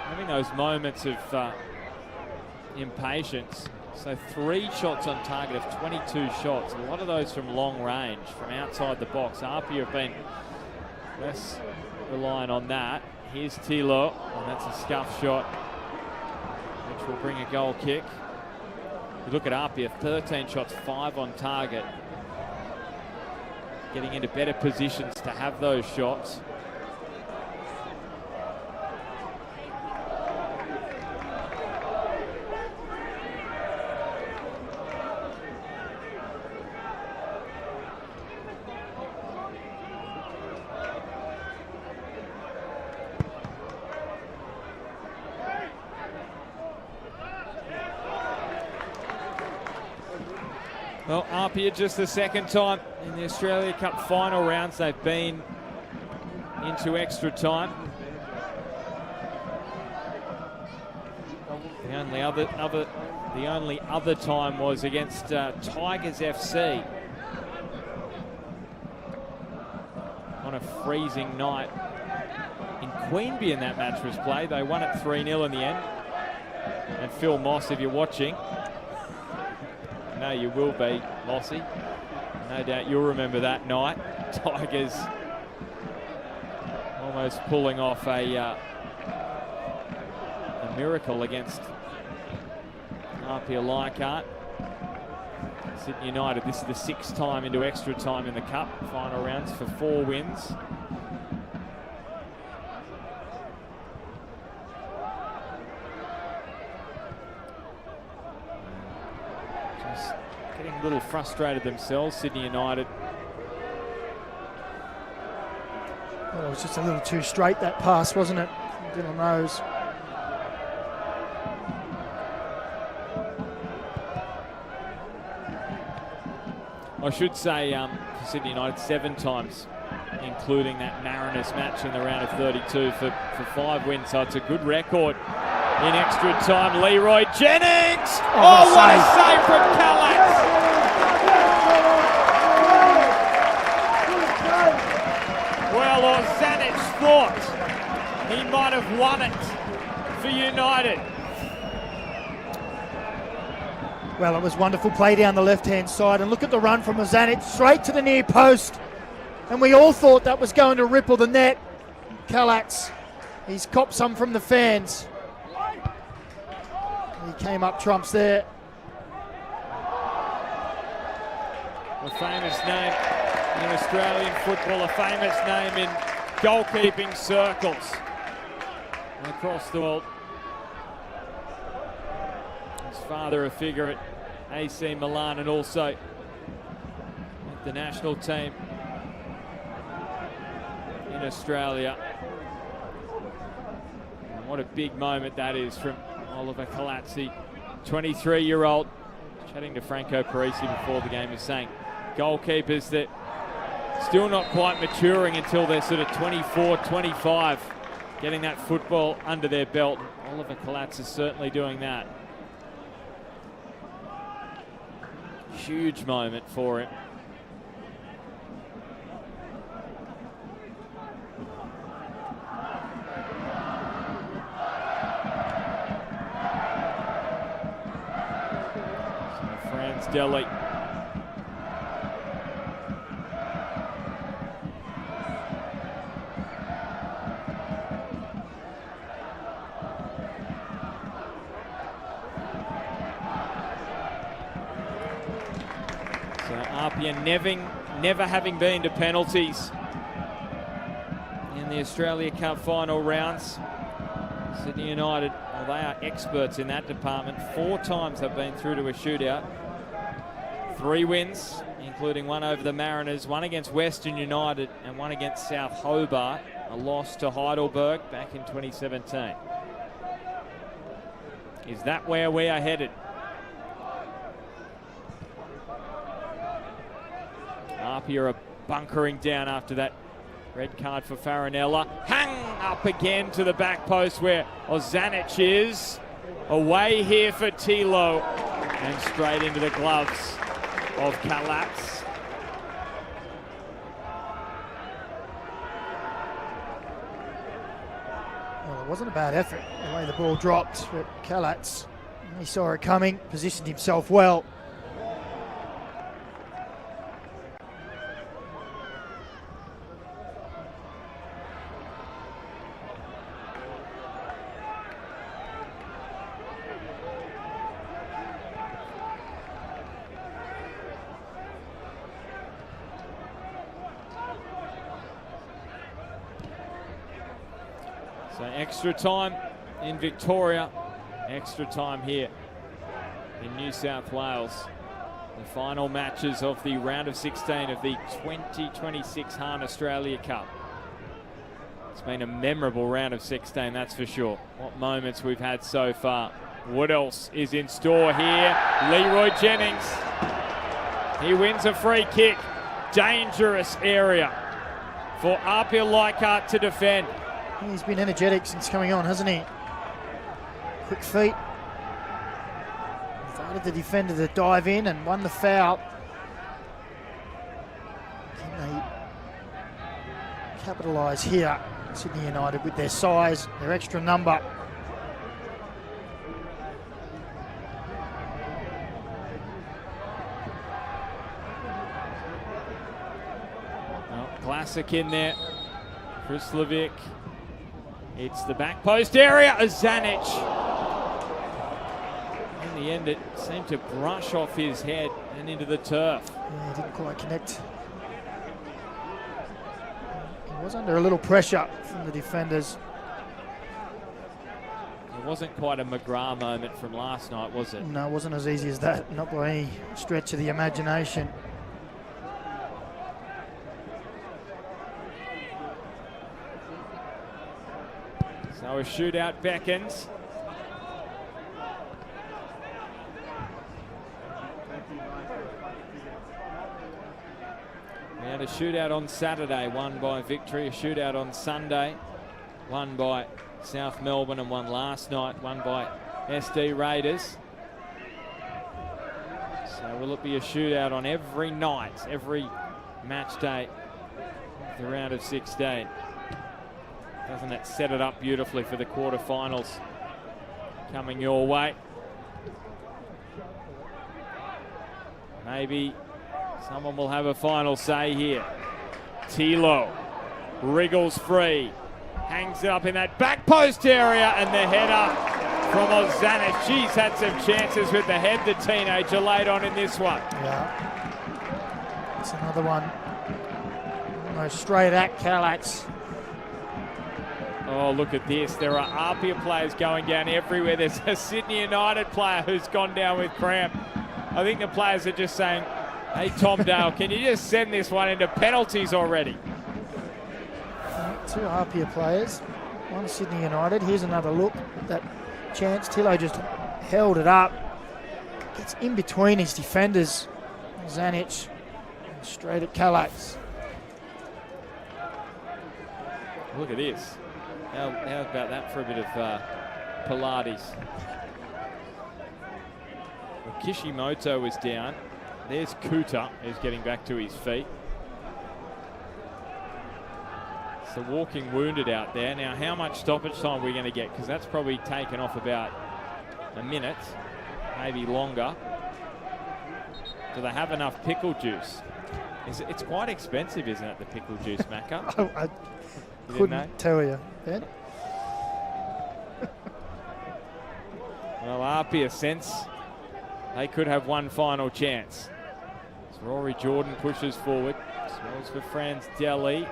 Having those moments of impatience. So 3 shots on target of 22 shots. A lot of those from long range, from outside the box. APIA have been less reliant on that. Here's Tilo, and that's a scuff shot, which will bring a goal kick. You look at APIA, 13 shots, 5 on target. Getting into better positions to have those shots. Well, APIA just the second time in the Australia Cup final rounds they've been into extra time. The only other time was against Tigers FC on a freezing night in Queanbeyan. And that match was played. They won it 3-0 in the end. And Phil Moss, if you're watching, I know you will be, Mossy. No doubt you'll remember that night. Tigers almost pulling off a miracle against APIA Leichhardt. Sydney United, this is the 6th time into extra time in the Cup final rounds for 4 wins. Just getting a little frustrated themselves, Sydney United. Well, it was just a little too straight, that pass, wasn't it? Dylan Rose. I should say for Sydney United 7 times, including that Mariners match in the round of 32 for 5 wins. So it's a good record in extra time. Leroy Jennings! Oh, what a save from Kalatz! Well, Ozanic thought he might have won it for United. Well, it was wonderful play down the left-hand side, and look at the run from Ozanic straight to the near post, and we all thought that was going to ripple the net. Kalatz, he's copped some from the fans. He came up trumps there. A famous name in Australian football, a famous name in goalkeeping circles across the world. His father a figure at AC Milan and also at the national team in Australia. And what a big moment that is from Oliver Kalatz, 23-year-old. Chatting to Franco Parisi before the game, is saying goalkeepers that still not quite maturing until they're sort of 24, 25, getting that football under their belt. Oliver Kalatz is certainly doing that. Huge moment for him. So Franz Deli. APIA never having been to penalties in the Australia Cup final rounds. Sydney United, well, they are experts in that department. 4 times they've been through to a shootout. 3 wins, including one over the Mariners, one against Western United and one against South Hobart. A loss to Heidelberg back in 2017. Is that where we are headed? APIA are bunkering down after that red card for Farinella. Hang up again to the back post where Ozanic is. Away here for Tilo. And straight into the gloves of Kalatz. Well, it wasn't a bad effort, the way the ball dropped, but Kalatz, he saw it coming, positioned himself well. So extra time in Victoria, extra time here in New South Wales. The final matches of the round of 16 of the 2026 Hahn Australia Cup. It's been a memorable round of 16, that's for sure. What moments we've had so far. What else is in store here? Leroy Jennings. He wins a free kick. Dangerous area for APIA Leichhardt to defend. He's been energetic since coming on, hasn't he? Quick feet. Invited the defender to dive in and won the foul. Can they capitalise here? Sydney United with their size, their extra number. Classic in there. Krislovic. It's the back post area. Zanic. In the end, it seemed to brush off his head and into the turf. Yeah, he didn't quite connect. He was under a little pressure from the defenders. It wasn't quite a McGrath moment from last night, was it? No, it wasn't as easy as that. Not by any stretch of the imagination. So a shootout beckons. We had a shootout on Saturday, won by Victory. A shootout on Sunday, won by South Melbourne, and one last night, won by SD Raiders. So will it be a shootout on every night, every match day, the round of 16? Doesn't that set it up beautifully for the quarterfinals coming your way? Maybe someone will have a final say here. Tilo wriggles free, hangs it up in that back post area, and the header from Ozanic. She's had some chances with the head, the teenager, late on in this one. Yeah, it's another one. Almost straight at Calax. Oh, look at this. There are APIA players going down everywhere. There's a Sydney United player who's gone down with cramp. I think the players are just saying, hey, Tom Dale, can you just send this one into penalties already? Two APIA players, one Sydney United. Here's another look at that chance. Tilo just held it up. Gets in between his defenders. Zanic and straight at Calax. Look at this. How about that for a bit of Pilates? Well, Kishimoto is down. There's Kuta, who's getting back to his feet. So walking wounded out there. Now, how much stoppage time are we going to get? Because that's probably taken off about a minute, maybe longer. Do they have enough pickle juice? It's quite expensive, isn't it, the pickle juice, Macca? I couldn't tell you, Ben. Well, APIA sense they could have one final chance. So Rory Jordan pushes forward. Smells for Franz Deli.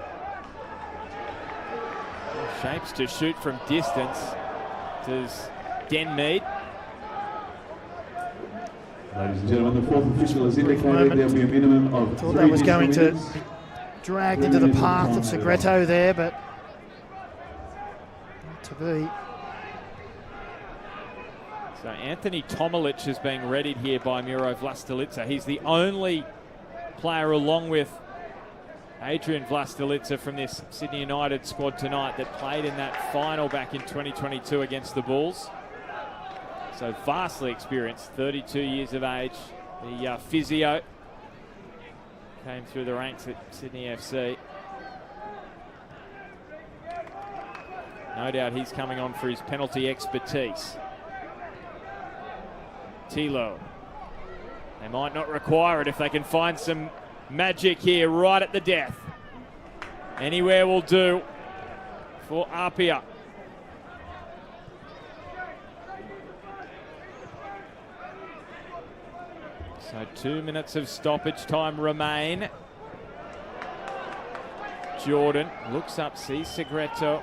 Shapes to shoot from distance. Does Denmead. Ladies and gentlemen, the fourth official has indicated there'll be a minimum of thought that was going to be dragged into the path of Segreto there, but not to be. So Anthony Tomilich is being readied here by Miro Vlastelica. He's the only player, along with Adrian Vlastelica from this Sydney United squad tonight, that played in that final back in 2022 against the Bulls. So vastly experienced, 32 years of age. The physio came through the ranks at Sydney FC. No doubt he's coming on for his penalty expertise. Tilo. They might not require it if they can find some magic here right at the death. Anywhere will do for APIA. So 2 minutes of stoppage time remain. Jordan looks up, sees Segreto.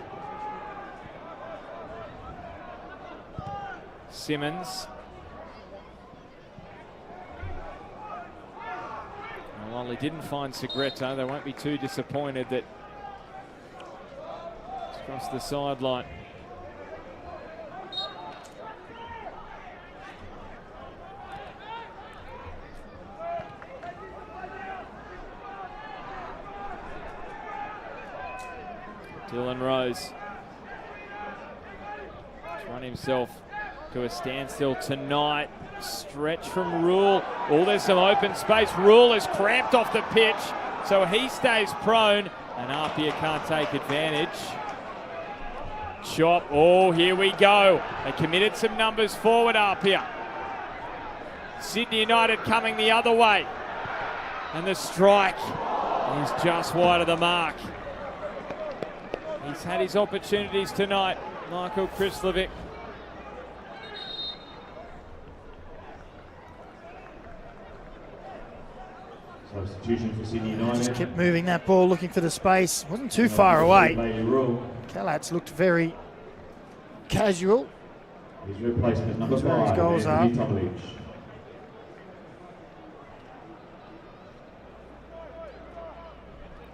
Simmons. And while he didn't find Segreto, they won't be too disappointed that it's across the sideline. Dylan Rose run himself to a standstill tonight. Stretch from Rule. Oh, there's some open space. Rule is cramped off the pitch, so he stays prone, and APIA can't take advantage. Chop. Oh, here we go. They committed some numbers forward, APIA. Sydney United coming the other way. And the strike is just wide of the mark. He's had his opportunities tonight, Michael Krislovic. Substitution for Sydney United. Just kept moving that ball, looking for the space. Wasn't too far away. Calats looked very casual. His replacement number That's where his 5, goals are. Anthony Tomic.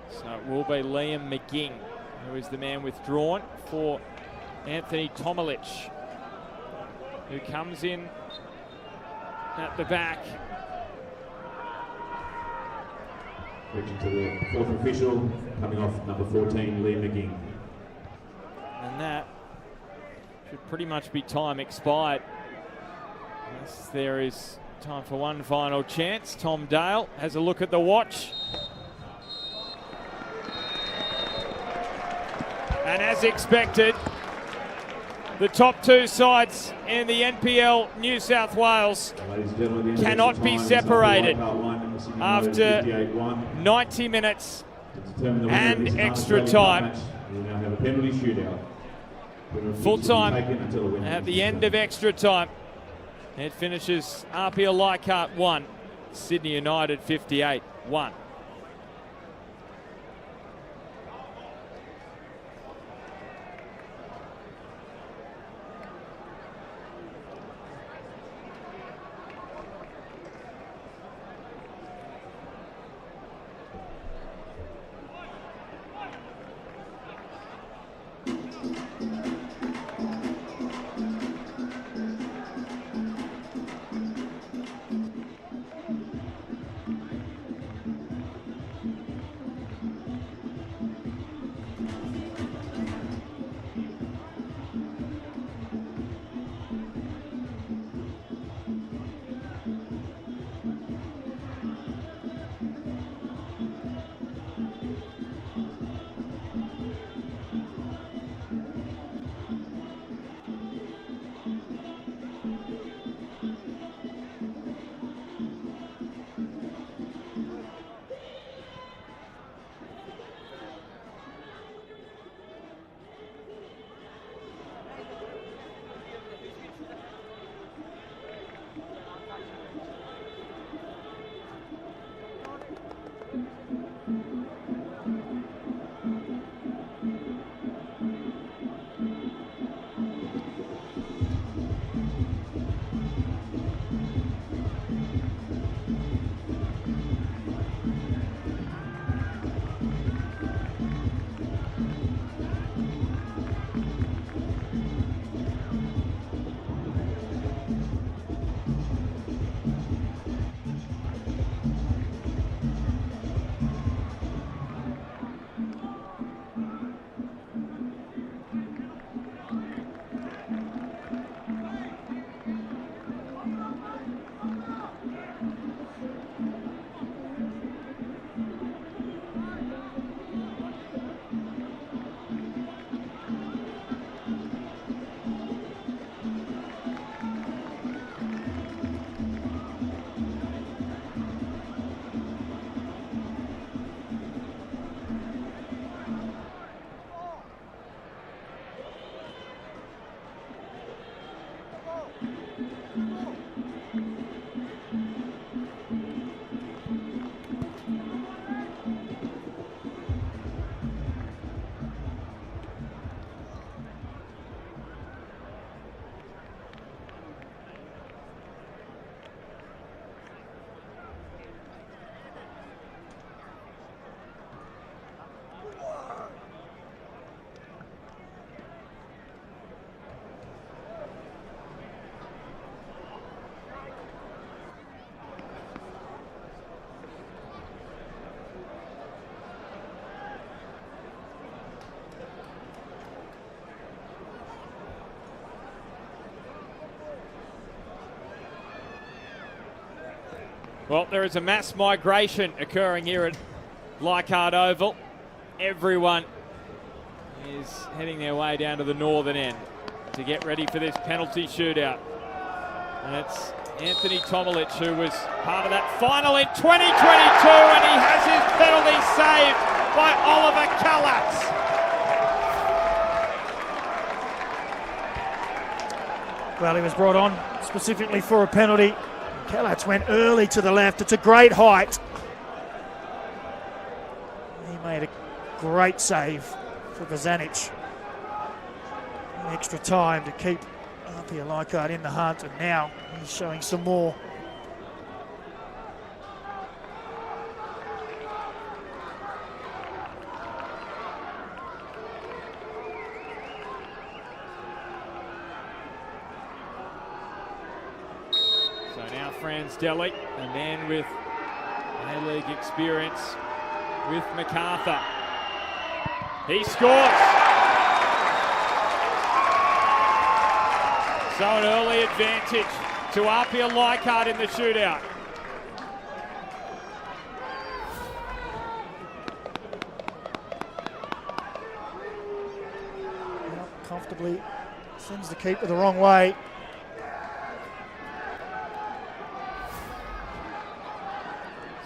So it will be Liam McGing, who is the man withdrawn for Anthony Tomic, who comes in at the back. Switching to the fourth official, coming off number 14, Liam McGing. And that should pretty much be time expired. Yes, there is time for one final chance. Tom Dale has a look at the watch. And as expected, the top two sides in the NPL New South Wales cannot be separated after 90 minutes and extra time. Full time at the end of extra time. It finishes APIA Leichhardt 1, Sydney United 58-1. Well, there is a mass migration occurring here at Leichhardt Oval. Everyone is heading their way down to the northern end to get ready for this penalty shootout. And it's Anthony Tomalich who was part of that final in 2022, and he has his penalty saved by Oliver Kallatz. Well, he was brought on specifically for a penalty. Kallatz went early to the left. It's a great height. He made a great save for Bozanic. Extra time to keep APIA Leichhardt in the hunt, and now he's showing some more. So now Franz Deli, a man with A-League experience with MacArthur. He scores! So an early advantage to APIA Leichhardt in the shootout. Comfortably sends the keeper the wrong way.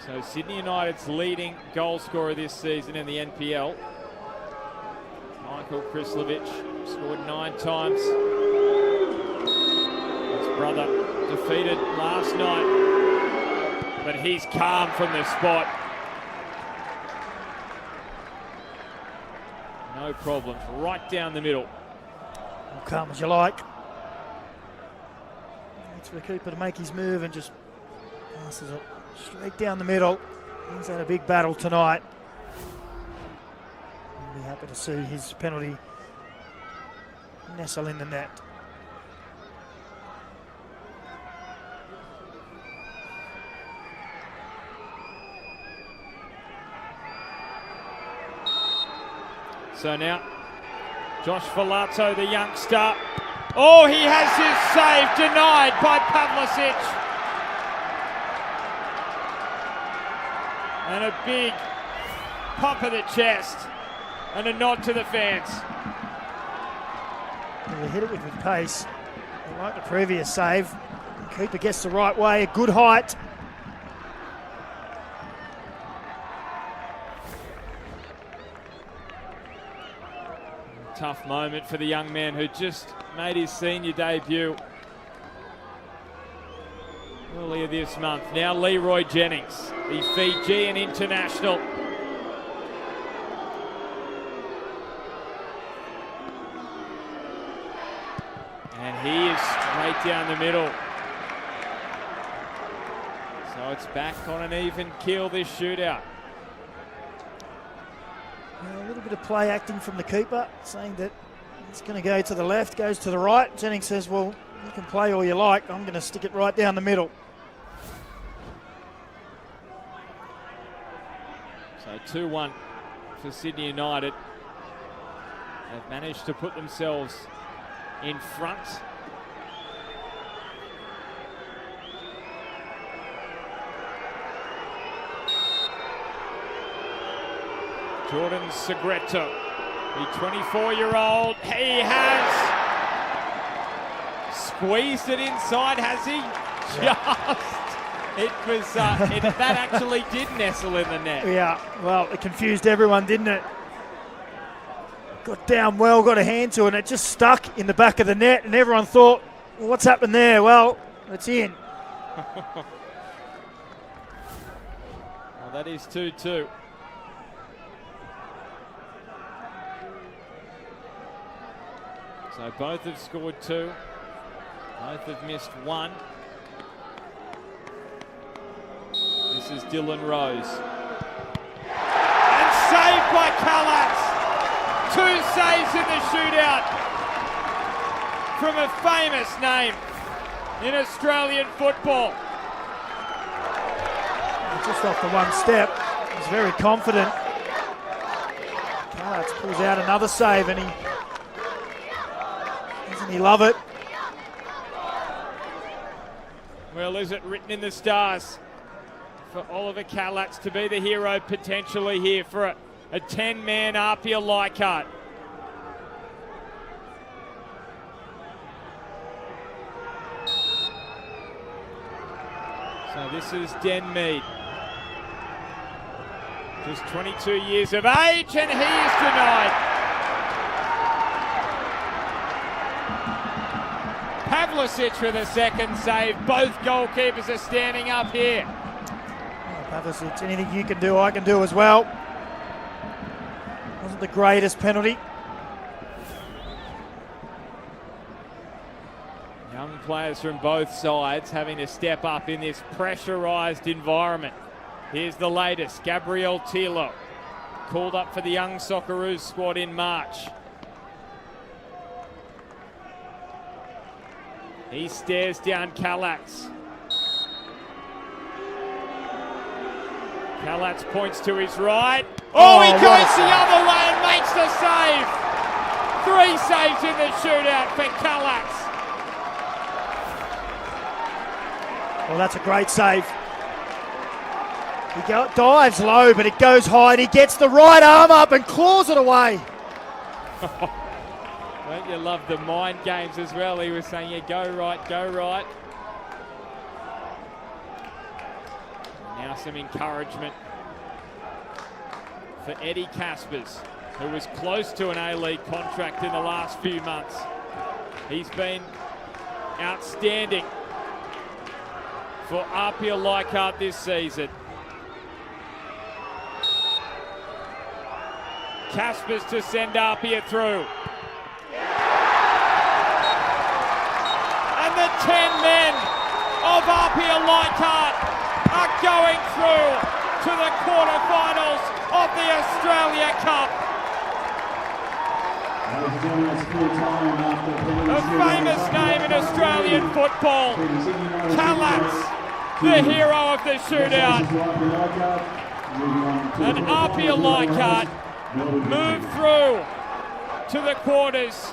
So Sydney United's leading goal scorer this season in the NPL. Michael Krislovic scored 9 times. His brother defeated last night, but he's calm from the spot. No problems, right down the middle. Well, calm as you like. It's for the keeper to make his move and just passes it straight down the middle. He's had a big battle tonight. I'll be happy to see his penalty nestle in the net. So now, Josh Filato, the youngster. Oh, he has his save denied by Pavlicic. And a big pop of the chest and a nod to the fans. He hit it with pace. Like the previous save. The keeper gets the right way, a good height. Tough moment for the young man who just made his senior debut earlier this month. Now Leroy Jennings, the Fijian international. And he is straight down the middle. So it's back on an even keel, this shootout. A little bit of play acting from the keeper, saying that it's going to go to the left, goes to the right. Jennings says, well, you can play all you like. I'm going to stick it right down the middle. So 2-1 for Sydney United. They've managed to put themselves in front. Jordan Segreto, the 24-year-old, he has squeezed it inside, has he? Yeah. That actually did nestle in the net. Yeah, well, it confused everyone, didn't it? Got down well, got a hand to it, and it just stuck in the back of the net, and everyone thought, well, what's happened there? Well, it's in. Well, that is 2-2. So both have scored 2. Both have missed 1. This is Dylan Rose. And saved by Kallatz. 2 saves in the shootout from a famous name in Australian football. Just off the one step, he's very confident. Kallatz pulls out another save, and doesn't he love it? Well, is it written in the stars? for Oliver Kallatz to be the hero potentially here for a 10-man APIA Leichhardt. So this is Den Mead. Just 22 years of age, and he is denied. Pavlicic with a second save. Both goalkeepers are standing up here. Oh, Pavlicic, anything you can do, I can do as well. Wasn't the greatest penalty. Young players from both sides having to step up in this pressurised environment. Here's the latest, Gabriel Tilo, called up for the Young Socceroos squad in March. He stares down Kallatz. Kallatz points to his right. Oh, he goes the other way and makes the save. 3 saves in the shootout for Kallatz. Well, that's a great save. He dives low, but it goes high, and he gets the right arm up and claws it away. Don't you love the mind games as well? He was saying, yeah, go right, go right. Now some encouragement for Eddie Caspers, who was close to an A-League contract in the last few months. He's been outstanding for APIA Leichhardt this season. Caspers to send APIA through. And the 10 men of APIA Leichhardt are going through to the quarterfinals of the Australia Cup. A famous name in Australian football. Kallatz, the hero of the shootout. And APIA Leichhardt move through to the quarters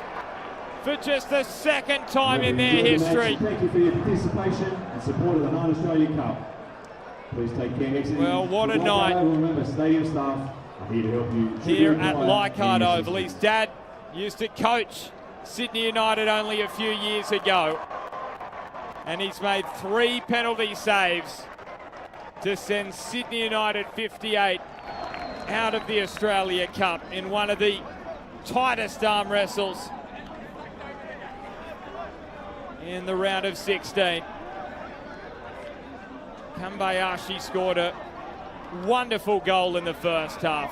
for just the second time in their history. Thank you for your participation and support of the Hahn Australia Cup. Please take care. Well, what a night. Remember, stadium staff are here to help you. Here at Leichhardt Oval. His dad used to coach Sydney United only a few years ago. And he's made 3 penalty saves to send Sydney United 58 out of the Australia Cup in one of the tightest arm wrestles in the round of 16. Kambayashi scored a wonderful goal in the first half.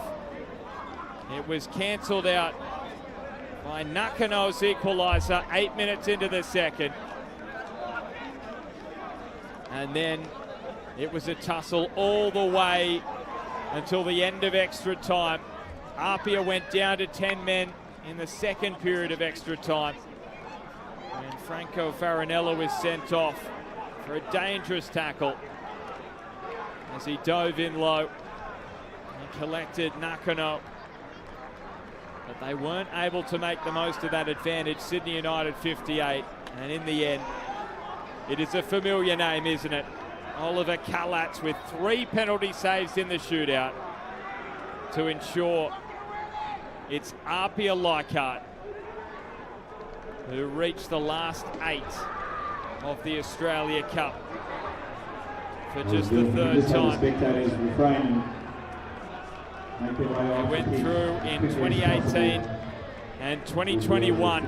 It was cancelled out by Nakano's equaliser 8 minutes into the second. And then it was a tussle all the way until the end of extra time. APIA went down to 10 men in the second period of extra time. And Franco Farinella was sent off for a dangerous tackle as he dove in low and collected Nakano. But they weren't able to make the most of that advantage. Sydney United 58. And in the end, it is a familiar name, isn't it? Oliver Kallatz with 3 penalty saves in the shootout to ensure it's APIA Leichhardt who reached the last 8 of the Australia Cup for just the 3rd time. They went through in 2018 and 2021,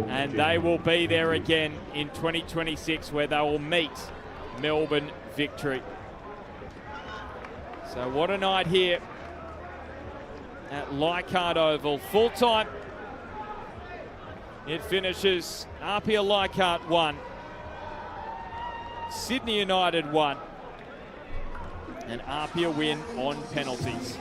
and they will be there again in 2026, where they will meet Melbourne Victory. So what a night here at Leichhardt Oval. Full time. It finishes APIA Leichhardt 1, Sydney United 1, and APIA win on penalties.